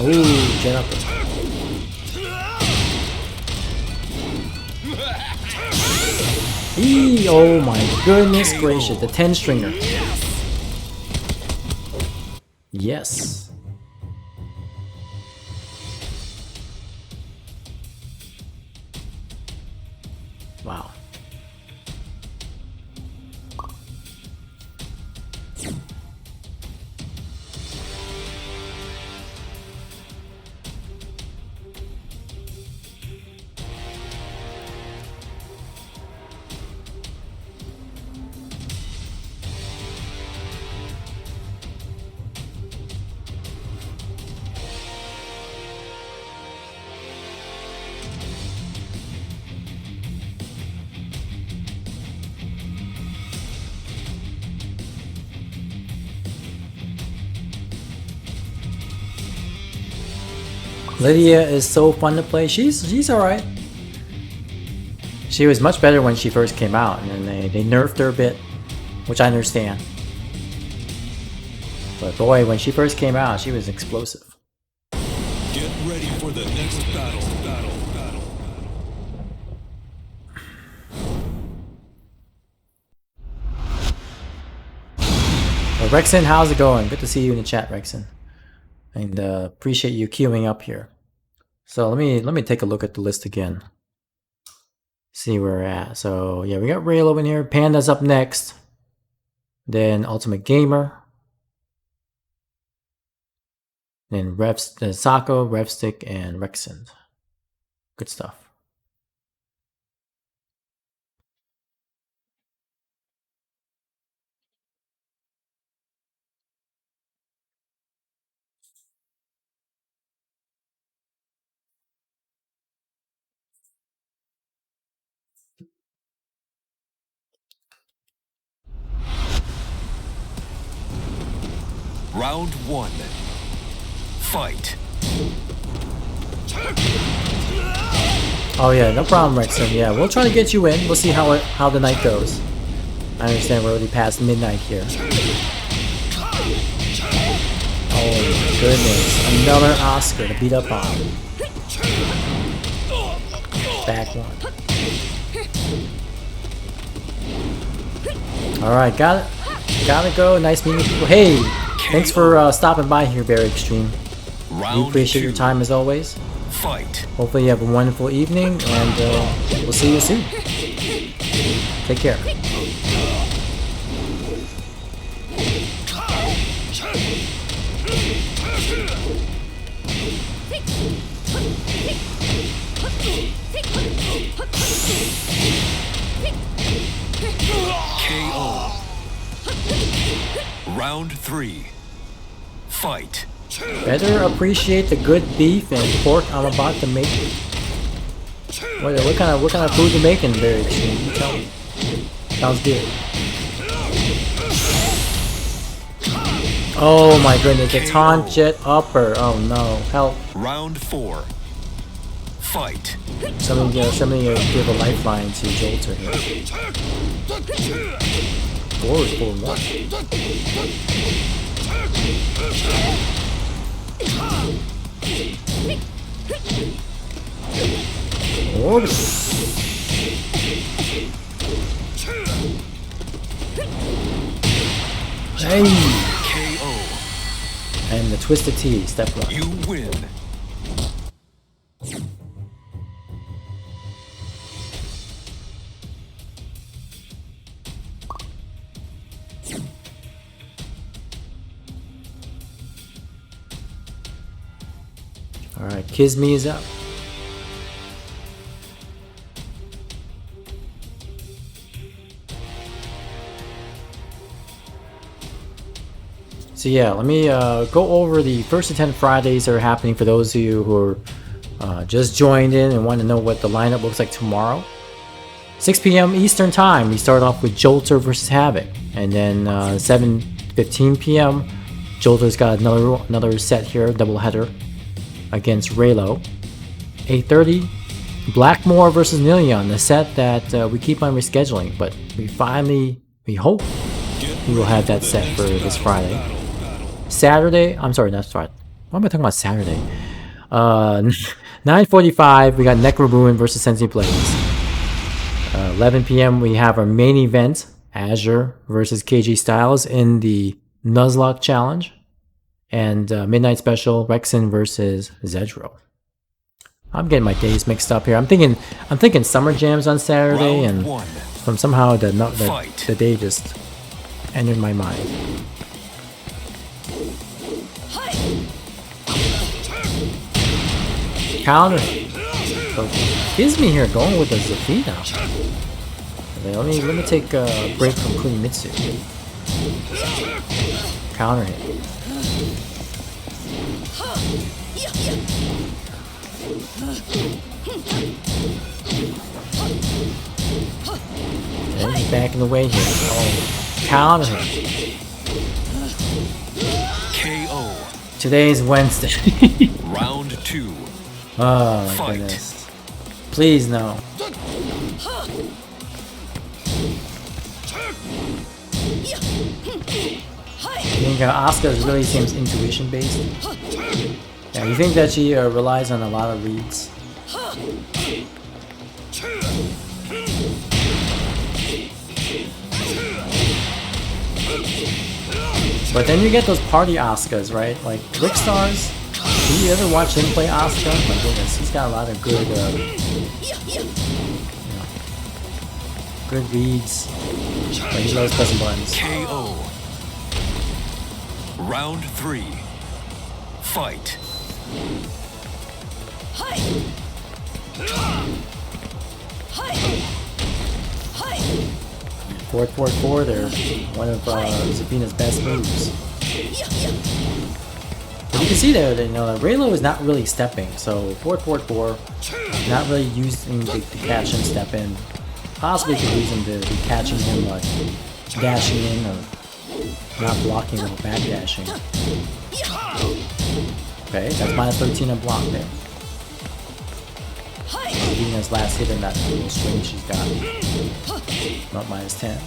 A: Oh, get up there. Eee, oh my goodness gracious, the 10 stringer. Yes. Wow. Lydia is so fun to play. She's alright. She was much better when she first came out, and then they nerfed her a bit, which I understand. But boy, when she first came out, she was explosive.
D: Get ready for the next battle.
A: Well, Rexon, how's it going? Good to see you in the chat, Rexon. And appreciate you queuing up here. So let me take a look at the list again. See where we're at. So yeah, we got Raylo in here. Panda's up next. Then Ultimate Gamer. Then Sako, Revstick, and Rexon. Good stuff.
D: Round 1. Fight.
A: Oh yeah, no problem, Rexon. Yeah, we'll try to get you in. We'll see how the night goes. I understand we're already past midnight here. Oh my goodness, another Oscar to beat up on. Back one. Alright, gotta go. Nice meeting people. Hey, thanks for stopping by here, Very Extreme. We appreciate your time as always.
D: Fight.
A: Hopefully you have a wonderful evening, and we'll see you soon. Take care.
D: KO. Round 3. Fight.
A: Better appreciate the good beef and pork I'm about to make. What kind of food you making, Very Extreme? You tell me. Sounds good. Oh my goodness, the taunt jet upper. Oh no, help.
D: Round 4. Fight.
A: Somebody give a lifeline to Jolter here. Forward for what? Order. Hey.
D: KO.
A: And the Twisted T, step one.
D: You win.
A: Alright, Kizmi is up. So yeah, let me go over the first to 10 Fridays that are happening for those of you who are just joined in and want to know what the lineup looks like tomorrow. 6 p.m. Eastern Time, we start off with Jolter versus Havoc. And then 7:15 p.m., Jolter's got another set here, doubleheader, against Raylo. 8:30, Blackmore versus Nilion, the set that we keep on rescheduling, but we hope we will have that set for this Friday. Saturday, I'm sorry, not Friday. Why am I talking about Saturday? 9:45, we got Necroruin versus Sensei Blaze. 11 p.m. we have our main event, Azure versus KG Styles in the Nuzlocke Challenge. And midnight special, Rexon versus Zedro. I'm getting my days mixed up here. I'm thinking Summer Jams on Saturday, and from somehow the day just entered my mind. Counter. So gives me here going with a Zafina. Okay, let me take a break from Kunimitsu. Counter hit. And he's backing away here. Oh, counter hit.
D: KO.
A: Today's Wednesday.
D: Round 2.
A: Oh my
D: Fight.
A: goodness. Please no. I think Asuka really seems intuition based. Yeah, you think that she relies on a lot of reads. But then you get those party Asukas, right? Like Rick Stars. Did you ever watch him play Asuka? My goodness, he's got a lot of good, good reads. But he loves pressing buttons.
D: KO. Round 3. Fight.
A: Forward, they're one of Zafina's best moves. But you can see there that Raylo is not really stepping, so forward, not really using the catch and step in. Possibly could use him to be catching him, like dashing in or Not blocking while backdashing. Okay, that's minus 13 in block there. Venus last hit in that little swing she's got. Not minus 10.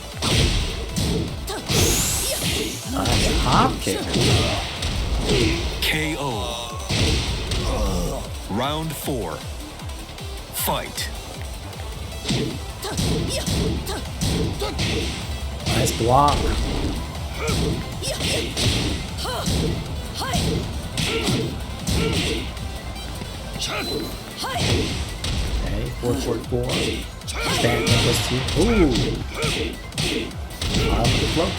A: Nice hop kick.
D: KO. Round 4. Fight.
A: Nice block. Okay, 444. Stand plus 2. Ooh! Out of the flow.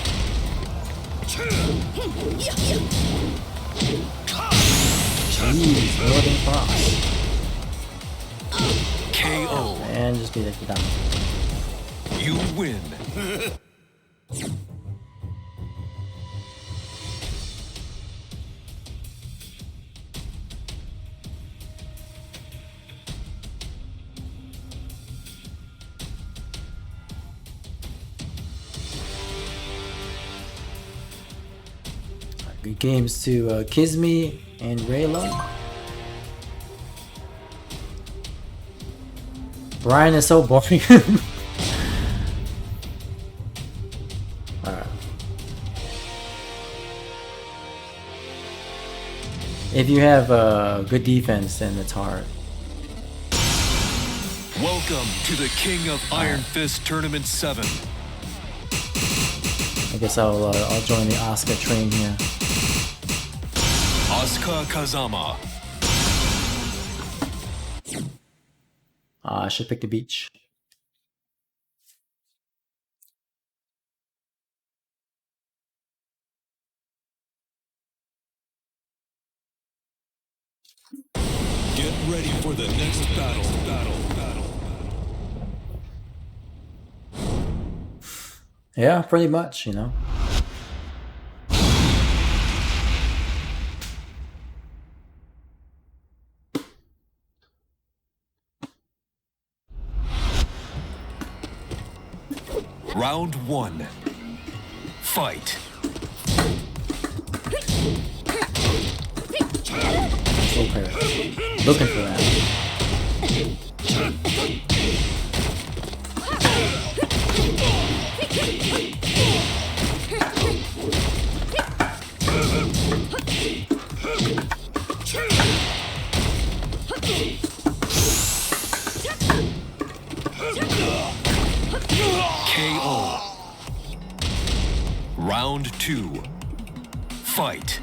A: Jeez, Northern Cross.
D: KO.
A: And just beat it down.
D: You win.
A: Good games to Kizmi and Raylo. Brian is so boring. Alright. If you have good defense, then it's hard.
D: Welcome to the King of Iron Fist Tournament 7.
A: I guess I'll join the Asuka train here.
D: Asuka Kazama.
A: I should pick the beach.
D: Get ready for the next battle.
A: Yeah, pretty much, you know.
D: Round 1. Fight.
A: Okay. Looking for that.
D: KO. Round 2. Fight.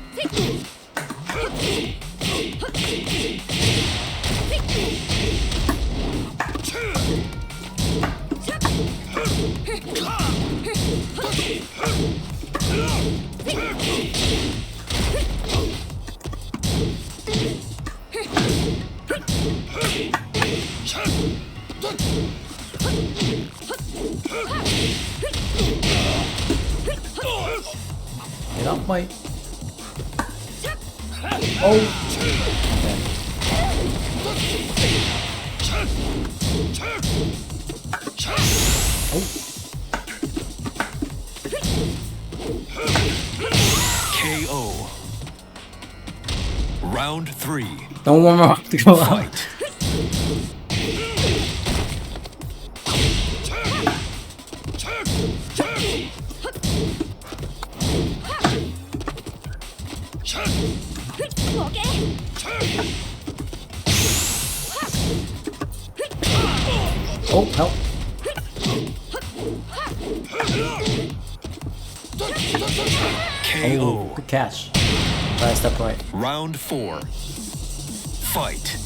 A: Get up, Mike. Oh.
D: KO. Round 3.
A: Don't warm up to go out.
D: Fight.
A: Oh, help.
D: KO.
A: Oh, good catch. Try to step right.
D: Round 4. Fight.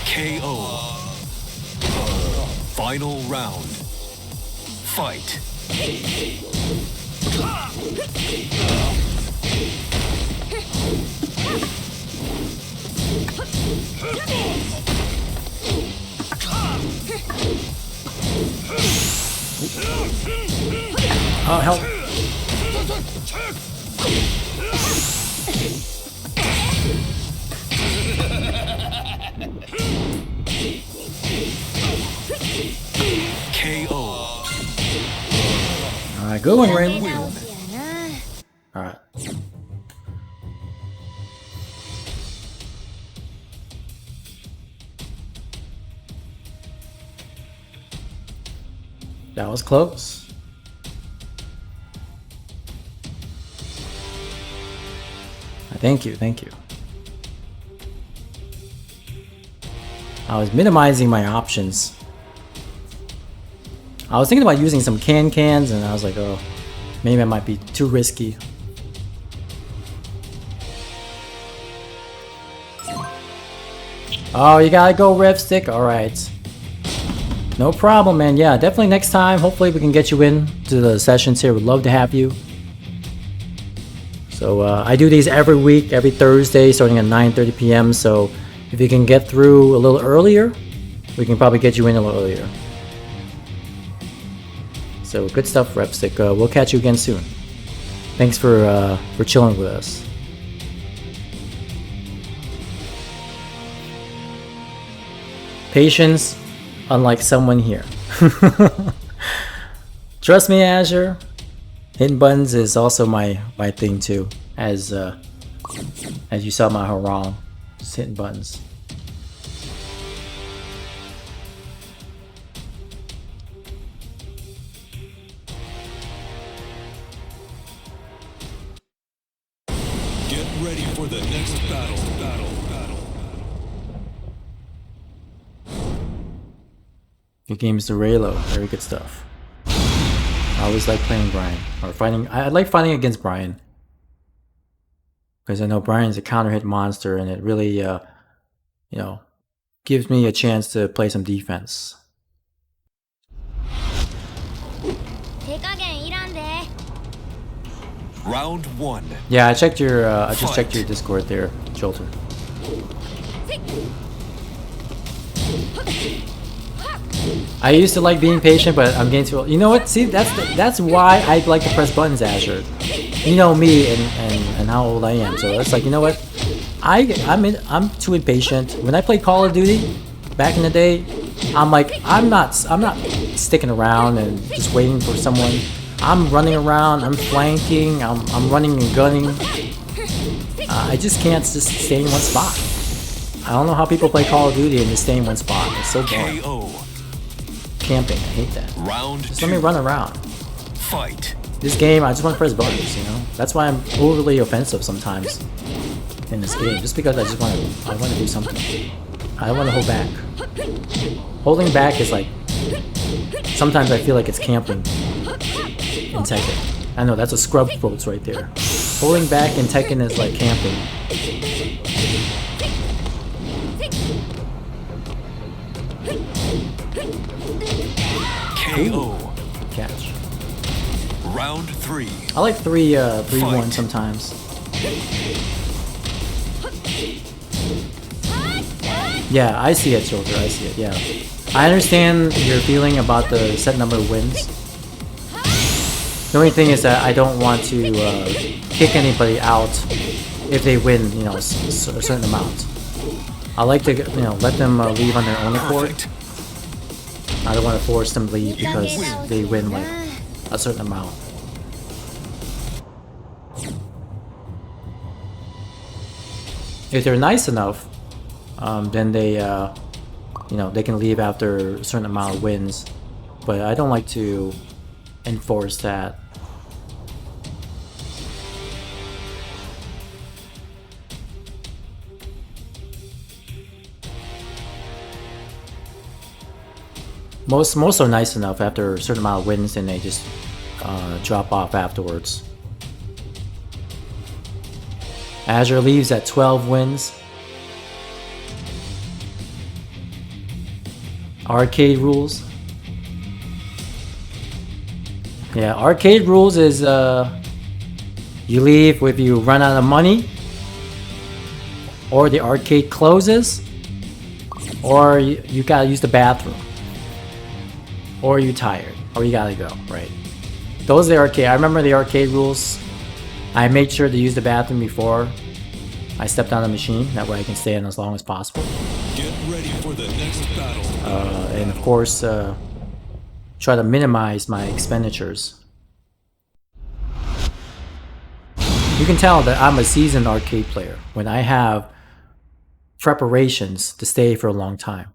D: KO. Final round. Fight.
A: Oh, help.
D: KO.
A: Alright, good one, Raylan. Alright. That was close. Thank you, thank you. I was minimizing my options. I was thinking about using some cans and I was like, oh, maybe it might be too risky. Oh, you gotta go rev stick? Alright. No problem, man. Yeah, definitely next time. Hopefully we can get you in to the sessions here. We'd love to have you. So I do these every week, every Thursday, starting at 9:30 p.m. So if you can get through a little earlier, we can probably get you in a little earlier. So good stuff, Repstick. We'll catch you again soon. Thanks for chilling with us. Patience, unlike someone here. Trust me, Azure. Hitting buttons is also my thing too. As you saw my harang, just hitting buttons.
D: Get ready for the next battle.
A: Good games to Raylo. Very good stuff. I always like playing Brian. Or fighting. I like fighting against Brian. Because I know Brian's a counter hit monster and it really, you know, gives me a chance to play some defense.
D: Round 1.
A: Yeah, I checked your, I just checked your Discord there, Jolter. I used to like being patient, but I'm getting too old. You know what? See, that's why I like to press buttons, Azure. You know me and how old I am, so it's like, you know what? I'm too impatient. When I played Call of Duty back in the day, I'm like, I'm not sticking around and just waiting for someone. I'm running around, I'm flanking, I'm running and gunning. I just can't just stay in one spot. I don't know how people play Call of Duty and just stay in one spot. It's so boring.
D: KO.
A: Camping, I hate that.
D: Round
A: Just
D: 2.
A: let me run around.
D: Fight.
A: This game, I just want to press buttons, you know? That's why I'm overly offensive sometimes in this game. Just because I want to do something. I don't want to hold back. Holding back is like, sometimes I feel like it's camping in Tekken. I know, that's a scrub quotes right there. Holding back in Tekken is like camping.
D: KO.
A: Catch.
D: Round 3.
A: I like 3-1 sometimes. Yeah, I see it, Shoulder. I see it, yeah. I understand your feeling about the set number of wins. The only thing is that I don't want to kick anybody out if they win, you know, a certain amount. I like to, you know, let them leave on their own accord.
D: Perfect.
A: I don't want to force them to leave because they win like a certain amount. If they're nice enough, then they, you know, they can leave after a certain amount of wins. But I don't like to enforce that. Most are nice enough after a certain amount of wins, and they just drop off afterwards. Azure leaves at 12 wins. Arcade rules. Yeah, arcade rules is you leave if you run out of money, or the arcade closes, or you gotta use the bathroom, or you're tired, or you gotta go, right? Those are the arcade. I remember the arcade rules. I made sure to use the bathroom before I stepped on the machine. That way I can stay in as long as possible.
D: Get ready for the next battle.
A: And of course, try to minimize my expenditures. You can tell that I'm a seasoned arcade player when I have preparations to stay for a long time.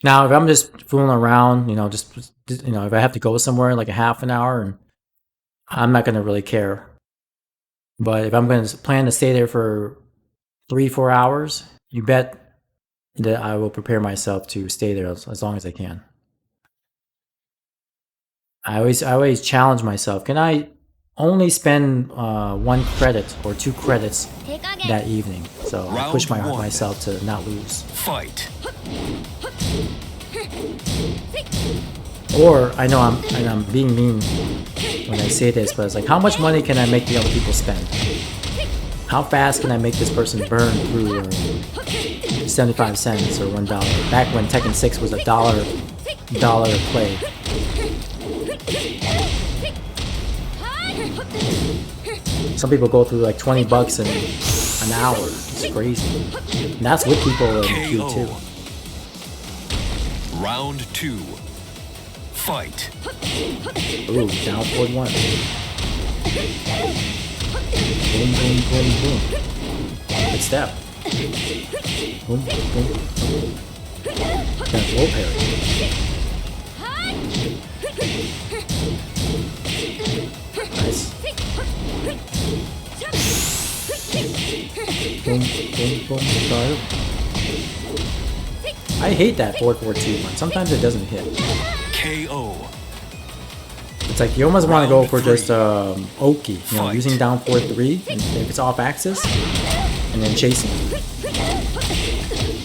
A: Now, if I'm just fooling around, just if I have to go somewhere like a half an hour, and I'm not gonna really care. But if I'm going to plan to stay there for 3-4 hours, you bet that I will prepare myself to stay there as long as I can. I always challenge myself. Can I only spend 1 credit or 2 credits that evening? So I push myself to not lose.
D: Fight.
A: Or I know I'm being mean when I say this, but it's like, how much money can I make the other people spend? How fast can I make this person burn through 75 cents or $1? Back when Tekken 6 was $1 a play. Some people go through like 20 bucks in an hour. It's crazy. And that's with people in queue too.
D: Round 2. Fight.
A: Ooh, down forward 1. Boom, boom, boom, boom. Good step. Boom, boom, boom. Got low parry. Nice. Boom, boom, boom. Sorry. I hate that 4-4-2 one. Sometimes it doesn't hit.
D: KO.
A: It's like you almost want to go for just Oki, using down 4-3, and if it's off axis, and then chasing.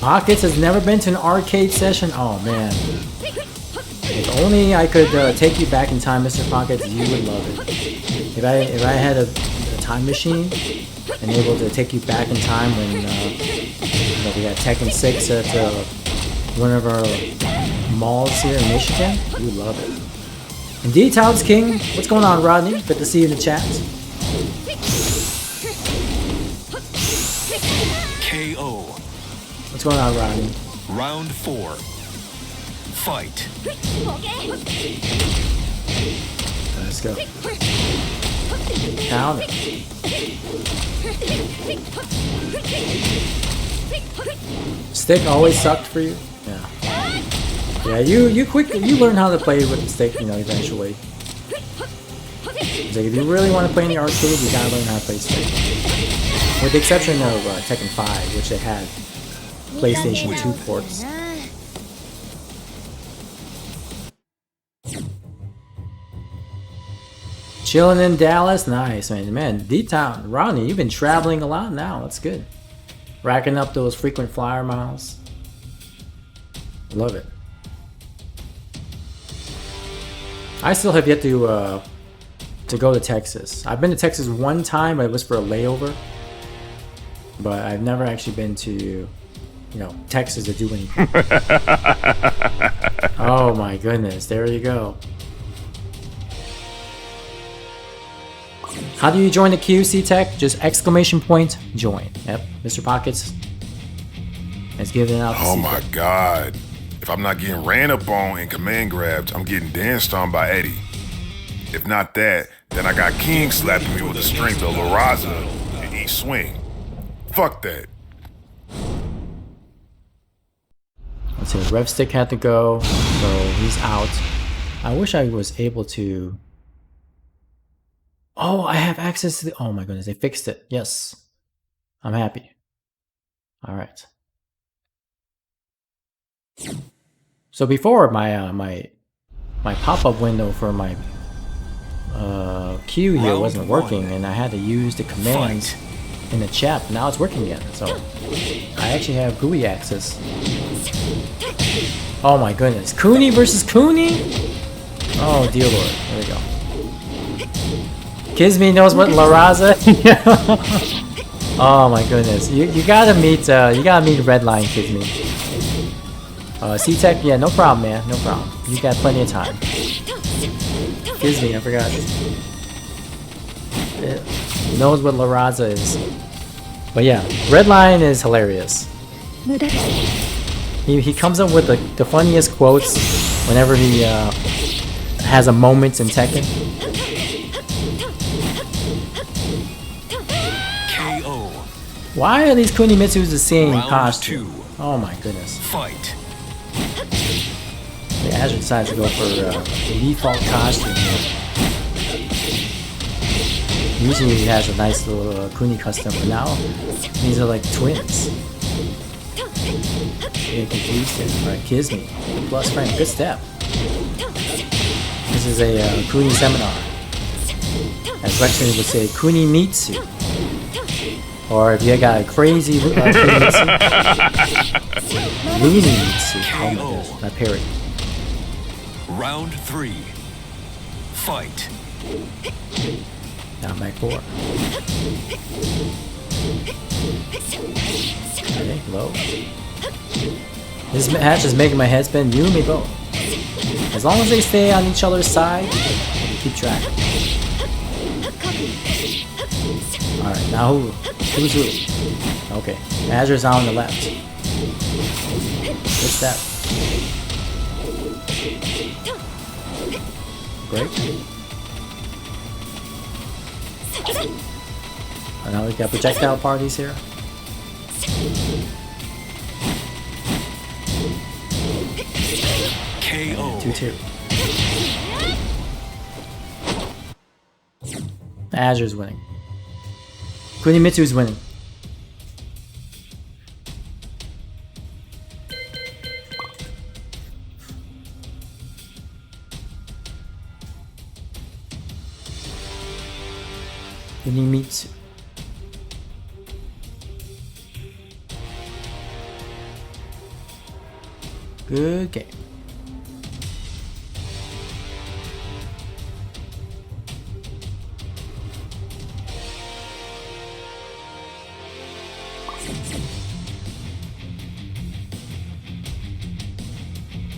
A: Pockets has never been to an arcade session. Oh man, if only I could take you back in time, Mr. Pockets, you would love it. If I had a time machine and able to take you back in time when we had Tekken 6 at one of our malls here in Michigan, you would love it. And D-Towns King, what's going on, Rodney? Good to see you in the chat.
D: KO.
A: What's going on, Rodney?
D: Round 4. Fight.
A: Let's go. Counter. Stick always sucked for you? Yeah. Yeah, you learn how to play with the stick, eventually. It's like if you really want to play in the arcade, you gotta learn how to play stick. With the exception of Tekken 5, which it had PlayStation 2 ports. Chilling in Dallas, nice man. D-Town, Ronnie, you've been traveling a lot now. That's good. Racking up those frequent flyer miles. Love it. I still have yet to go to Texas. I've been to Texas one time, but it was for a layover. But I've never actually been to, Texas to do anything. Oh my goodness, there you go. How do you join the queue, C-Tech? Just exclamation point, join. Yep, Mr. Pockets has given out the
E: Oh
A: secret.
E: my God. If I'm not getting ran up on and command grabbed, I'm getting danced on by Eddie. If not that, then I got King slapping me with the strength of La Raza in each swing. Fuck that.
A: Let's see, Rev Stick had to go, so he's out. I wish I was able to... Oh, I have access to the... Oh my goodness, they fixed it. Yes. I'm happy. Alright. So before, my pop-up window for my queue here wasn't working, and I had to use the commands in the chat, but now it's working again. So I actually have GUI access. Oh my goodness. Cooney versus Cooney? Oh dear lord, there we go. Kizmi knows what La Raza. Oh my goodness, you gotta meet Redline, Kizmi. C-Tech, yeah, no problem, man, no problem. You got plenty of time. Kizmi, I forgot. He knows what La Raza is. But yeah, Redline is hilarious. He comes up with the funniest quotes whenever he has a moment in Tekken.
D: KO.
A: Why are these Kunimitsus the same
D: Round
A: costume?
D: 2.
A: Oh my goodness.
D: Fight.
A: The Azure decides to go for the default costume here. Usually he has a nice little Kuni custom, but now these are like twins. Getting confused here. Alright, Kizmi. Plus frame. Good step. This is a Kuni seminar. As Rexon would say, Kuni Mitsu. Or if you got a crazy Kunimitsu, Looney Mitsu. Oh my goodness, that parry.
D: Round 3. Fight.
A: Down back 4. Okay, low. This match is making my head spin. You and me both. As long as they stay on each other's side, we keep track. Alright, now who's who? Okay, Azure's on the left. Good step. Great. And now we got projectile parties here.
D: KO.
A: 2-2. Azure's winning. Kunimitsu's winning. Kunimitsu. Good game.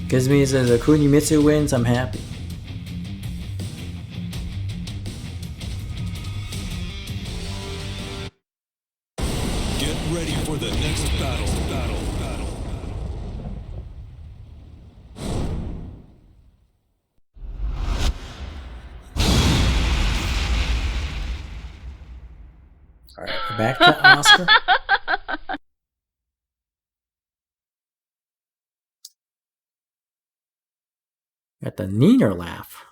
A: Gives me says a Kunimitsu wins, I'm happy.
D: Get ready for the next battle.
A: Alright, we're back to Oscar. Got the Neener laugh.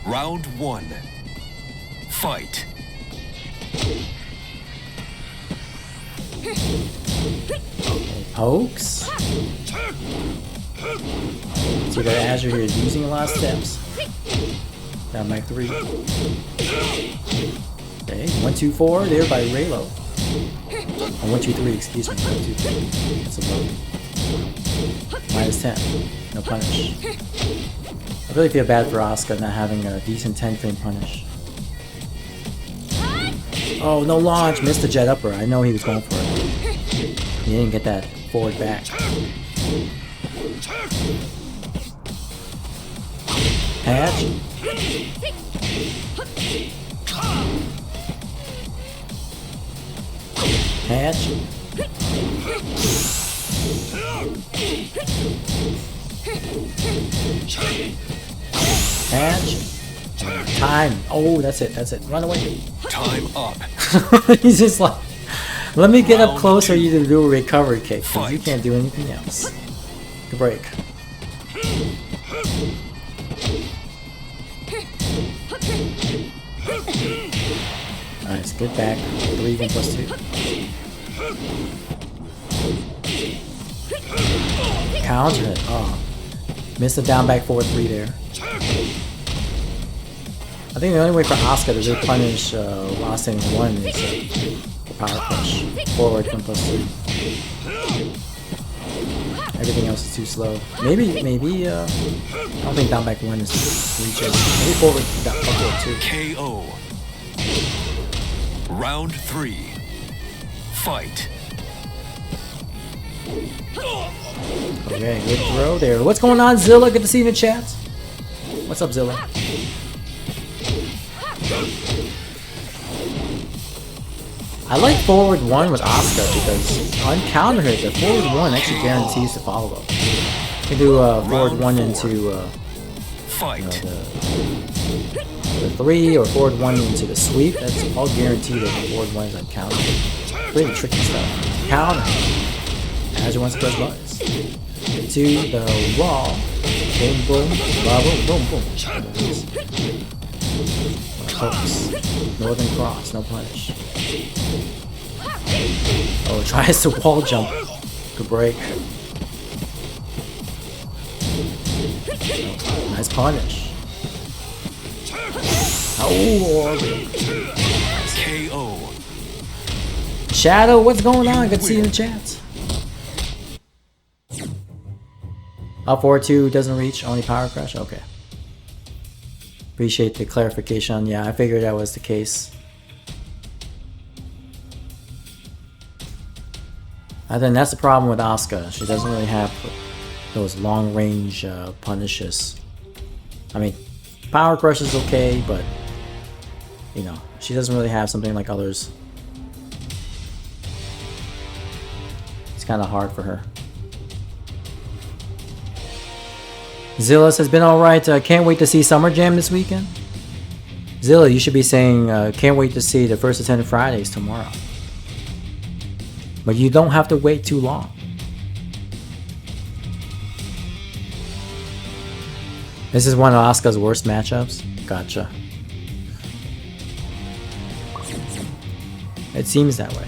D: Round 1. Fight.
A: Pokes. So you got Azure here using a lot of steps. Down by 3. Okay, 1, 2, 4 there by Raylo. Oh, 1, 2, 3, excuse me. 1, 2, 3. That's a low. Minus 10. No punish. I really feel bad for Asuka not having a decent 10 frame punish. Oh, no launch! Missed the jet upper. I know he was going for it. He didn't get that forward back. Hatch. Hatch. Hatch. Time. Oh, that's it. That's it. Run away.
D: Time up.
A: He's just like, let me get up
D: Round
A: close for
D: 2.
A: you to do a recovery kick, because you
D: Fight.
A: can't do anything else. Good break. Nice, good back. 3 even plus 2. Counter it. Oh. Missed the down back forward 3 there. I think the only way for Asuka to really punish Lost in 1 is the power push. Forward 1 plus 3. Everything else is too slow. Maybe, I don't think down back 1 is reaches. Maybe forward up forward 2.
D: KO. Round 3. Fight.
A: Okay, good throw there. What's going on, Zilla? Good to see you in the chat. What's up, Zilla? I like forward 1 with Asuka because on counter hit, the forward 1 actually guarantees to follow up. You can do forward 1 into the 3 or forward 1 into the sweep. That's all guaranteed that the forward 1 is on counter. Pretty tricky stuff. Counter as you want to press buttons. To the wall. Boom, boom, boom, boom, boom. Hooks. Northern cross, no punish. Oh, tries to wall jump. Good break. Oh, nice punish. Oh,
D: KO.
A: Shadow, what's going on? Good to see you in the chat. Up 4-2 doesn't reach, only power crush? Okay. Appreciate the clarification. Yeah, I figured that was the case. I think that's the problem with Asuka. She doesn't really have those long range punishes. I mean, power crush is okay, but you know, she doesn't really have something like others. It's kind of hard for her. Zillas has been alright. Can't wait to see Summer Jam this weekend. Zilla, you should be saying, can't wait to see the First Attendant Fridays tomorrow. But you don't have to wait too long. This is one of Asuka's worst matchups. Gotcha. It seems that way.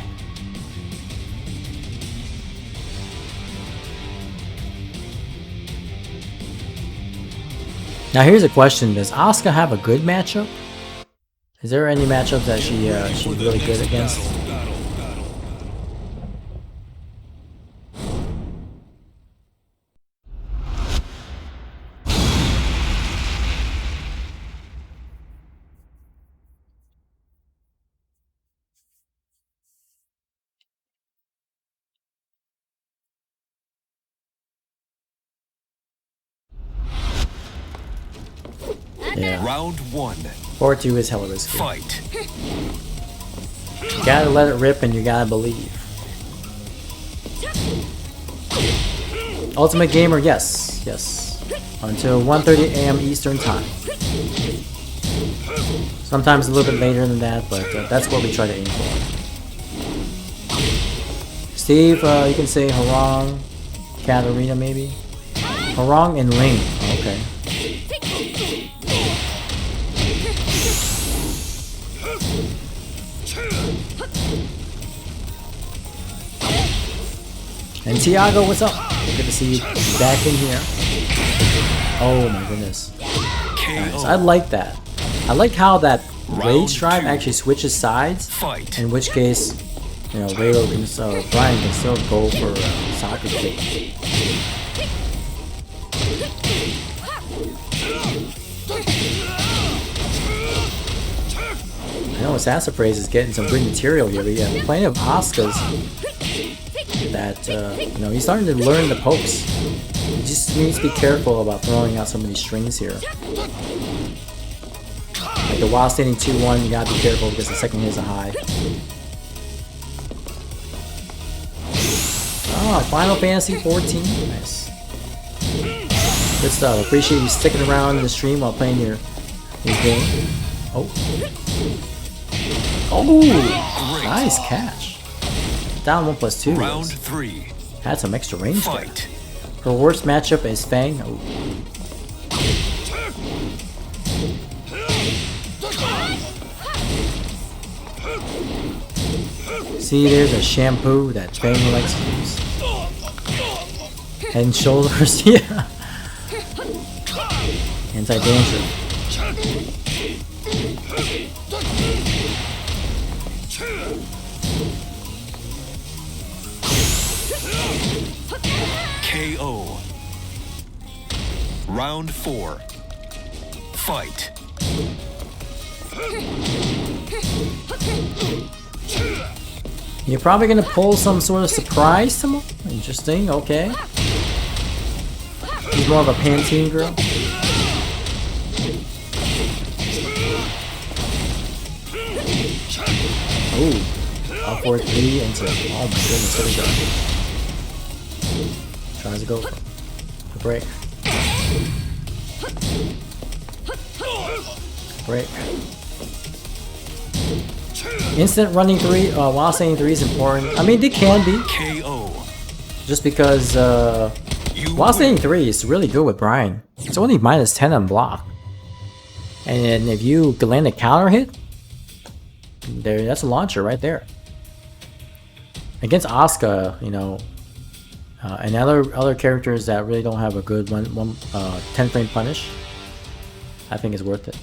A: Now here's a question: does Asuka have a good matchup? Is there any matchups that she's really good against? Yeah.
D: Round 1.
A: 4-2 is hella risky.
D: Fight.
A: You gotta let it rip and you gotta believe. Ultimate Gamer, yes. Yes. Until 1:30 AM Eastern Time. Sometimes a little bit later than that, but that's what we try to aim for. Steve, you can say Harong, Katarina maybe? Harong and Ling. Okay. And Tiago, what's up? Good to see you back in here. Oh my goodness. Nice. I like that. I like how that Rage Drive actually switches sides. In which case, you know, Raylo can Brian can still go for soccer kick. I know Sassafraze is getting some good material here, but yeah, plenty of Asukas that, you know, he's starting to learn the pokes. He just needs to be careful about throwing out some of these strings here. Like the while standing 2-1, you gotta be careful because the second hit is a high. Oh, Final Fantasy 14. Nice. Good stuff. Appreciate you sticking around in the stream while playing your game. Oh. Oh! Nice catch. Down 1+2.
D: Round 3.
A: Had some extra range there. Her worst matchup is Fang. Oh. See, there's a shampoo that Fang likes to use. Head and shoulders, yeah. Anti-danger.
D: KO. Round 4. Fight.
A: You're probably gonna pull some sort of surprise tomorrow? Interesting, okay. She's more of a Pantene girl. Ooh. Up 4-3 into. Oh my goodness, what is that? Tries to go for a break. Break. Instant running 3 while saying 3 is important. I mean, they can be.
D: KO.
A: Just because while saying 3 is really good with Brian. It's only minus 10 on block. And if you land a counter hit, there, that's a launcher right there. Against Asuka, you know, and other characters that really don't have a good 10 frame punish, I think it's worth it.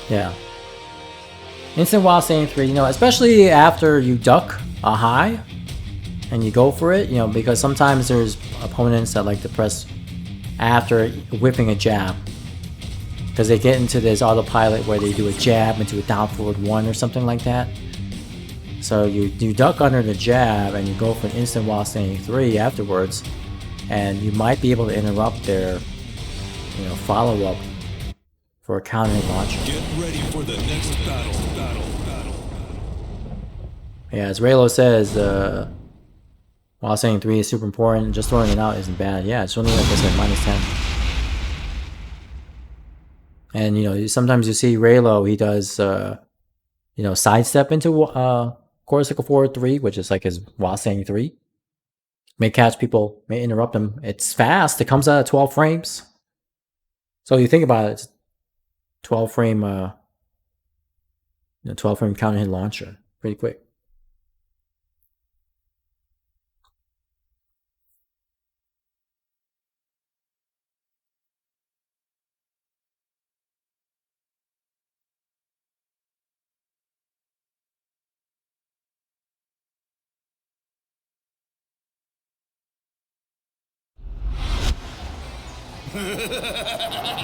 A: Yeah. Instant while saying 3, you know, especially after you duck a high and you go for it, you know, because sometimes there's opponents that like to press after whipping a jab. Because they get into this autopilot where they do a jab into a down forward 1 or something like that. So you duck under the jab and you go for an instant while saying 3 afterwards, and you might be able to interrupt their, you know, follow-up for a counter launcher.
D: Get ready for the next battle.
A: Yeah, as Raylo says, while saying 3 is super important, just throwing it out isn't bad. Yeah, it's only like I said, minus 10. And you know, sometimes you see Raylo, he does you know, sidestep into quarter cycle forward 3, which is like his while saying 3. May catch people, may interrupt them. It's fast, it comes out at 12 frames. So you think about it, it's 12 frame 12 frame counter hit launcher. Pretty quick.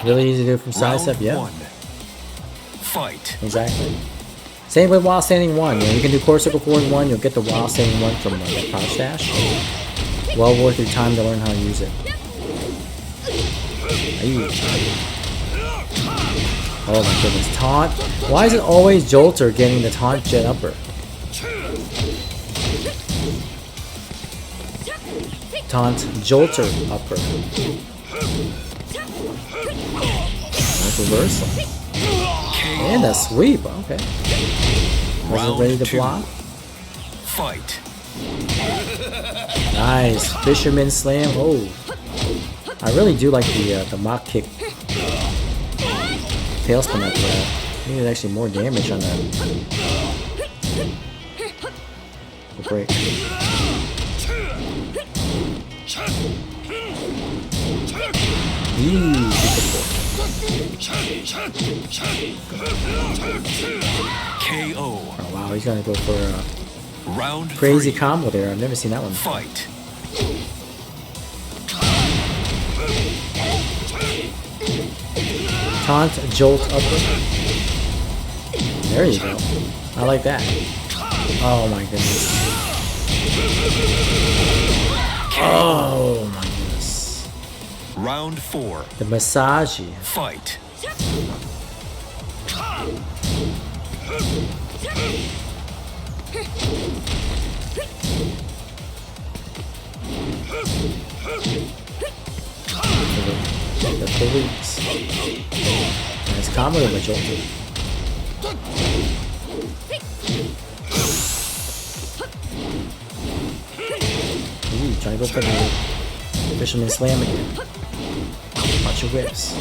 A: Really easy to do from sidestep, yeah.
D: 1. Fight.
A: Exactly. Same with while standing 1. You know, you can do quarter circle forward 1, you'll get the while standing 1 from the crouch dash. Well worth your time to learn how to use it. Oh my goodness, taunt. Why is it always Jolter getting the taunt jet upper? Taunt Jolter upper. Nice reversal. And a sweep, okay. Was it ready to block?
D: Fight.
A: Nice. Fisherman slam. Oh. I really do like the mock kick. Tailspin after that. I think there's actually more damage on that. The break. Ooh,
D: KO.
A: oh wow, he's gonna go for a
D: Round
A: crazy
D: 3.
A: combo there. I've never seen that one.
D: Fight.
A: Taunt, jolt, upper. There you go. I like that. Oh my goodness. Oh my goodness.
D: Round 4.
A: The massage.
D: Fight.
A: The police. Nice combo with the jolt. Ooh, trying to go for the fisherman slam again. Watch your whips.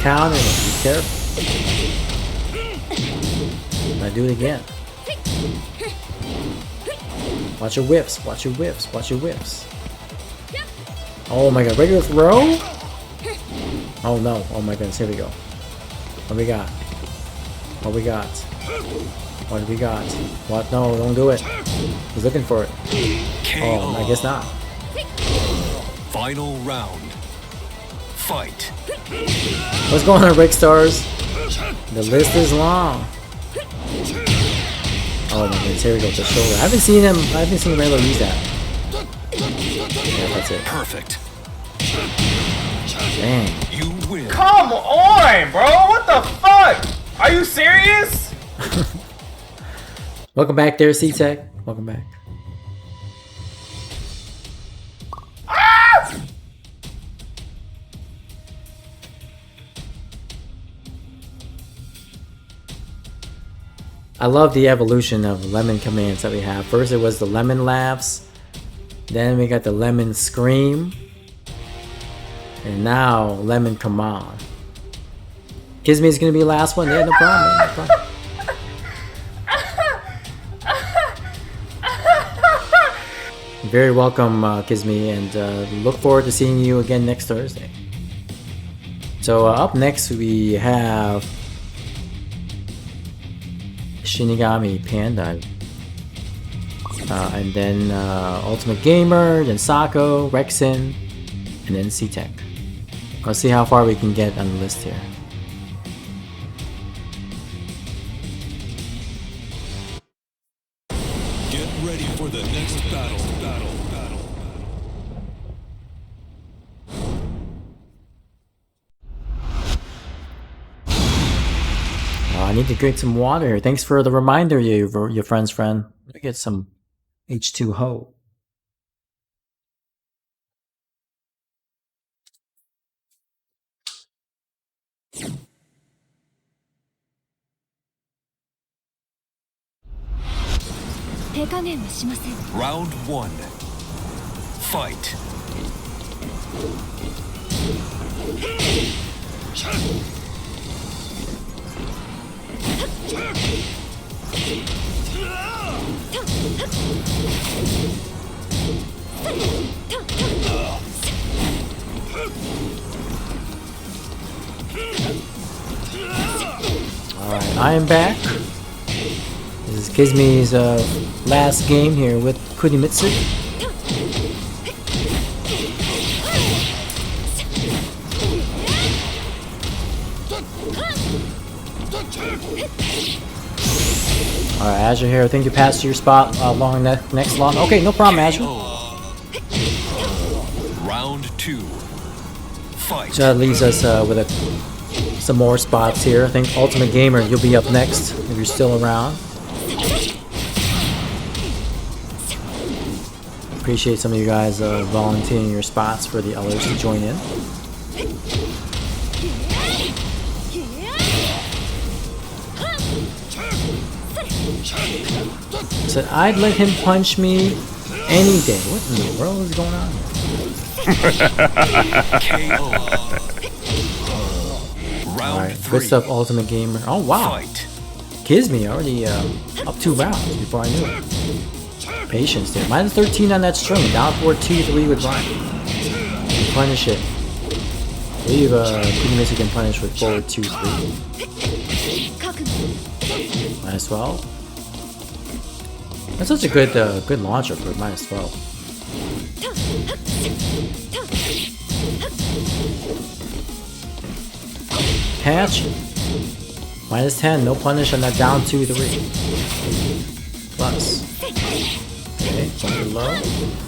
A: Counter it, be careful. Now do it again. Watch your whips, watch your whips, watch your whips.
B: Oh my god, regular throw? Oh no, oh my goodness, here we go. What we got? What we got? What do we got? What? No, don't do it. He's looking for it. Oh, I guess not.
D: Final round. Fight.
B: What's going on, Rick Stars? The list is long. Oh my goodness, here we go with the shoulder. I haven't seen Raylo use that. Yeah, that's it.
D: Perfect.
B: Dang.
D: You win.
F: Come on, bro. What the fuck? Are you serious?
B: Welcome back there, C-Tech. Welcome back. I love the evolution of lemon commands that we have. First it was the lemon laughs, then we got the lemon scream, and now lemon come on. Kizmi is gonna be the last one. Yeah, no problem. No problem. Very welcome, Kizmi, and look forward to seeing you again next Thursday. So up next we have Shinigami Panda, and then Ultimate Gamer, then Sako, Rexin, and then C-Tech. Let's see how far we can get on the list here.
D: Get ready for the next battle.
B: I need to drink some water here. Thanks for the reminder, your friend's friend. Let me get some H2O.
D: Round one. Fight.
B: Alright, I am back. This is Kizmi's last game here with Kunimitsu. Alright, Azure here. I think you passed your spot along that next long. Okay, no problem, Azure.
D: Round two. Fight.
B: So that leaves us with some more spots here. I think Ultimate Gamer, you'll be up next if you're still around. Appreciate some of you guys volunteering your spots for the others to join in. Said I'd let him punch me any day. What in the world is going on here? Alright, good stuff, Ultimate Gamer. Oh wow! Kizmi already up 2 rounds before I knew it. Patience there. Minus 13 on that string. Down 4-2-3 with Ryan. Punish it. I believe Kunimitsu can punish with forward 2-3. Minus 12. That's such a good good launcher for minus 12. Catch. Minus 10. No punish on that down 2-3. Plus. Okay, jump low.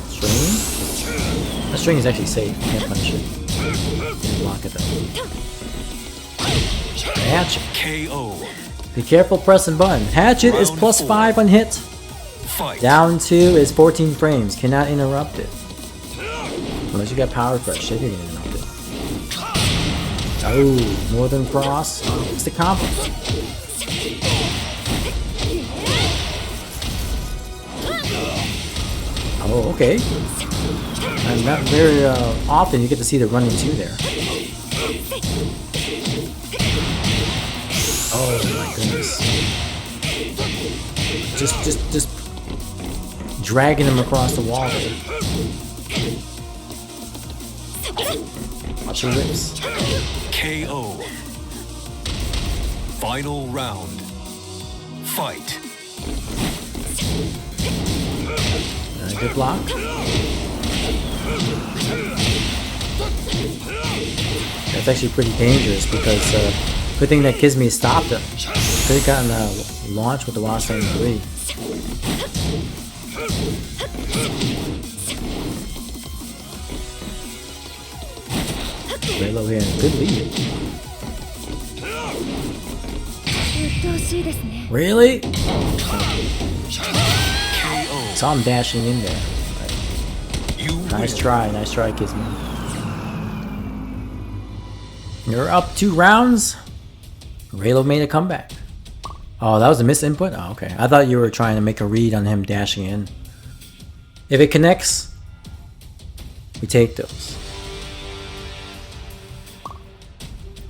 B: String. That string is actually safe. Can't punish it. Can't block it though. Hatchet.
D: KO.
B: Be careful pressing button. Hatchet is plus 5 on hit.
D: Fight.
B: Down 2 is 14 frames. Cannot interrupt it. Unless you got power crush, then you can interrupt it. Oh, Northern Cross. It's the combo. Oh, okay. And not very often you get to see the running 2 there. Oh my goodness. Just dragging him across the wall there. Watch your lips.
D: KO. Final round. Fight.
B: Good block. That's actually pretty dangerous because good thing that Kizmi stopped him. Could have gotten a launch with the Wasan 3. Raylo here, good lead. Really?
D: KO.
B: Saw him dashing in there.
D: You
B: Nice
D: win.
B: try, Kizmi. You're up 2 rounds. Raylo made a comeback. Oh, that was a misinput? Oh, okay. I thought you were trying to make a read on him dashing in. If it connects, we take those.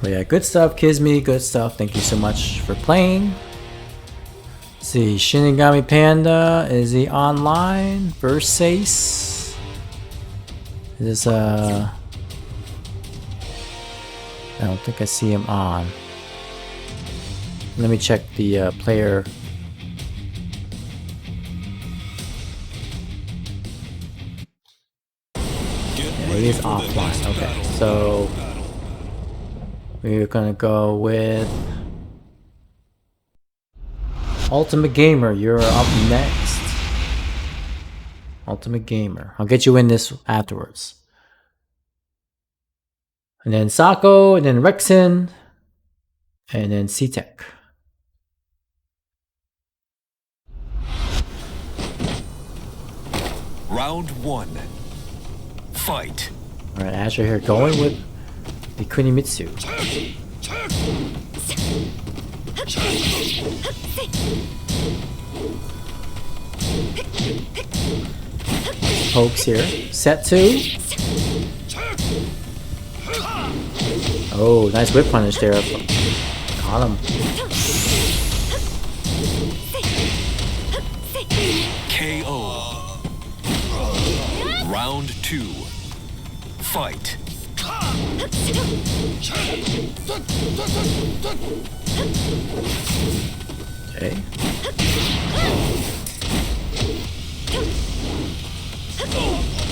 B: But yeah, good stuff, Kizmi. Good stuff. Thank you so much for playing. Let's see, Shinigami Panda. Is he online? Versace. Is this I don't think I see him on. Let me check the player. Yeah, he is offline. Okay, so we're gonna go with Ultimate Gamer. You're up next. Ultimate Gamer. I'll get you in this afterwards. And then Sako, and then Rexin, and then C-Tech.
D: Round 1. Fight.
B: Alright, Asher here going with the Kunimitsu. Pokes here. Set 2. Oh, nice whip punish there. Got him.
D: KO. Round 2. Fight.
B: Okay.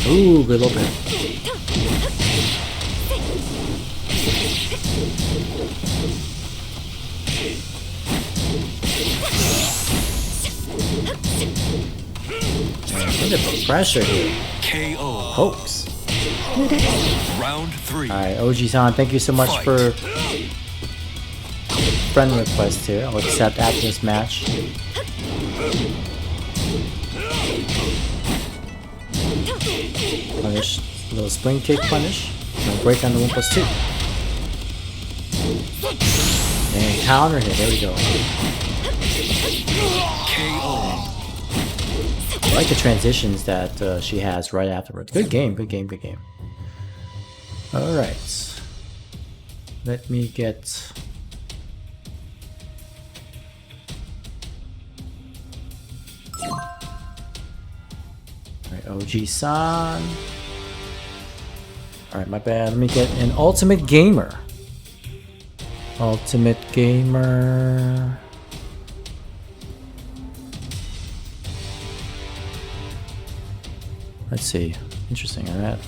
B: Ooh, good little bit. Look at the pressure here.
D: KO.
B: Pokes.
D: Round 3.
B: Alright, OG-san, thank you so much
D: Fight.
B: for friend request here. I'll accept after this match. Punish, little spring kick punish. And break on the 1+2. And counter hit, there we go.
D: KO.
B: I like the transitions that she has right afterwards. Good game, good game, good game. Alright. Let me get... Alright, OG-san. Alright, my bad. Let me get an Ultimate Gamer. Ultimate Gamer... Let's see. Interesting, alright.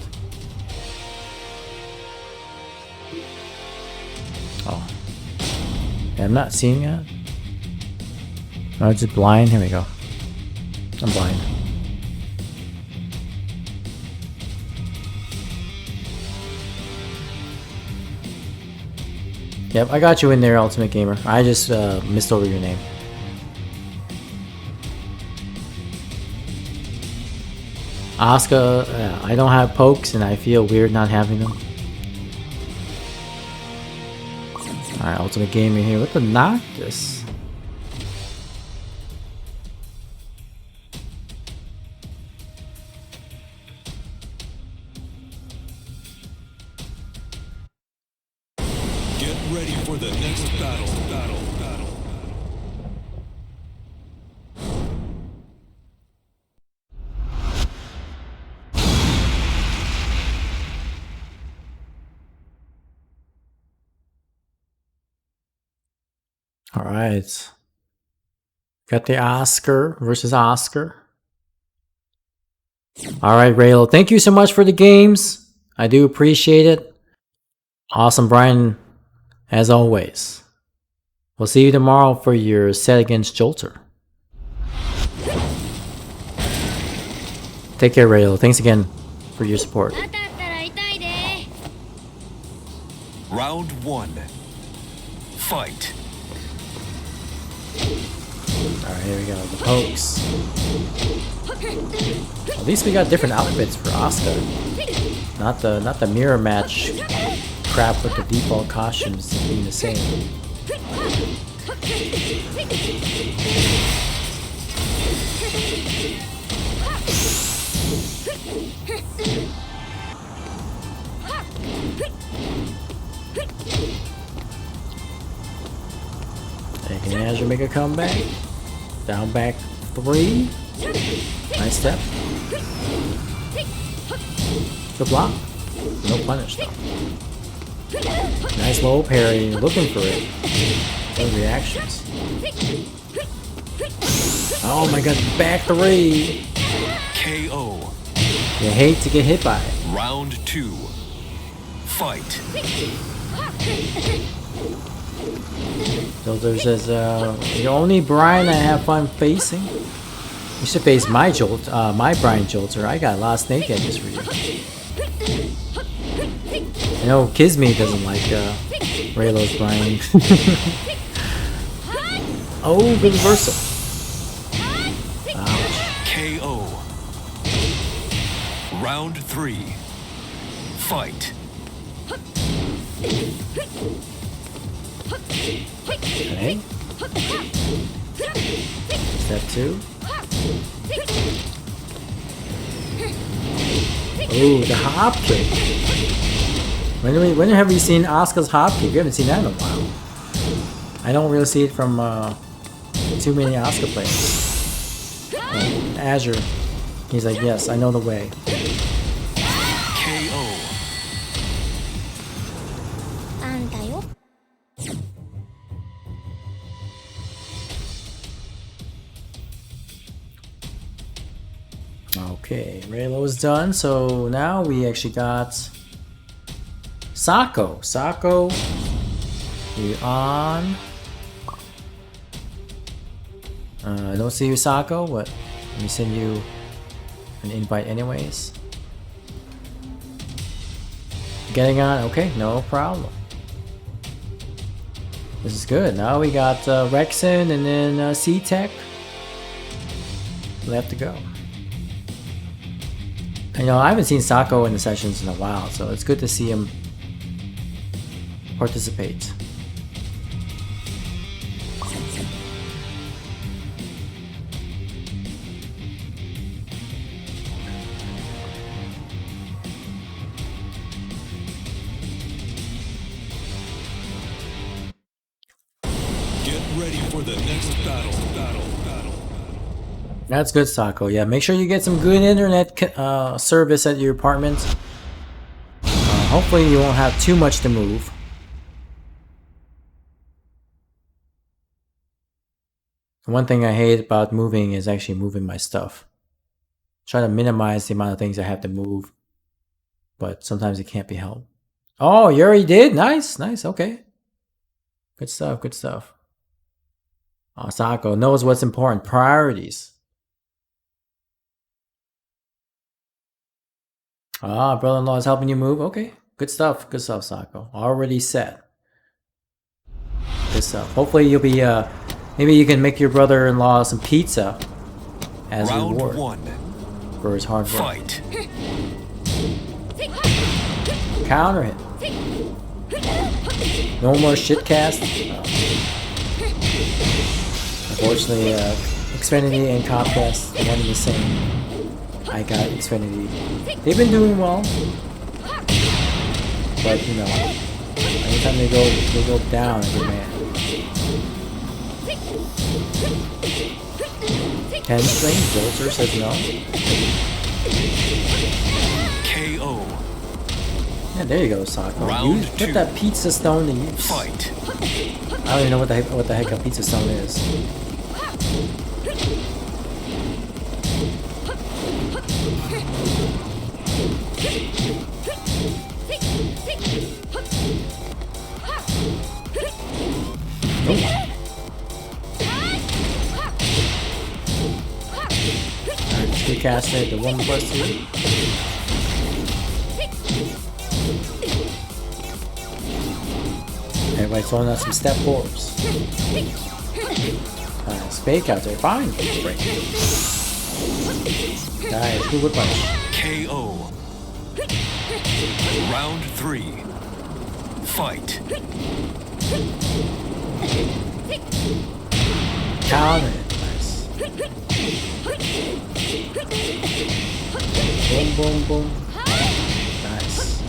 B: Oh. Yeah, I'm not seeing it. Oh, it's just blind? Here we go. I'm blind. Yep, I got you in there, Ultimate Gamer. I just missed over your name. Asuka, I don't have pokes and I feel weird not having them. Alright, Ultimate Gamer here with the Noctis.
D: Get ready for the next battle.
B: Alright. Got the Oscar versus Oscar. Alright, Raylo. Thank you so much for the games. I do appreciate it. Awesome, Brian, as always. We'll see you tomorrow for your set against Jolter. Take care, Raylo. Thanks again for your support.
D: Round 1. Fight.
B: Alright, here we go. The pokes. At least we got different outfits for Asuka. Not the mirror match crap with the default costumes being the same. Taking Azure make a comeback. Down back 3. Nice step. Good block. No punish though. Nice low parry. Looking for it. Good reactions. Oh my god, back 3.
D: KO.
B: You hate to get hit by it.
D: Round 2. Fight.
B: Jolter says, the only Brian I have fun facing. You should face my Brian Jolter. I got a lot of snake edges for you. I know Kisme doesn't like Raylo's Brian. Oh, good reversal. Ouch.
D: KO. Round 3. Fight.
B: Okay. Step 2. Oh, the hop kick. When have we seen Asuka's hop kick? We haven't seen that in a while. I don't really see it from too many Asuka players. Azure, he's like, yes, I know the way.
D: KO.
B: Okay, Raylo is done, so now we actually got Sako. Sako, you on? I don't see you, Sako. What? Let me send you an invite anyways. Getting on? Okay, no problem. This is good. Now we got Rexon and then C-Tech left to go. You know, I haven't seen Sako in the sessions in a while, so it's good to see him participate.
D: Get ready for the next battle.
B: That's good, Sako. Yeah, make sure you get some good internet service at your apartment. Hopefully you won't have too much to move. One thing I hate about moving is actually moving my stuff. Try to minimize the amount of things I have to move, but sometimes it can't be helped. Oh, you already did? Nice, nice, okay. Good stuff, good stuff. Sako knows what's important. Priorities. Brother-in-law is helping you move? Okay. Good stuff, Sako. Already set. Good stuff. Hopefully you'll be, maybe you can make your brother-in-law some pizza as a reward.
D: Round 1.
B: For his hard work.
D: Fight.
B: Counter hit. No more shitcast. Unfortunately, Xfinity and Comcast one and the same. I got Xfinity. They've been doing well, but you know, anytime they go down, they're mad. 10 string, Jolter says no.
D: KO.
B: Yeah, there you go, Sako.
D: Round
B: You put
D: 2.
B: that pizza stone to use.
D: Fight.
B: I don't even know what the heck a pizza stone is. Alright, let's get casted the 1+2. Everybody's throwing out some step fours. Spake out there, fine. Break. Guys, good whip punch.
D: KO. Round 3. Fight.
B: Counter it. Nice. Boom, boom, boom. Nice.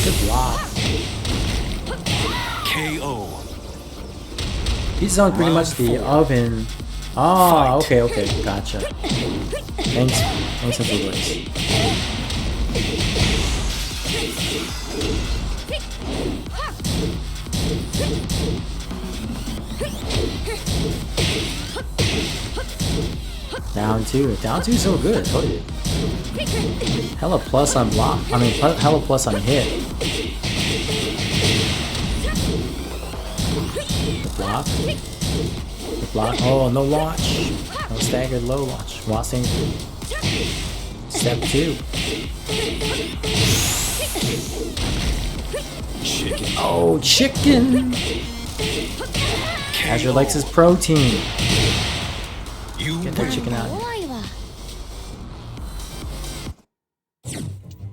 B: Good block.
D: KO.
B: Pizza Zone's pretty much the oven. Oh, okay, gotcha. Thanks for the words. Down two is so good. I told you. Hella plus on block. I mean, hella plus on hit. The block. Oh, no launch. No staggered low launch. Watching. Step 2.
D: Chicken.
B: Oh, chicken. Azure likes his protein. Get that chicken out.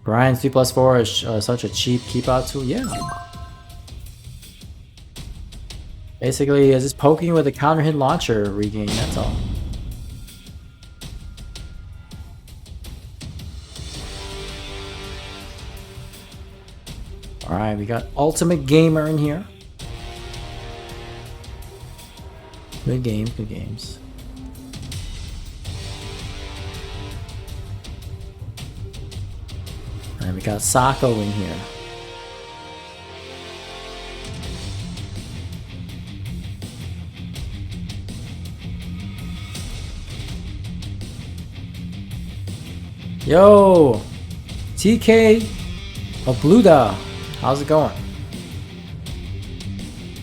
B: Brian's 3+4 is such a cheap keep out tool. Yeah. Basically, it's just poking with a counter hit launcher regain. That's all. All right, we got Ultimate Gamer in here. Good games, good games. And we got Sako in here. Yo! TK of Bluda. How's it going?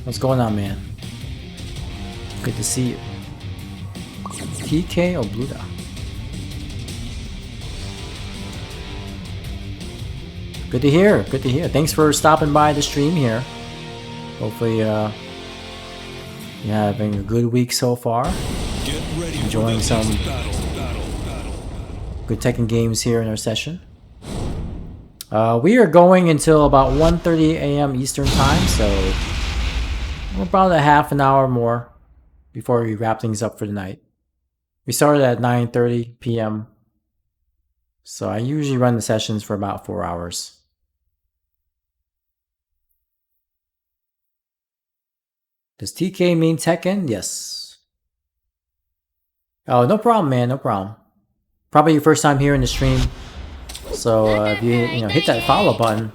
B: What's going on, man? Good to see you. TK of Bluda. Good to hear. Good to hear. Thanks for stopping by the stream here. Hopefully, you're having a good week so far.
D: Get ready.
B: Enjoying some
D: battle.
B: good Tekken games here in our session. We are going until about 1:30 a.m. Eastern time, so we're about a half an hour more before we wrap things up for the night. We started at 9:30 p.m. So I usually run the sessions for about 4 hours. Does TK mean Tekken? Yes. Oh, no problem, man. No problem. Probably your first time here in the stream. So if you hit that follow button,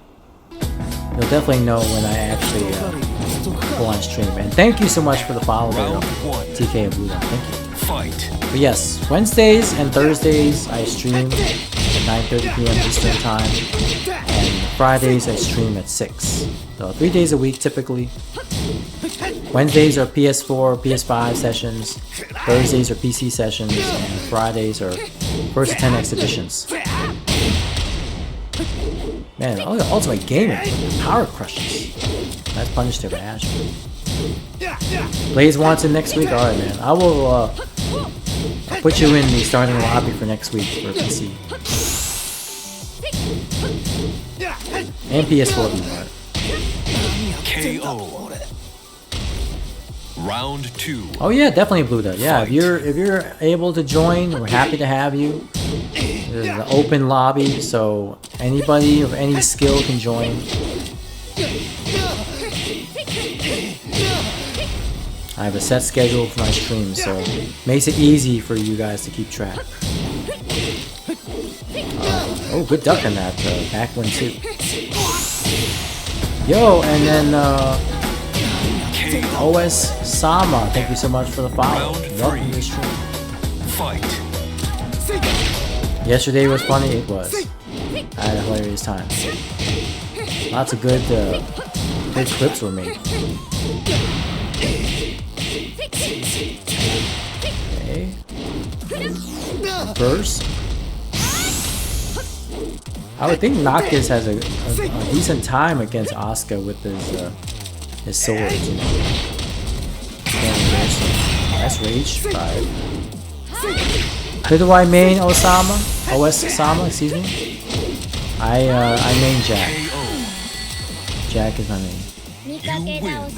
B: you'll definitely know when I actually go on stream. And thank you so much for the follow, TK and Blue. Thank you.
D: Fight.
B: But yes, Wednesdays and Thursdays I stream at 9:30 p.m. Eastern time, and Fridays I stream at 6. So 3 days a week typically. Wednesdays are PS4, PS5 sessions, Thursdays are PC sessions, and Fridays are First to 10 exhibitions. Man, Ultimate Gamer, power crushes. Nice punish there by Ash. Blaze wants it next week? Alright, man. I will I'll put you in the starting lobby for next week for PC. And PS4 if you want.
D: KO. Round 2.
B: Oh yeah, definitely Blue Dot. Yeah, if you're able to join, we're happy to have you. There's an open lobby, so anybody of any skill can join. I have a set schedule for my streams, so it makes it easy for you guys to keep track. Oh, good duck on that back one too. Yo, and then OS Sama, thank you so much for the follow. Welcome to the stream.
D: Fight.
B: Yesterday was funny, it was. I had a hilarious time. Lots of good clips were made. Okay. Reverse. I would think Noctis has a decent time against Asuka with his swords, you know. That's Rage 5. Who do I main Osama? OS Osama, excuse me? I main Jack. Jack is my main.
D: You win.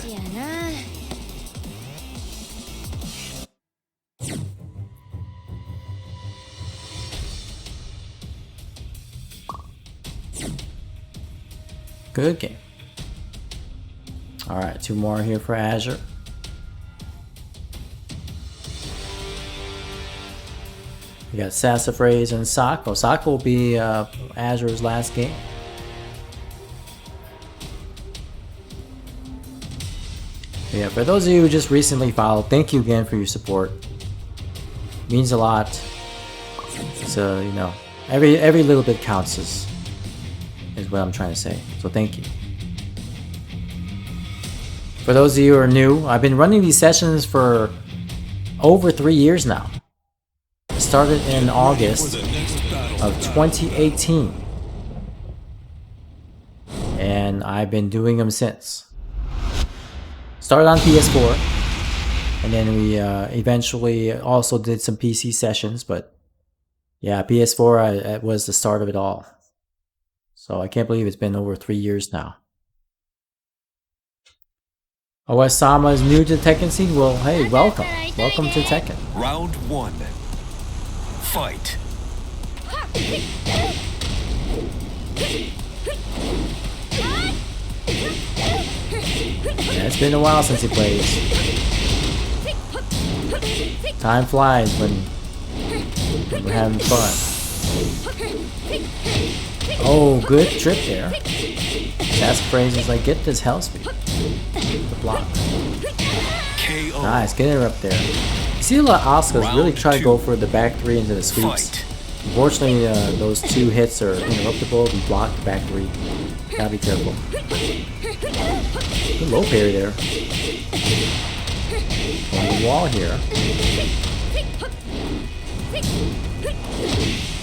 B: Good game. Alright, 2 more here for Azure. We got Sassafras and Sako. Sako will be Azure's last game. Yeah, for those of you who just recently followed, thank you again for your support. Means a lot. So, you know, every little bit counts is what I'm trying to say. So thank you. For those of you who are new, I've been running these sessions for over 3 years now. It started in August of 2018. And I've been doing them since. Started on PS4. And then we eventually also did some PC sessions. But yeah, PS4 it was the start of it all. So I can't believe it's been over 3 years now. OS Sama is new to the Tekken scene? Well, hey, welcome. Welcome to Tekken.
D: Round 1. Fight.
B: Yeah, it's been a while since he plays. Time flies when we're having fun. Oh, good trip there. That's phrases like, get this hell speed. The block.
D: KO.
B: Nice, get her up there. You see a lot of Asukas really try to go for the back 3 into the sweeps.
D: Fight.
B: Unfortunately, those 2 hits are interruptible and block the back 3. Gotta be careful. Good low parry there. On the wall here.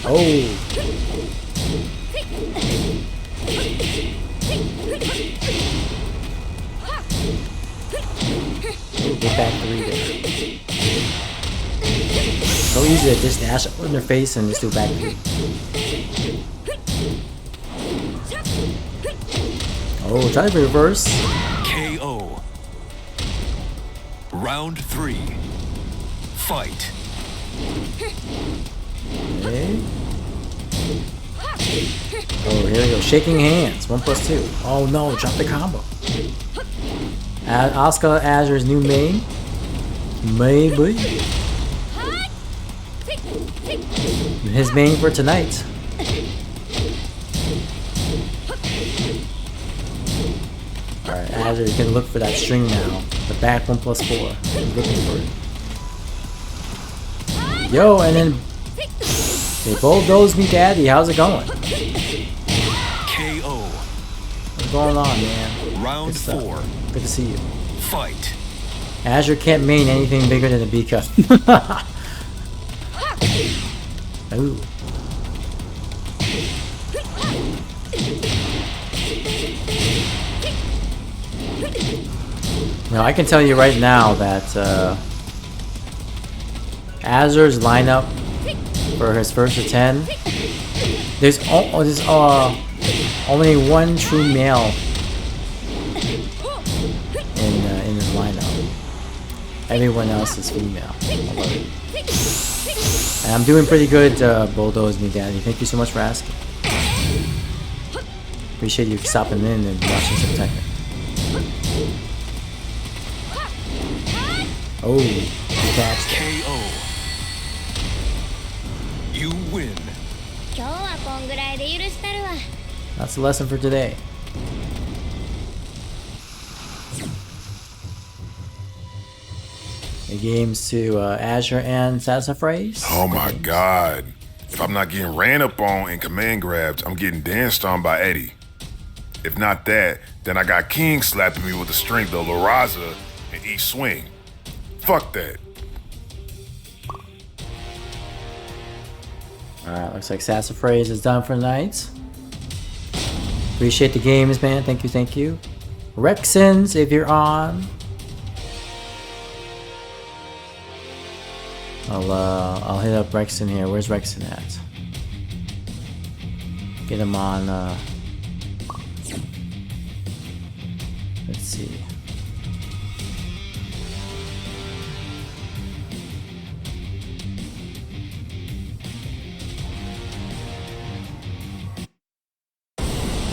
B: Oh! Get back 3 there. So easy to just dash up in their face and just do back 3. Oh, try to reverse.
D: KO. Round 3. Fight.
B: Okay. Oh, here we go. Shaking hands. 1+2. Oh no, drop the combo. Asuka Azure's new main. Maybe. His main for tonight. Alright, Azure, you can look for that string now. The back 1+4. He's looking for it. Yo, and then they bulldoze me, daddy. How's it going?
D: KO.
B: What's going on, man?
D: Round
B: Good stuff.
D: 4.
B: Good to see you.
D: Fight.
B: Azure can't main anything bigger than a B cut. Ooh. Now I can tell you right now that Azure's lineup for his first to 10, there's only one true male in his lineup. Everyone else is female. And I'm doing pretty good, Bulldoze Me Daddy. Thank you so much for asking. Appreciate you stopping in and watching some Tekken. Oh, catch.
D: KO. You win.
G: 今日はこんぐらいで許したるわ。
B: That's the lesson for today. The games to Azure and Sassafras.
E: Oh my god. If I'm not getting ran up on and command grabbed, I'm getting danced on by Eddie. If not that, then I got King slapping me with the strength of La Raza in each swing. Fuck that.
B: Alright, looks like Sassafras is done for the night. Appreciate the games, man. Thank you, thank you. Rexons, if you're on. I'll hit up Rexon here. Where's Rexon at? Get him on, let's see.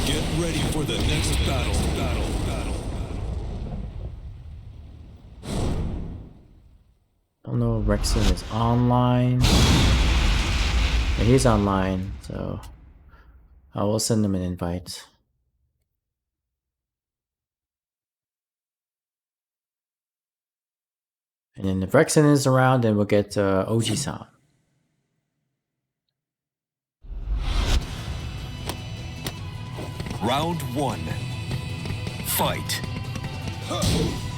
D: Get ready for the next battle.
B: Don't know if Rexon is online. Yeah, he's online, so I will send him an invite. And then if Rexon is around, then we'll get Oji-san.
D: Round 1. Fight.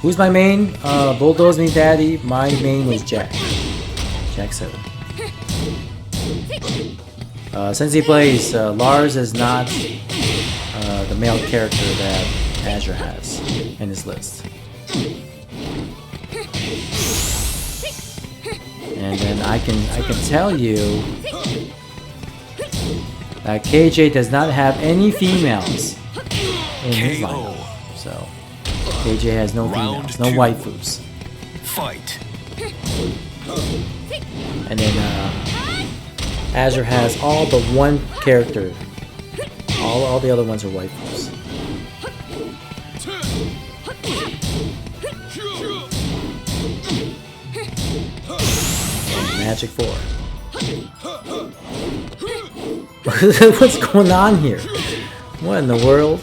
B: Who's my main? Bulldoze Me Daddy. My main is Jack. Jack 7. Since he plays, Lars is not the male character that Azure has in his list. And then I can tell you that KJ does not have any females in his lineup. So KJ has no females, no waifus.
D: Fight.
B: And then Azure has all but one character. All the other ones are waifus. And Magic 4. What's going on here? What in the world?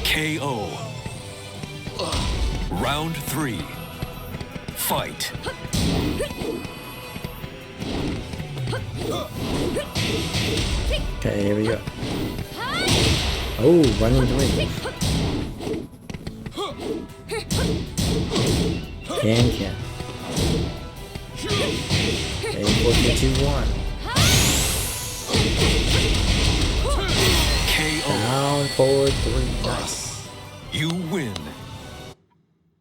D: KO. Round 3. Fight.
B: Okay, here we go. Oh, running 3. Can. Okay, 4, 3, 2, 1.
D: KO.
B: Down, forward, 3. Nice.
D: You win.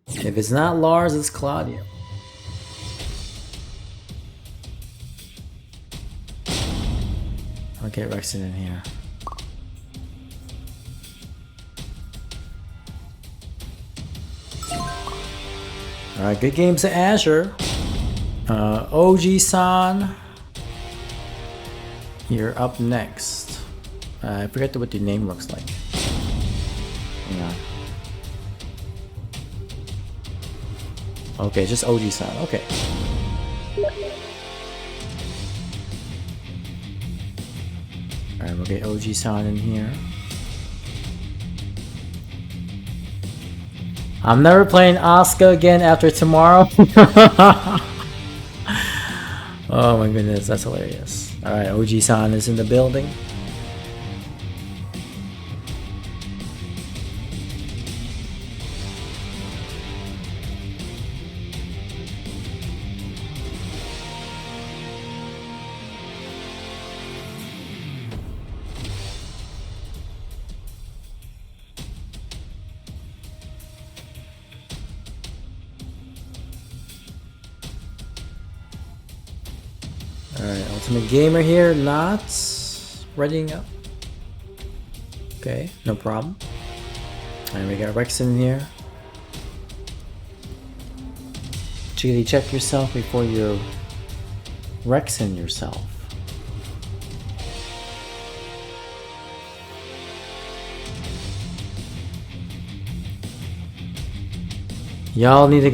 B: If it's not Lars, it's Claudio. I'll get Rexon in here. Alright, good games to Azure. OG-san, you're up next. I forget what your name looks like. Hang on. Okay, just OG-san. Okay. Alright, we'll get OG-san in here. I'm never playing Asuka again after tomorrow. Oh my goodness, that's hilarious. Alright, OG-san is in the building. Alright, Ultimate Gamer here, not readying up. Okay, no problem. And we got Rex in here. Checkity check yourself before you Rexin yourself. Y'all need to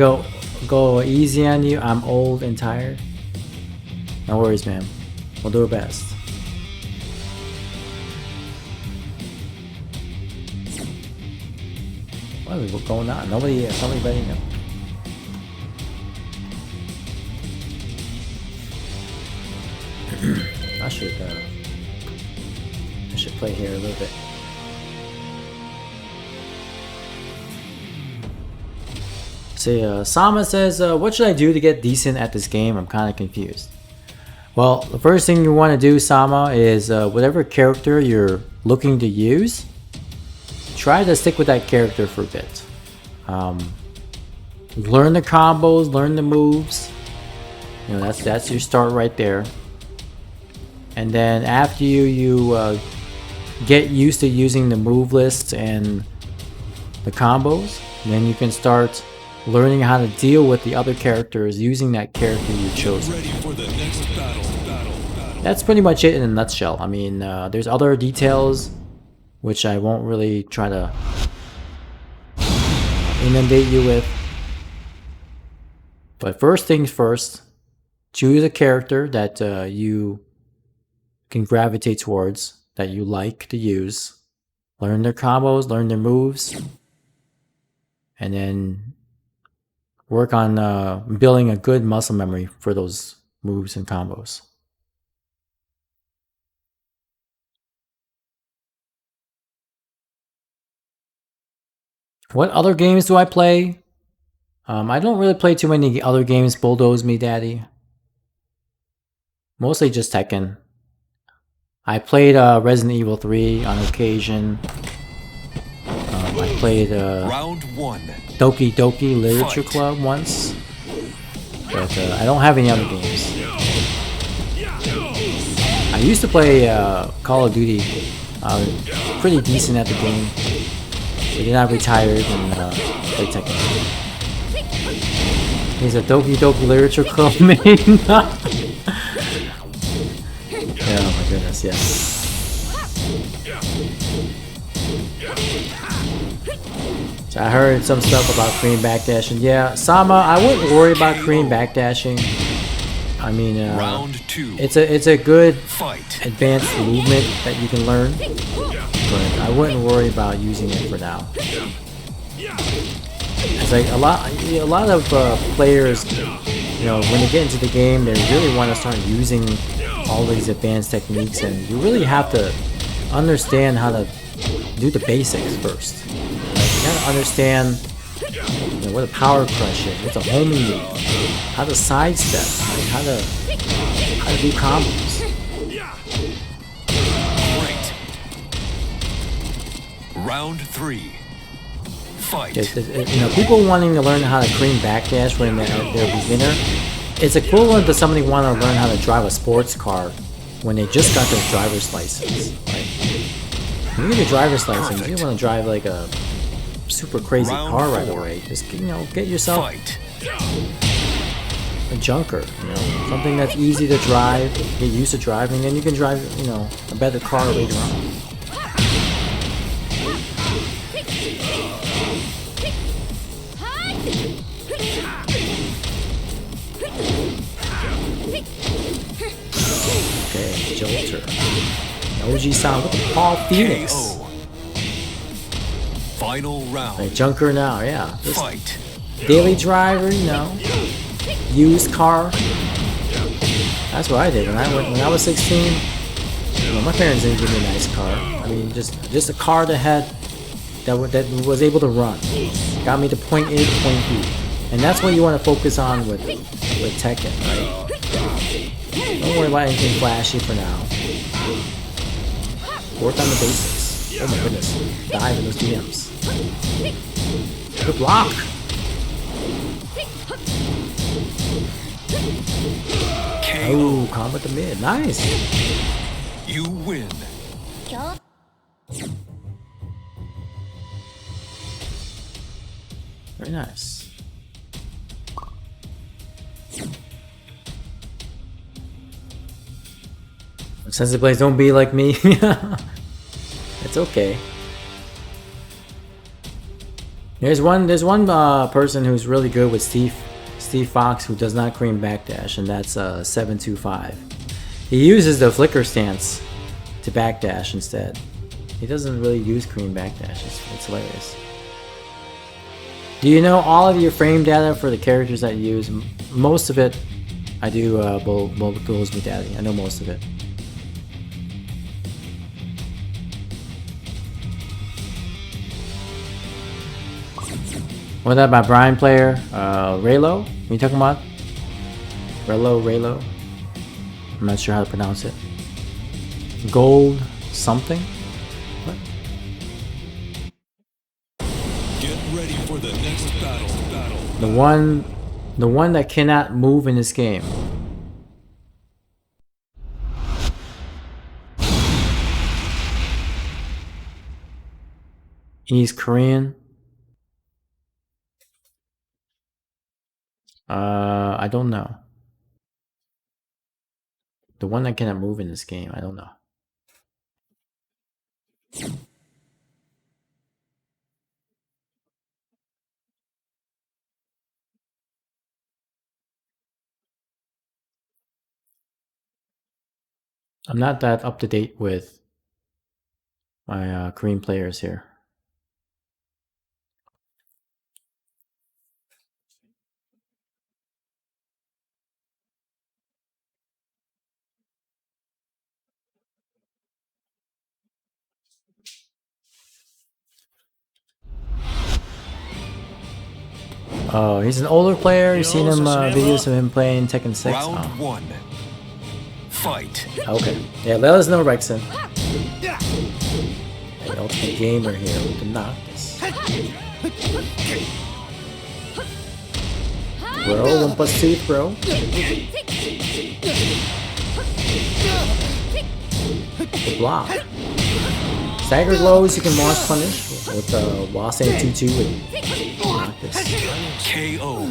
B: go easy on you. I'm old and tired. No worries, man. We'll do our best. What is going on? Nobody betting them. I should play here a little bit. See, Sama says, what should I do to get decent at this game? I'm kind of confused. Well, the first thing you want to do, Sama, is whatever character you're looking to use, try to stick with that character for a bit. Learn the combos, learn the moves. You know, that's your start right there. And then after you get used to using the move lists and the combos, then you can start learning how to deal with the other characters using that character you chose. That's pretty much it in a nutshell. I mean, there's other details which I won't really try to inundate you with. But first things first, choose a character that you can gravitate towards, that you like to use. Learn their combos, learn their moves, and then work on building a good muscle memory for those moves and combos. What other games do I play? I don't really play too many other games. Bulldoze me, daddy. Mostly just Tekken. I played Resident Evil 3 on occasion. I played
D: Round 1.
B: Doki Doki Literature Club once. But I don't have any other games. I used to play Call of Duty. I was pretty decent at the game. But then I retired and played Tekken. He's a Doki Doki Literature Club main. Oh my goodness, yes. So I heard some stuff about Korean backdashing. Yeah, Sama, I wouldn't worry about Korean backdashing. I mean, it's a good advanced movement that you can learn, but I wouldn't worry about using it for now. It's like a lot of players, you know, when they get into the game, they really want to start using all these advanced techniques, and you really have to understand how to do the basics first. Like, you gotta understand, you know, what a power crush is, what's a homing move, how to sidestep, like how to do combos.
D: Great. Round 3. Fight.
B: You know, people wanting to learn how to Korean backdash when they're a beginner, it's equivalent to somebody wanting to learn how to drive a sports car when they just got their driver's license. Like, when you get a driver's license, you don't want to drive like a super crazy car right away. Just, you know, get yourself a junker, you know, something that's easy to drive, get used to driving, then you can drive, you know, a better car later on. Okay, Jolter. OG sound with the Paul Phoenix.
D: KO. Final round.
B: Like Junker now, yeah. Just daily driver, you know. Used car. That's what I did when I was 16. You know, my parents didn't give me a nice car. I mean, just a car that was able to run. Got me to point A to point B. And that's what you want to focus on with Tekken, right? Don't worry about anything flashy for now. Work on the basics. Oh my goodness. Dive in those DMs. Good block! Oh, combat the mid. Nice!
D: You win.
B: Very nice. Sensitive Blaze, don't be like me. It's okay. There's one person who's really good with Steve Fox who does not cream backdash, and that's 725. He uses the flicker stance to backdash instead. He doesn't really use cream backdash. It's hilarious. Do you know all of your frame data for the characters that you use? Most of it, I do both goes with daddy. I know most of it. What about Brian player? Raylo? What are you talking about? Raylo? I'm not sure how to pronounce it. Gold something? What?
D: Get ready for the next battle.
B: The one that cannot move in this game. He's Korean. I don't know. The one that cannot move in this game, I don't know. I'm not that up to date with my Korean players here. Oh, he's an older player. You've seen him videos of him playing Tekken 6.
D: Round 1. Fight.
B: Okay. Yeah, let us know, Rexon. The ultimate gamer here with the Noctis. Bro, 1 plus 2, bro. The block. Staggered lows, you can launch punish with Wasen 2-2 with Noctis.
D: KO.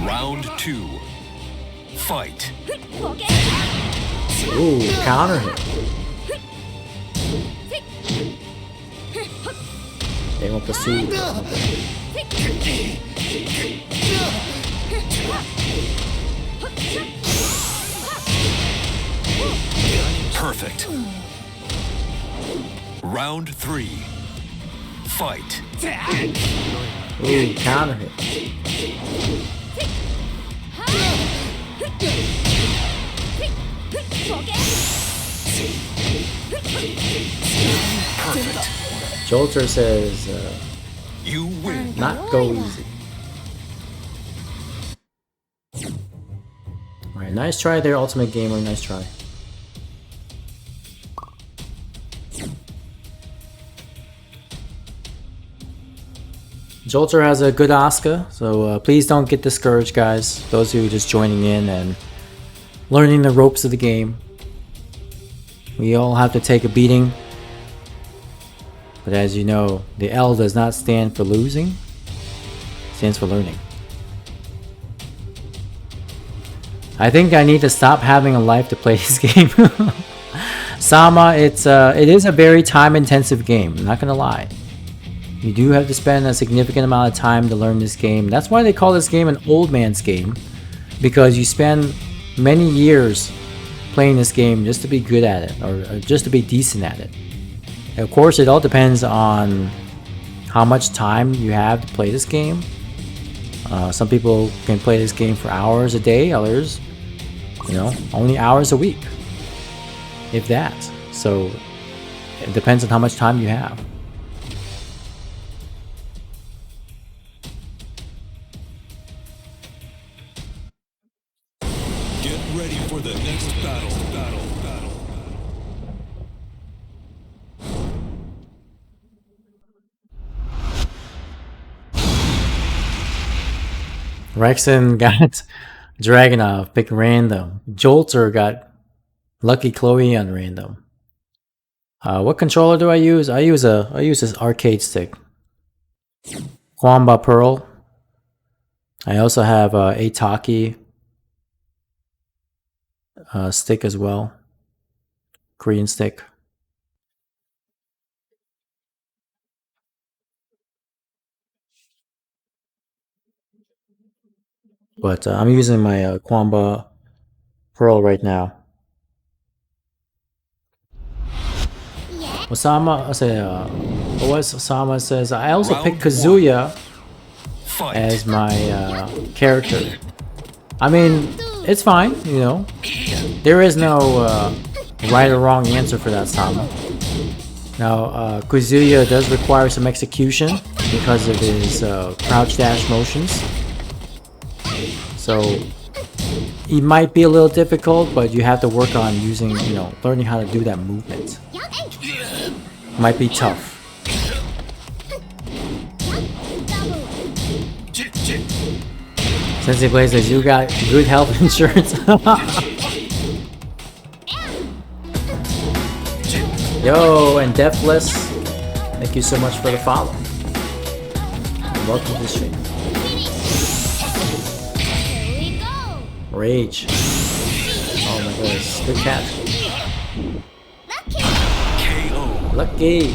D: Round 2. Fight.
B: Ooh, counter hit. They want pursue.
D: Perfect. Round 3. Fight.
B: Ooh, counter hit.
D: Perfect.
B: Jolter says,
D: You win.
B: not go easy. Alright, nice try there, Ultimate Gamer, nice try. Jolter has a good Asuka, so please don't get discouraged, guys. Those who are just joining in and learning the ropes of the game. We all have to take a beating. But as you know, the L does not stand for losing. It stands for learning. I think I need to stop having a life to play this game. Sama, it is a very time-intensive game, I'm not gonna lie. You do have to spend a significant amount of time to learn this game. That's why they call this game an old man's game, because you spend many years playing this game just to be good at it, or just to be decent at it. And of course, it all depends on how much time you have to play this game. Some people can play this game for hours a day, others, only hours a week, if that. So it depends on how much time you have.
D: Get ready for the next battle.
B: Rexon got Dragunov, pick random. Jolter got Lucky Chloe on random. What controller do I use? I use this arcade stick. Kwamba Pearl. I also have a Ataki stick as well. Korean stick. But I'm using my Kwamba Pearl right now. Osama says, I also
D: Round
B: picked Kazuya
D: Fight.
B: as my character. I mean, it's fine, you know. There is no right or wrong answer for that, Sama. Now, Kazuya does require some execution because of his crouch dash motions. So, it might be a little difficult, but you have to work on using, you know, learning how to do that movement. Might be tough. Sensei Blaze says, you got good health insurance. Yo, and Deathless, thank you so much for the follow. And welcome to the stream. Rage. Oh my goodness, good catch.
D: KO.
B: Lucky.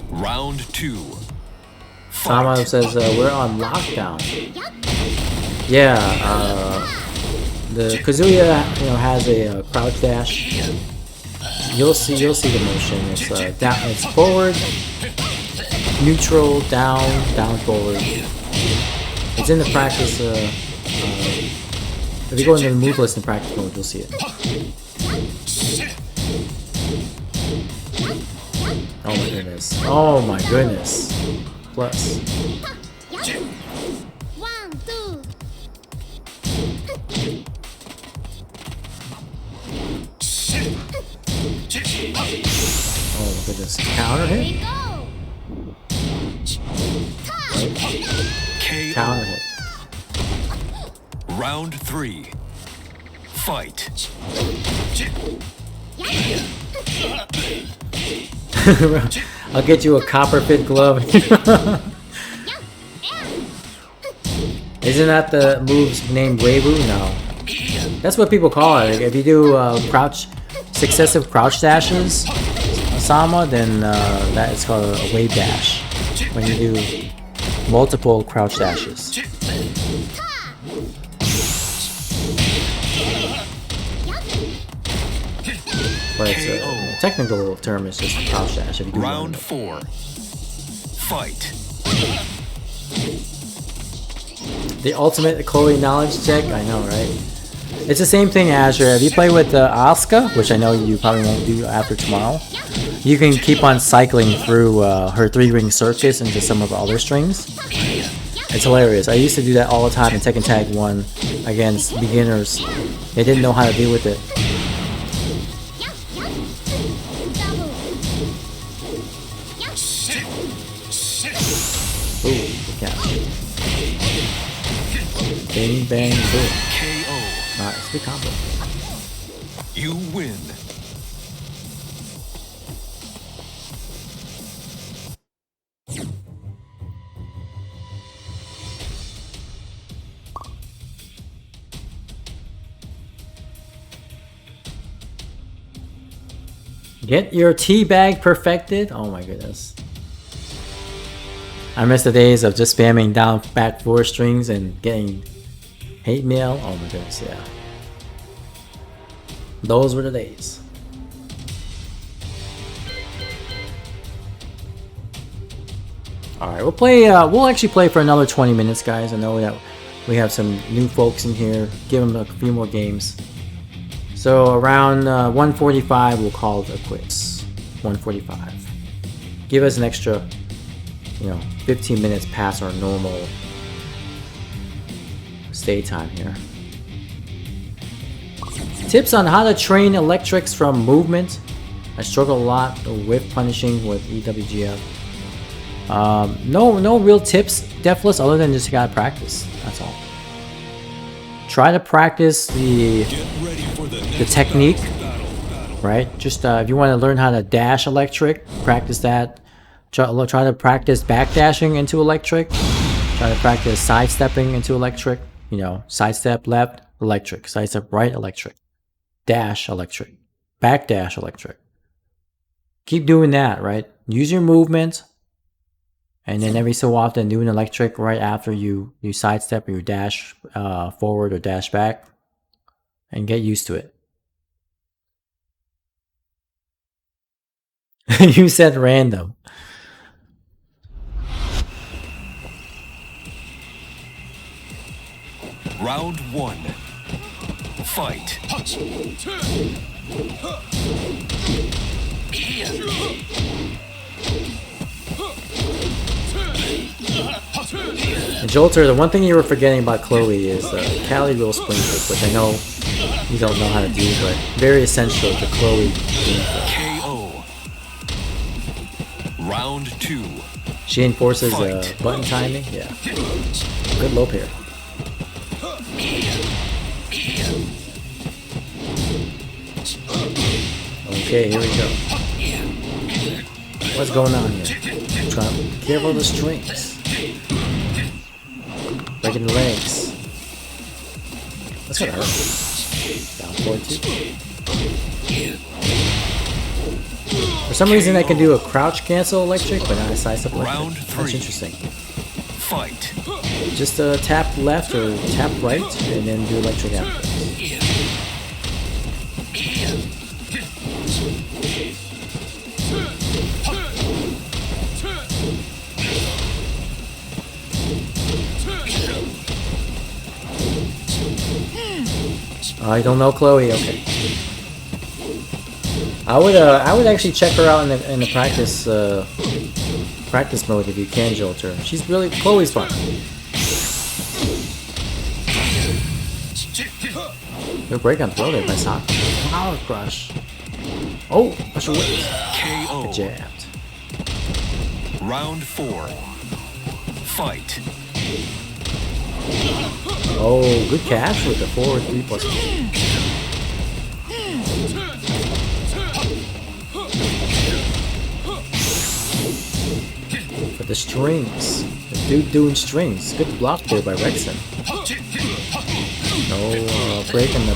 D: Round 2.
B: Sama says we're on lockdown. Yeah, the Kazuya, you know, has a crouch dash. You'll see the motion. It's down, it's forward, neutral, down, down, forward. It's in the practice. If you go into the move list in practice mode, you'll see it. Oh my goodness! Oh my goodness! Plus. Oh my goodness. Counter hit?
D: KO.
B: Counter hit.
D: Round 3. Fight.
B: I'll get you a copper fit glove. Isn't that the move's named Weiwu? No. That's what people call it. Like, if you do successive crouch dashes, Sama, then that is called a wave dash. When you do multiple crouch dashes. But it's a technical term is just a crouch dash. If you do
D: Round 4. Fight.
B: The ultimate Chloe knowledge check? I know, right? It's the same thing, Azure. If you play with Asuka, which I know you probably won't do after tomorrow, you can keep on cycling through her 3-ring circus into some of the other strings. It's hilarious. I used to do that all the time in Tekken Tag 1 against beginners. They didn't know how to deal with it. Ooh, good catch. Bang, bang, boom.
D: KO.
B: Alright, it's a good combo.
D: You win.
B: Get your tea bag perfected. Oh my goodness. I miss the days of just spamming down back 4 strings and getting hate mail. Oh my goodness, yeah. Those were the days. Alright, we'll play we'll actually play for another 20 minutes, guys. I know that we have some new folks in here. Give them a few more games. So around 1:45 we'll call it quits. 1:45. Give us an extra, 15 minutes past our normal stay time here. Tips on how to train electrics from movement. I struggle a lot with punishing with EWGF. No real tips, Deathless, other than just gotta practice. That's all. Try to practice the technique, right? Just if you want to learn how to dash electric, practice that. Try to practice backdashing into electric. Try to practice sidestepping into electric. Sidestep left, electric. Sidestep right, electric. Dash, electric. Backdash, electric. Keep doing that, right? Use your movement and then every so often do an electric right after you sidestep or you dash forward or dash back, and get used to it. You said random.
D: Round 1. Fight.
B: And Jolter, the one thing you were forgetting about Chloe is Cali Roll Spring Kick, which I know you don't know how to do, but very essential to Chloe gameplay.
D: KO. Round 2.
B: She enforces button timing. Yeah. Good low pair. Okay, here we go. What's going on here? Careful of the strings. Breaking the legs. That's gonna hurt. Down forward two. For some reason I can do a crouch cancel electric, but not a side step electric.
D: Round 3.
B: That's interesting.
D: Fight.
B: Just tap left or tap right, and then do electric after. I don't know Chloe. Okay. I would actually check her out in the practice mode if you can, Jolter. She's really Chloe's fun. Good break on throw there by Sock. Power crush. Oh, push away.
D: KO.
B: Jabbed.
D: Round 4. Fight.
B: Oh, good catch with the forward 3+. For the strings. The dude doing strings. Good block there by Rexon. No break in the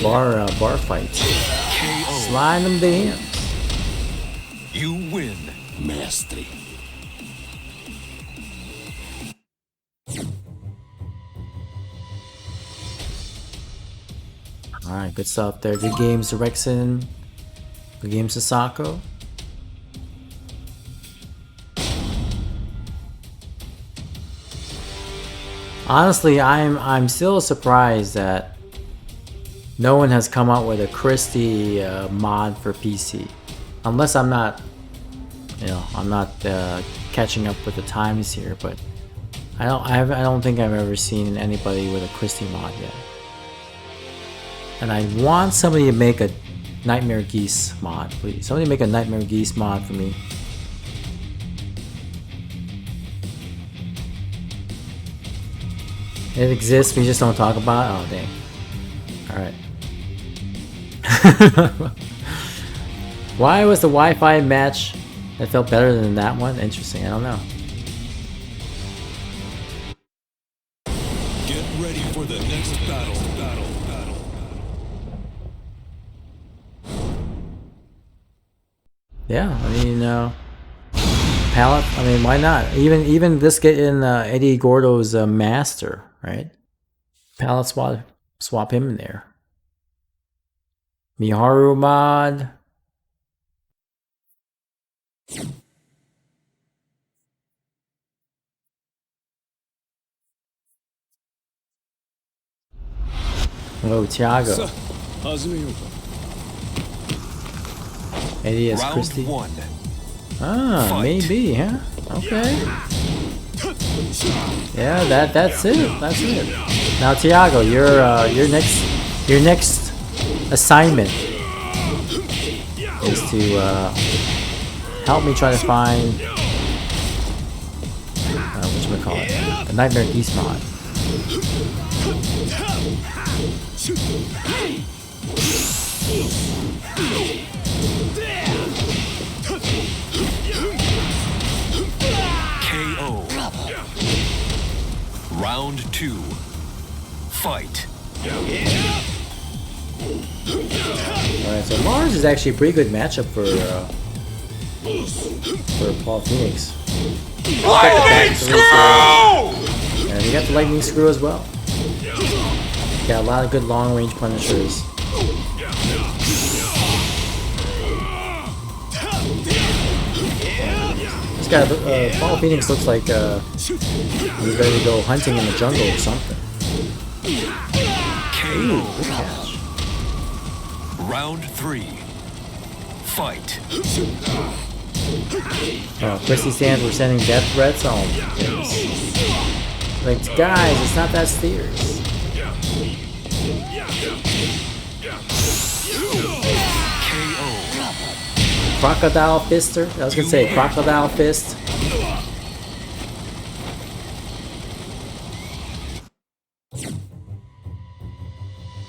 B: bar fight. Slide them down.
D: You win.
C: Mastery.
B: Alright, good stuff there. Good games to Rexon. Good games to Sako. Honestly, I'm still surprised that no one has come out with a Christie mod for PC. Unless I'm not, I'm not catching up with the times here. But I don't think I've ever seen anybody with a Christie mod yet. And I want somebody to make a Nightmare Geese mod, please. Somebody make a Nightmare Geese mod for me. It exists, we just don't talk about it? Oh, dang. Alright. Why was the Wi-Fi match that felt better than that one? Interesting, I don't know.
D: Get ready for the next battle.
B: Yeah, I mean, palette, I mean, why not? Even this get in Eddie Gordo's master, right? Palette swap him in there. Miharu mod. Oh, Thiago. Eddie as
D: Round
B: Christie.
D: 1.
B: Ah,
D: Fight.
B: maybe, huh? Okay. Yeah, that's it. That's it. Now, Thiago, your next assignment is to help me try to find whatchamacallit, the Nightmare Geese mod.
D: KO. Round 2. Fight.
B: Alright, so Mars is actually a pretty good matchup for for Paul Phoenix.
F: Lightning screw!
B: And we got the lightning screw as well. Got a lot of good long range punishers. This guy, Paul Phoenix looks like he's ready to go hunting in the jungle or something. Ooh, good catch.
D: Round 3. Fight.
B: Oh, Christy stands were sending death threats. Oh my goodness. Like, guys, it's not that serious. Crocodile Fister? I was gonna say Crocodile Fist.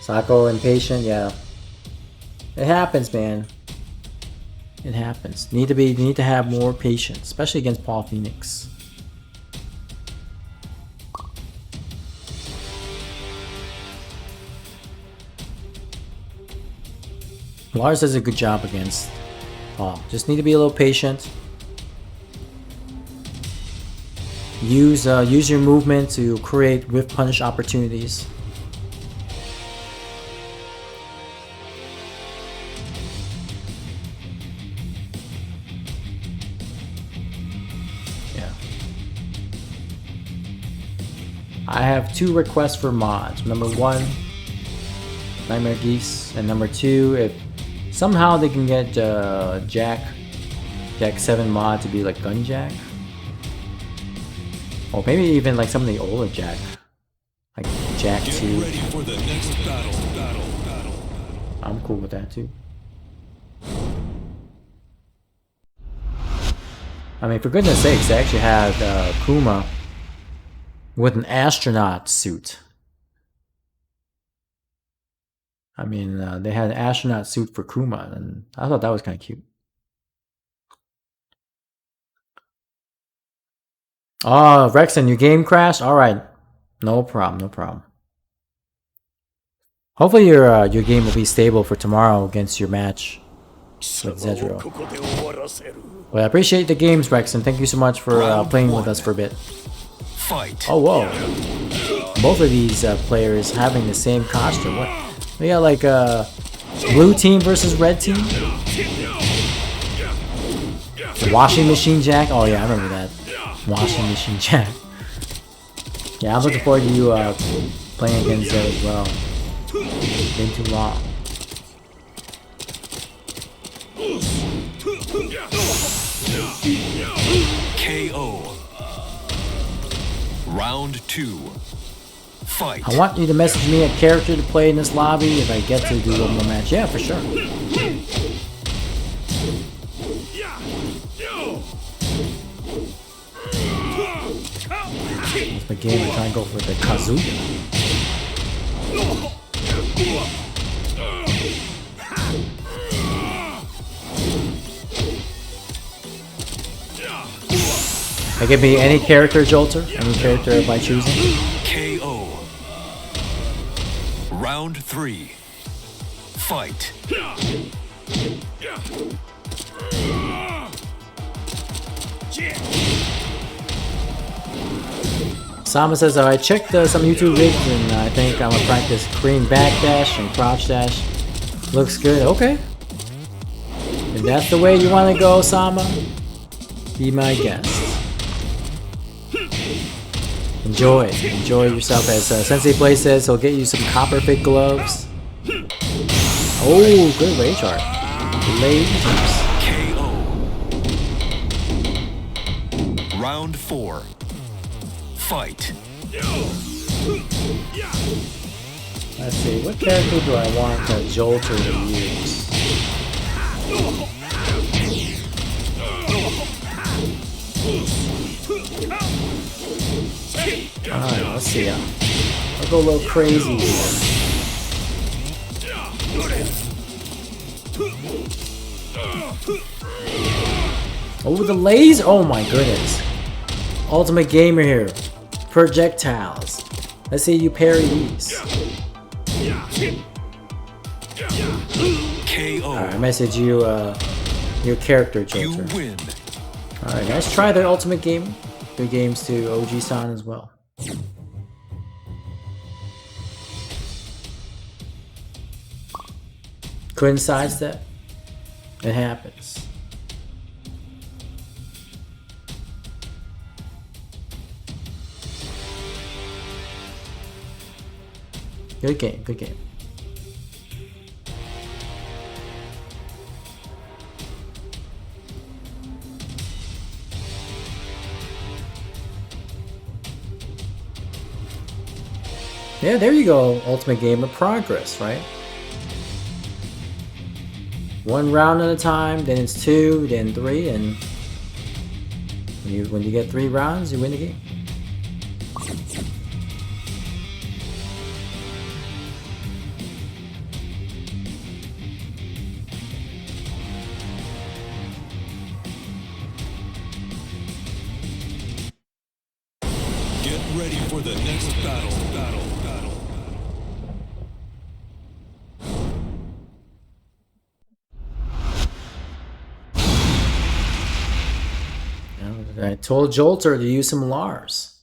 B: Sako impatient, yeah. It happens, man. It happens. You need to have more patience, especially against Paul Phoenix. Lars does a good job against Paul. Just need to be a little patient. Use your movement to create whiff punish opportunities. I have 2 requests for mods. Number 1, Nightmare Geese, and number 2, if somehow they can get Jack 7 mod to be like Gunjack, or maybe even like some of the older Jack, like Jack 2.
D: Ready for the next battle.
B: I'm cool with that too. I mean, for goodness sakes, they actually had Kuma with an astronaut suit. I mean, they had an astronaut suit for Kuma, and I thought that was kind of cute. Oh, Rexon, your game crashed? Alright. No problem, no problem. Hopefully your game will be stable for tomorrow against your match with Zedro. Well, I appreciate the games, Rexon. Thank you so much for playing with us for a bit.
D: Fight.
B: Oh, whoa. Both of these players having the same costume. What? We got like blue team versus red team? The washing machine Jack? Oh yeah, I remember that. Washing machine Jack. Yeah, I'm looking forward to you playing against that as well. Been too long.
D: KO. Round 2. Fight.
B: I want you to message me a character to play in this lobby if I get to do one more match. Yeah, for sure. Let's begin and try and go for the Kazuya. It could be any character, Jolter. Any character by choosing.
D: KO. Round 3. Fight.
B: Sama says, I checked some YouTube vids and I think I'm gonna practice Korean backdash and crouch dash. Looks good. Okay. If that's the way you want to go, Sama, be my guest. Enjoy yourself. As Sensei Play says, he'll get you some copper fit gloves. Oh, good rage art. Lasers.
D: KO. Round 4. Fight.
B: Let's see, what character do I want Jolter to use? Alright, let's see. I'll go a little crazy here. Oh, the laser! Oh my goodness. Ultimate Gamer here. Projectiles. Let's see you parry these.
D: KO.
B: Alright, I message you Your character,
D: You
B: Jolter.
D: win.
B: Alright, guys, try the Ultimate Game. Good games to OG-san as well. Couldn't sidestep. It happens. Good game, good game. Yeah, there you go, Ultimate Gamer. Progress, right? One round at a time, then it's 2, then 3, and when you get 3 rounds, you win the game.
D: Get ready for the next battle.
B: I told Jolter to use some Lars.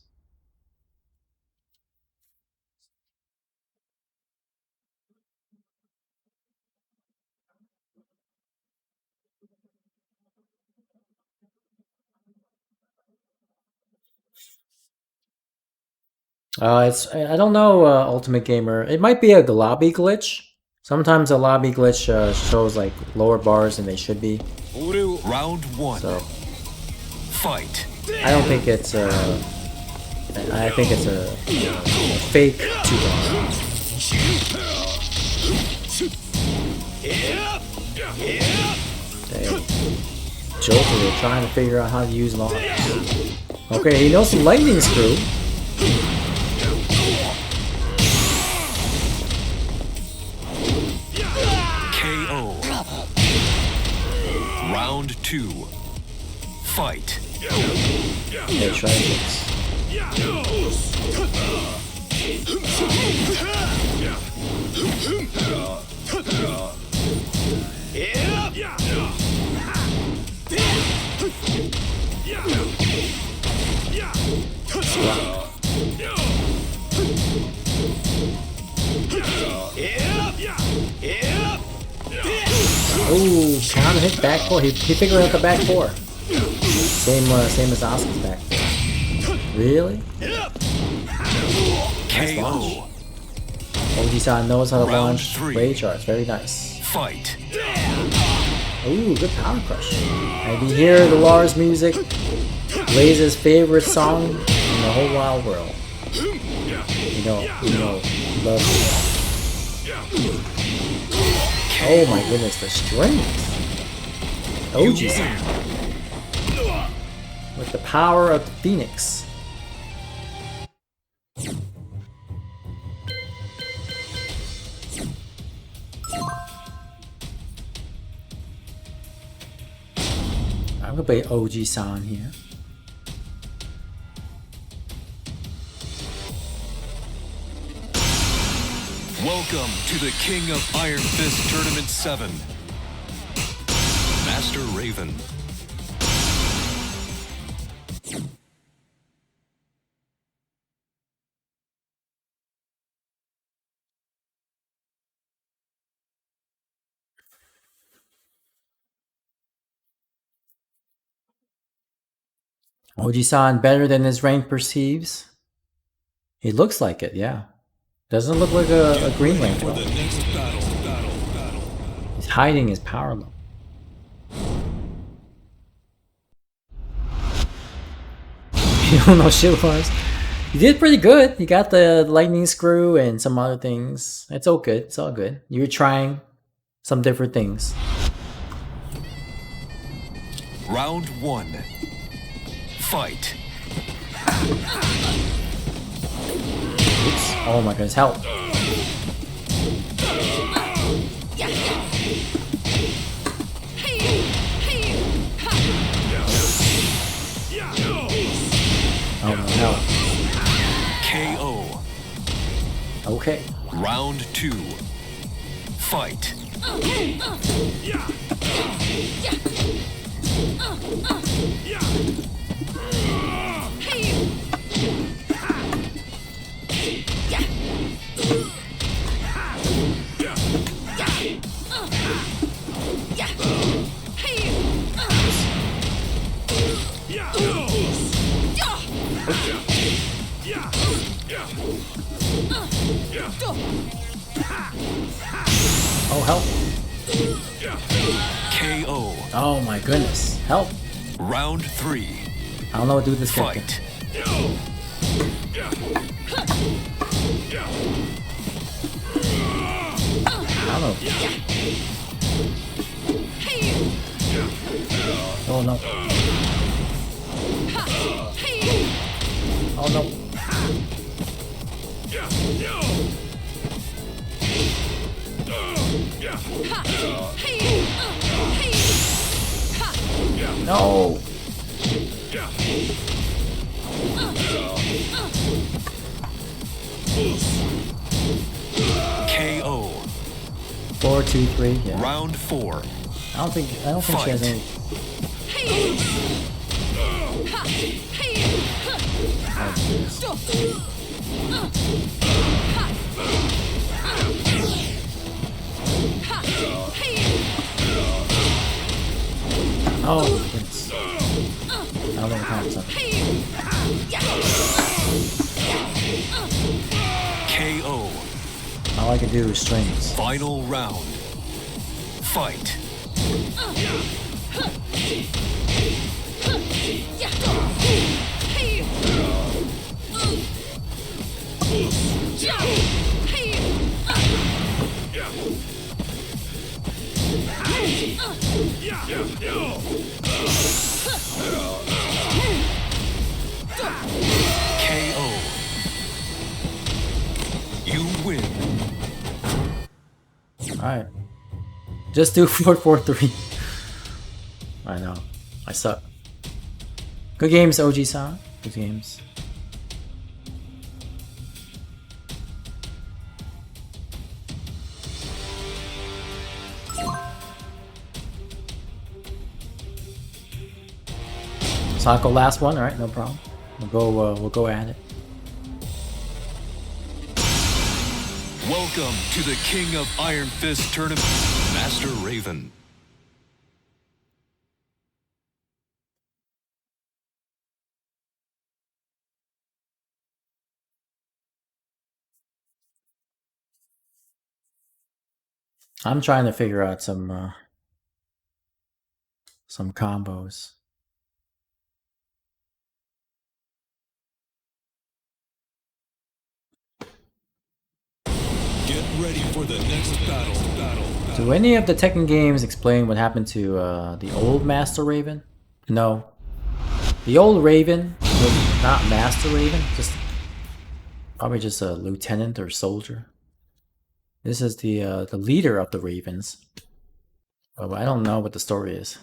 B: I don't know, Ultimate Gamer. It might be a lobby glitch. Sometimes a lobby glitch shows like lower bars than they should be.
D: Round 1.
B: So
D: Fight.
B: I don't think it's I think it's a fake 2-bar. Dang. Joker, they're trying to figure out how to use Lars. Okay, he knows some lightning screw.
D: KO. Round 2. Fight.
B: Okay, try this. Ooh, counter hit back 4. He figured out the back 4. Same as Asuka's back 4. Really? Nice launch. OG-san knows how to launch Rage charts. Very nice.
D: Fight.
B: Ooh, good power crush. And you hear the Lars music, Blaze's favorite song in the whole wild world. You know, love it. Oh my goodness, the strength. OG-san. With the power of the Phoenix. I'm gonna play OG-san here.
D: Welcome to the King of Iron Fist Tournament 7. Master Raven.
B: OG-san better than his rank perceives? He looks like it, yeah. Doesn't look like a green rank though. He's hiding his power level. You don't know shit Lars. You did pretty good. You got the lightning screw and some other things. It's all good. It's all good. You were trying some different things.
D: Round 1. Fight.
B: Oops. Oh my goodness, help. Oh no, help.
D: KO.
B: Okay.
D: Round 2. Fight.
B: Oh, help.
D: KO.
B: Oh my goodness. Help.
D: Round 3.
B: I don't know what to do with this character.
D: Fight.
B: I don't know. Oh no. Oh no. No.
D: KO.
B: 4, 2, 3. Yeah.
D: Round 4.
B: I don't think she has any. Oh, goodness. I don't know how it's up.
D: KO.
B: All I can do is strings.
D: Final round. Fight. KO. You win.
B: Alright. Just do 4-4-3. I know. I suck. Good games, OG-san. Good games. Sako, last one. Alright, no problem. We'll go at it.
D: Welcome to the King of Iron Fist tournament, Master Raven.
B: I'm trying to figure out some combos.
D: Get ready for the next battle.
B: Do any of the Tekken games explain what happened to the old Master Raven? No. The old Raven was not Master Raven, probably just a lieutenant or soldier. This is the leader of the Ravens. But I don't know what the story is.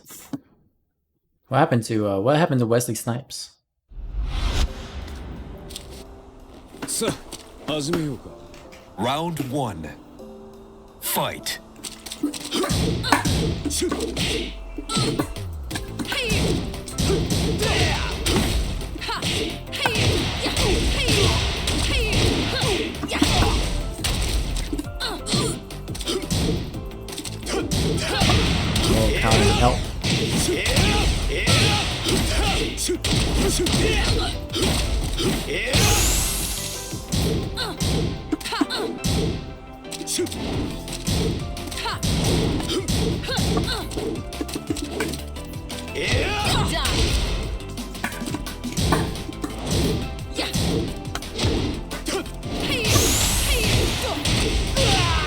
B: What happened to Wesley Snipes?
D: Round 1. Fight.
B: Oh, counter help.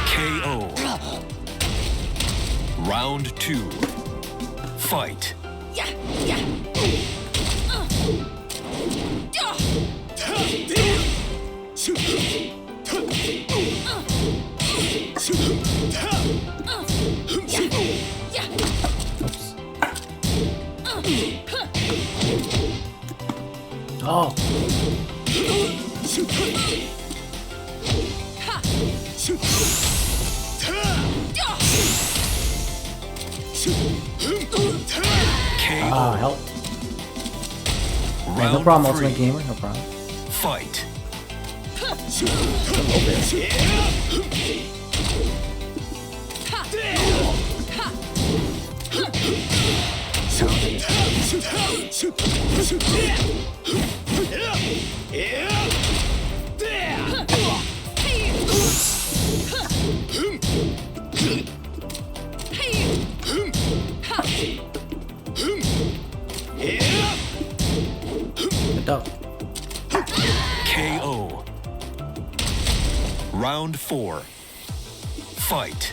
D: KO. Round 2. Fight.
B: Oh. Ah, help. Man, no
D: Round
B: problem,
D: 3.
B: Ultimate Gamer, no problem.
D: Fight.
B: Good dog.
D: KO. Round 4. Fight.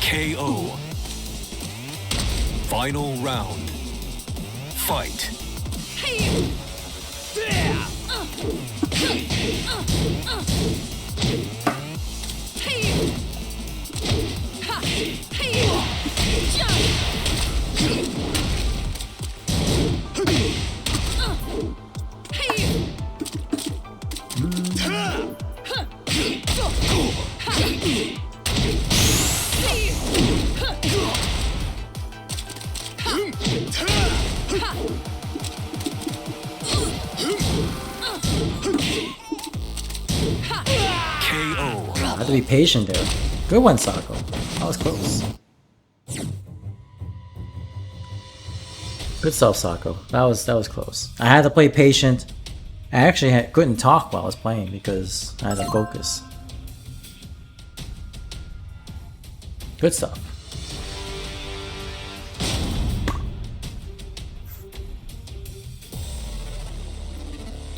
D: KO. Final round. Fight. KO.
B: I have to be patient there. Good one, Sako. That was close. Good stuff, Sako. That was close. I had to play patient. I actually couldn't talk while I was playing because I had to focus. Good stuff.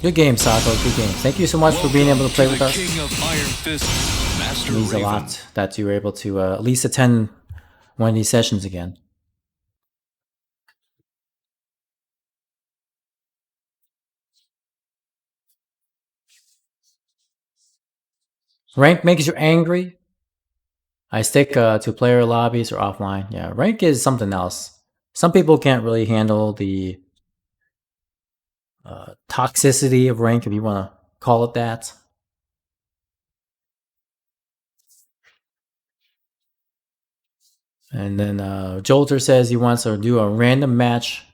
B: Good game, Sako. Good game. Thank you so much for being able to play with us.
D: King of Iron Fist, Master
B: It means a
D: Raven.
B: lot that you were able to at least attend one of these sessions again. Rank makes you angry. I stick to player lobbies or offline. Yeah, rank is something else. Some people can't really handle the toxicity of rank, if you want to call it that. And then Jolter says he wants to do a random match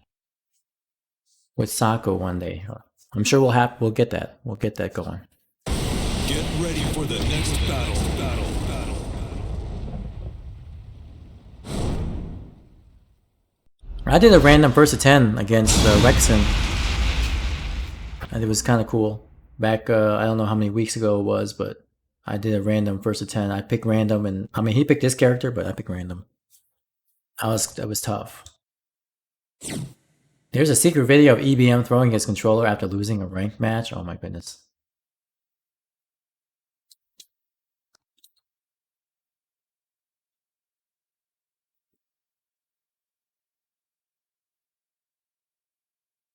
B: with Sako one day. I'm sure we'll get that. We'll get that going.
D: Get ready for the next battle.
B: I did a random first to 10 against Rexon. And it was kind of cool. Back, I don't know how many weeks ago it was, but I did a random first to 10. I picked random, and I mean, he picked this character, but I picked random. That was tough. There's a secret video of EBM throwing his controller after losing a ranked match. Oh my goodness.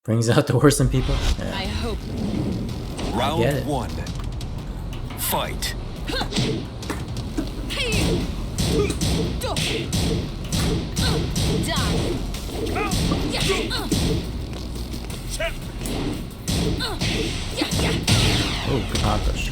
B: Brings out the worst in people. Yeah.
G: I hope.
B: get it.
D: Round 1. Fight.
B: Oh, good hard push.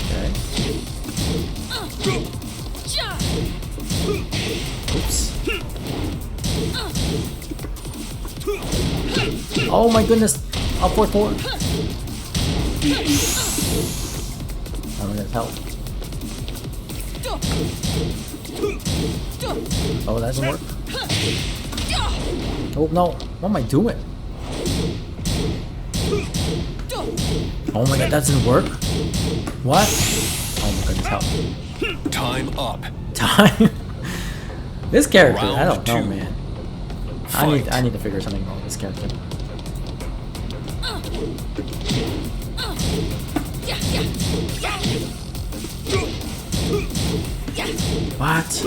B: Okay. Oops. Oh my goodness! Up 4-4. I'm gonna help. Oh, that doesn't work. Oh no! What am I doing? Oh my god, that doesn't work? What? Oh my goodness, help.
D: Time up.
B: Time. This character, I
D: Round
B: don't know,
D: two.
B: man.
D: Fight.
B: I need to figure something out with this character. What?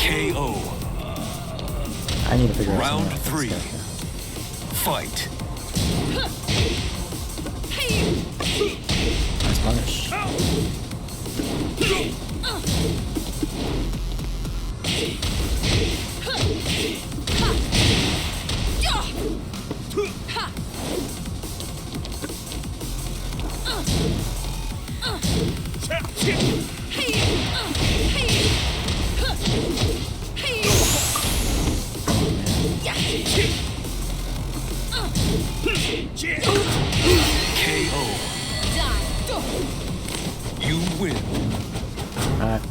D: KO.
B: I need to figure out
D: Round
B: something out with
D: three.
B: this character.
D: Fight.
B: Nice punish.
D: KO. You win.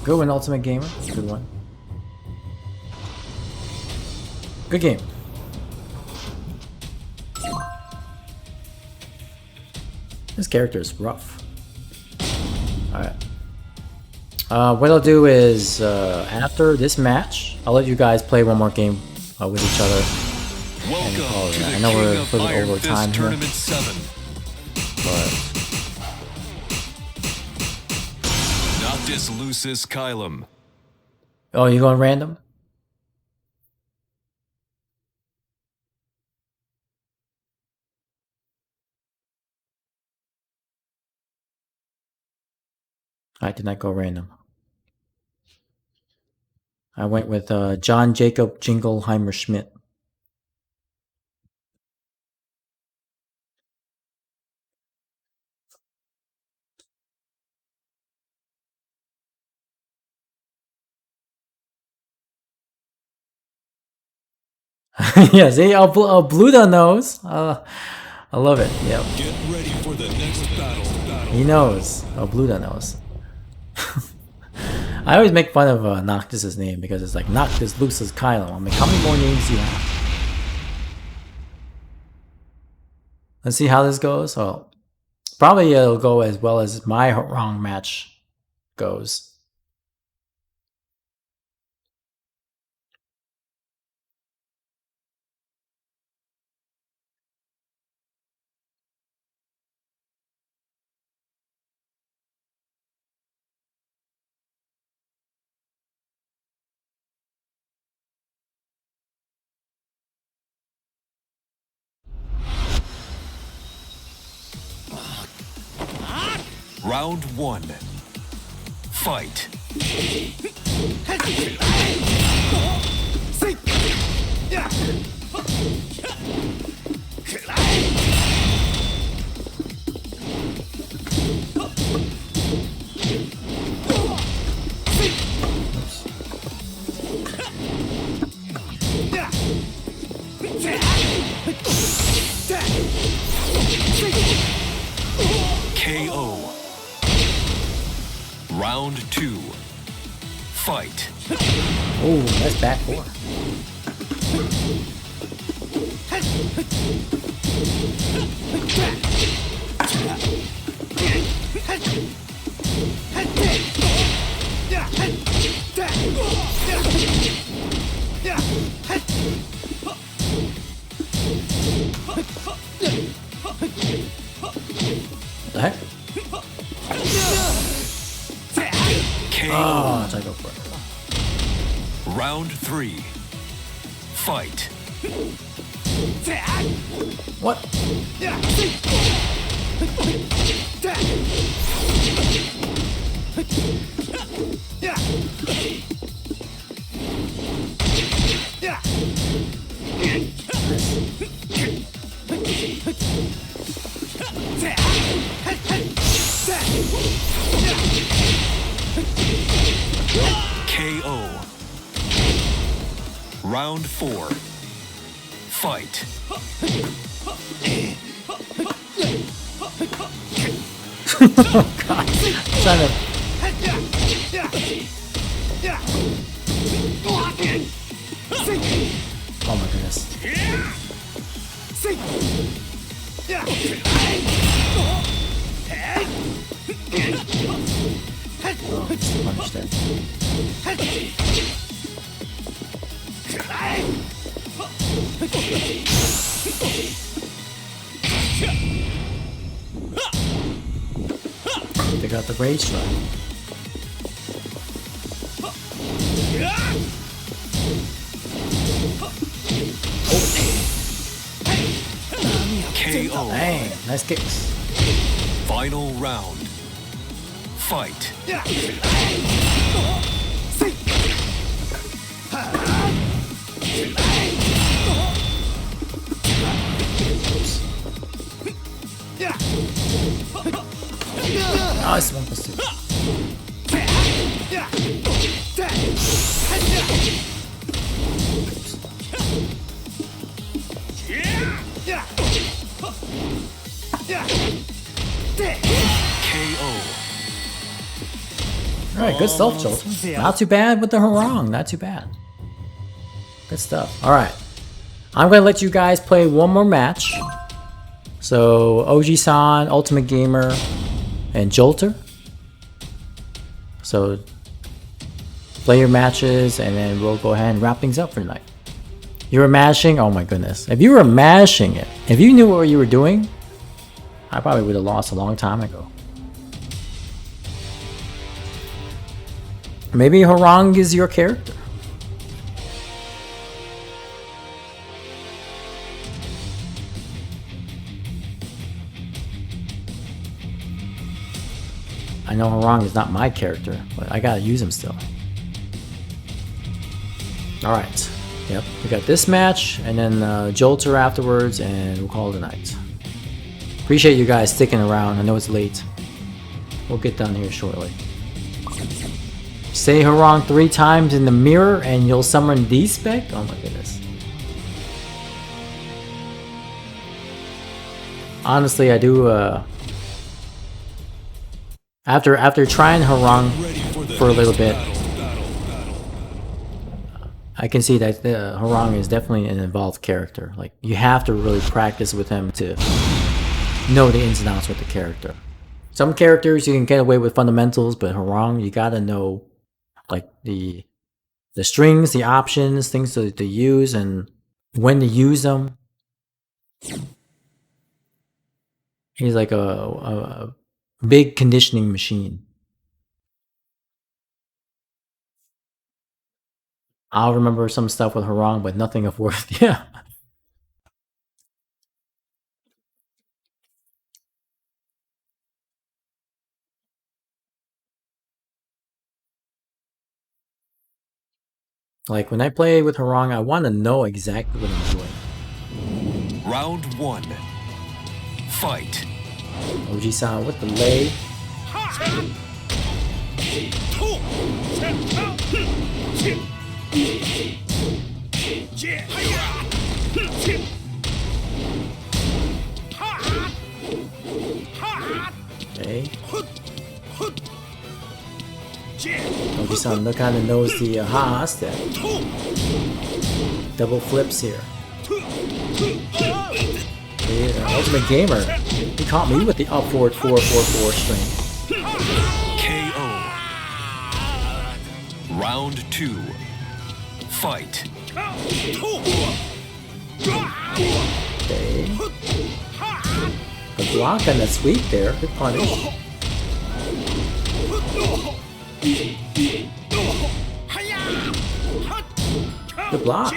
B: Good one, Ultimate Gamer. Good one. Good game. This character is rough. Alright. What I'll do is, after this match, I'll let you guys play one more game with each other.
D: Welcome to the
B: I know we're
D: King
B: a
D: of
B: little
D: Iron
B: over
D: Fist
B: time here.
D: Tournament 7.
B: But
D: Noctis Lucis Kylum.
B: oh, you going random? I did not go random. I went with John Jacob Jingleheimer Schmidt. Yeah, see, I'll blew the nose. I love it. Yep.
D: Get ready for the next battle.
B: He knows. Oh, blew the nose. I always make fun of Noctis's name because it's like Noctis Lucis Kylo. I'm like, how many more names do you have? Let's see how this goes. Well, probably it'll go as well as my wrong match goes.
D: Round 1. Fight. KO. Round 2. Fight.
B: Oh, that's back four. What the heck?
D: KO.
B: Oh, I go for it.
D: Round 3. Fight.
B: What?
D: Round 4. Fight.
B: Oh god. Trying to. Oh my goodness. Oh, just punished it. They got the rage strike.
D: KO.
B: Dang, nice kicks.
D: Final round. Fight.
B: Oh, it's 1+2.
D: KO.
B: Alright, good stuff, Joel. Not too bad with the harang. Not too bad. Good stuff. Alright. I'm going to let you guys play one more match. So, Oji-san, Ultimate Gamer, and Jolter. So, play your matches, and then we'll go ahead and wrap things up for tonight. You were mashing? Oh my goodness. If you were mashing it, if you knew what you were doing, I probably would have lost a long time ago. Maybe harang is your character. I know harang is not my character, but I gotta use him still. Alright. Yep, we got this match, and then Jolter afterwards, and we'll call it a night. Appreciate you guys sticking around. I know it's late. We'll get done here shortly. Say harang 3 times in the mirror, and you'll summon D-Spec? Oh my goodness. Honestly, I do, After trying harang for a little bit, I can see that harang is definitely an involved character. Like, you have to really practice with him to know the ins and outs with the character. Some characters you can get away with fundamentals, but harang, you gotta know like the strings, the options, things to use, and when to use them. He's like a big conditioning machine. I'll remember some stuff with harang, but nothing of worth. Yeah. Like, when I play with harang, I want to know exactly what I'm doing.
D: Round 1. Fight.
B: Oji-san with the lay. Okay. Oji-san kinda knows the ha step. Double flips here. Yeah, Ultimate Gamer. He caught me with the up forward 4-4-4 string.
D: KO. Round 2. Fight.
B: Okay. Good block on that sweep there. Good punish. Good block.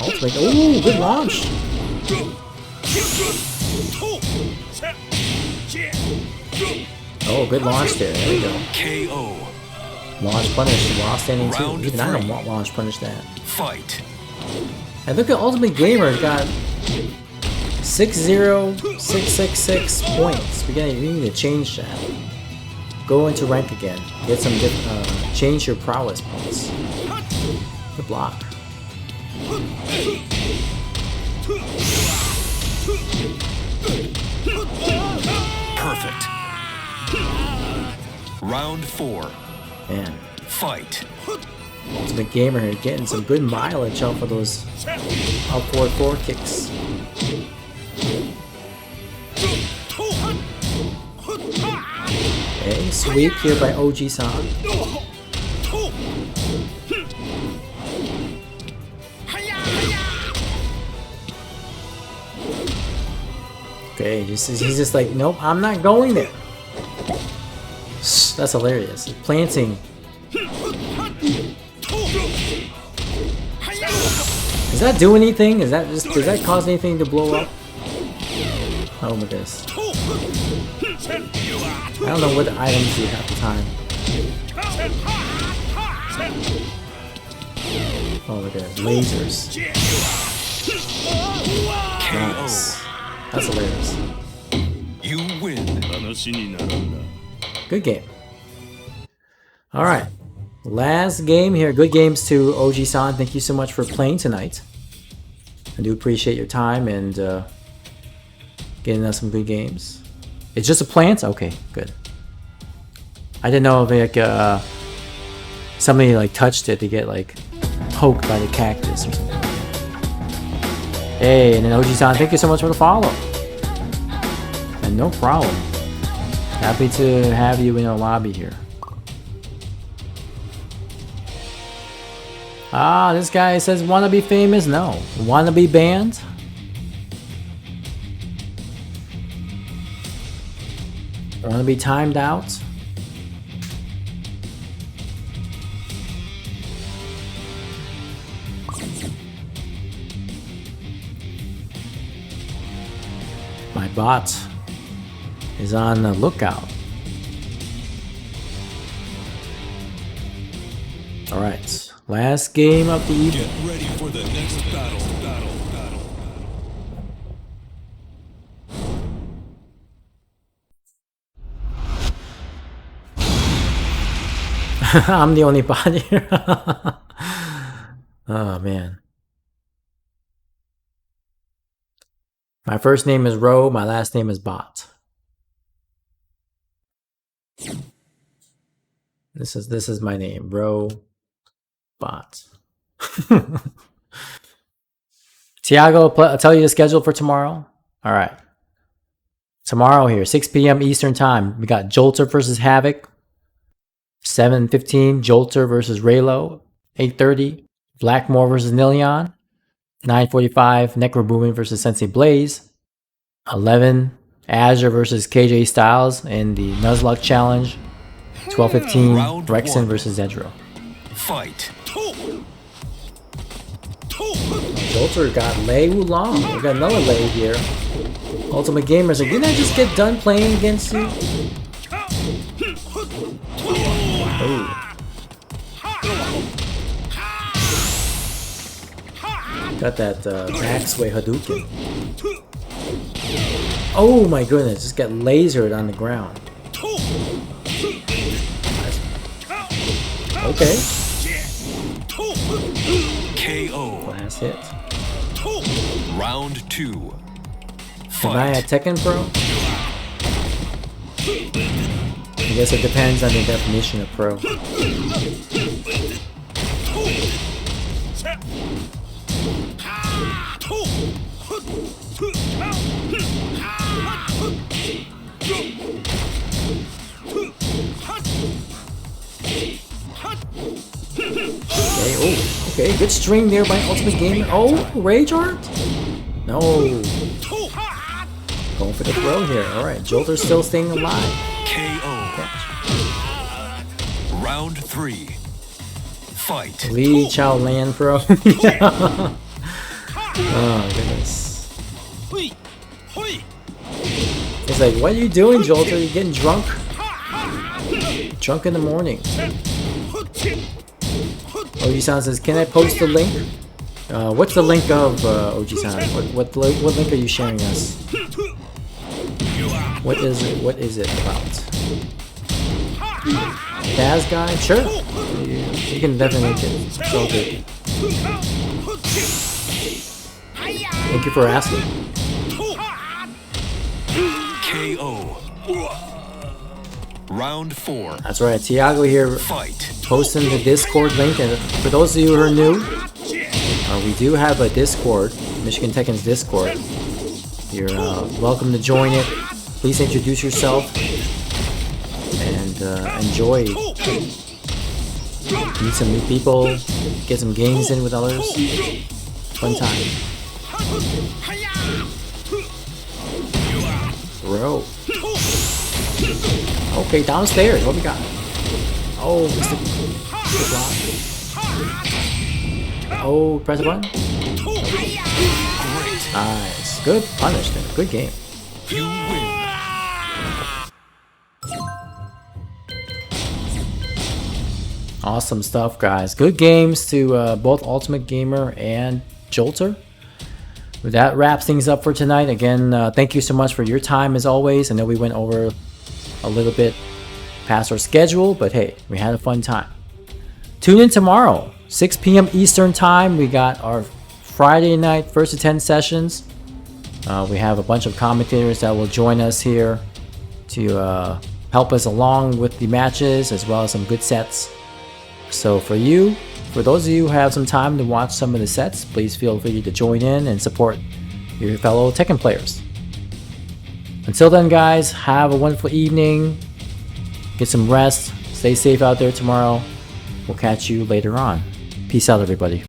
B: Ultimate. Ooh, good launch. Oh, good launch there. There we go.
D: KO.
B: Launch punish while standing too.
D: Round
B: Even I don't
D: 3.
B: want launch punish that.
D: Fight.
B: And look at Ultimate Gamer got 60666 points. We need to change that. Go into rank again. Get some change your prowess points. Good block.
D: Perfect. Round 4.
B: Man,
D: Fight.
B: Ultimate Gamer here getting some good mileage off of those up forward 4 kicks. Okay, sweep here by OG-san. Okay, he's just like, nope, I'm not going there. That's hilarious. Planting. Does that do anything? Does that cause anything to blow up? Oh my goodness. I don't know what items you have at the time. Oh my god, lasers. Nice. That's hilarious.
D: You win.
B: Good game. Alright. Last game here. Good games to OG-san. Thank you so much for playing tonight. I do appreciate your time and getting us some good games. It's just a plant? Okay, good. I didn't know if like somebody like touched it to get like poked by the cactus or something. Hey, and then OG-san, thank you so much for the follow. And no problem. Happy to have you in our lobby here. Ah, this guy says wanna be famous? No. Wanna be banned? Wanna be timed out? My bot is on the lookout. Alright, last game of the evening.
D: Get ready for the next battle.
B: I'm the only bot here. Oh man. My first name is Ro, my last name is Bot. This is my name, Ro Bot. Tiago, I'll tell you the schedule for tomorrow. All right. Tomorrow here, 6 p.m. Eastern Time, we got Jolter versus Havoc. 7:15, Jolter versus Raylo. 8:30, Blackmore versus Nilion. 9:45, Necroboomin versus Sensei Blaze. 11, Azure versus KJ Styles in the Nuzlocke Challenge. 12:15, Rexon versus Zedro.
D: Fight.
B: Jolter got Lei Wulong. We got another Lei here. Ultimate Gamer's like, didn't I just get done playing against you? Oh. Got that Maxway Hadouken. Oh my goodness, just got lasered on the ground. Okay.
D: KO.
B: Last hit.
D: Round 2.
B: Am I a Tekken Pro? I guess it depends on the definition of pro. Okay, oh, okay, good string there by Ultimate Gamer. Oh, Rage Art? No. Going for the throw here. Alright, Jolter's still staying alive.
D: KO.
B: Catch.
D: Round 3. Fight.
B: Lee Chao Lan Pro. Oh, goodness. It's like, what are you doing, Jolter? You're getting drunk? Drunk in the morning. OG-san says, can I post the link? What's the link of OG-san? What link are you sharing us? What is it? What is it about? Daz guy? Sure. You can definitely link it. So good. Thank you for asking.
D: KO. Round 4.
B: That's right, Tiago here
D: Fight.
B: posting the Discord link. And for those of you who are new, we do have a Discord, Michigan Tekken's Discord. You're welcome to join it. Please introduce yourself and enjoy. Meet some new people, get some games in with others. Fun time. Throw. Okay, downstairs. What we got? Oh, Mr. Block. Oh, press a button. Nice. Good punish there. Good game.
D: You win.
B: Awesome stuff, guys. Good games to both Ultimate Gamer and Jolter. That wraps things up for tonight. Again, thank you so much for your time as always. I know we went over a little bit past our schedule, but hey, we had a fun time. Tune in tomorrow, 6 p.m. Eastern Time. We got our Friday night 1st to 10 sessions. We have a bunch of commentators that will join us here to help us along with the matches as well as some good sets. So for those of you who have some time to watch some of the sets, please feel free to join in and support your fellow Tekken players. Until then, guys, have a wonderful evening. Get some rest. Stay safe out there tomorrow. We'll catch you later on. Peace out, everybody.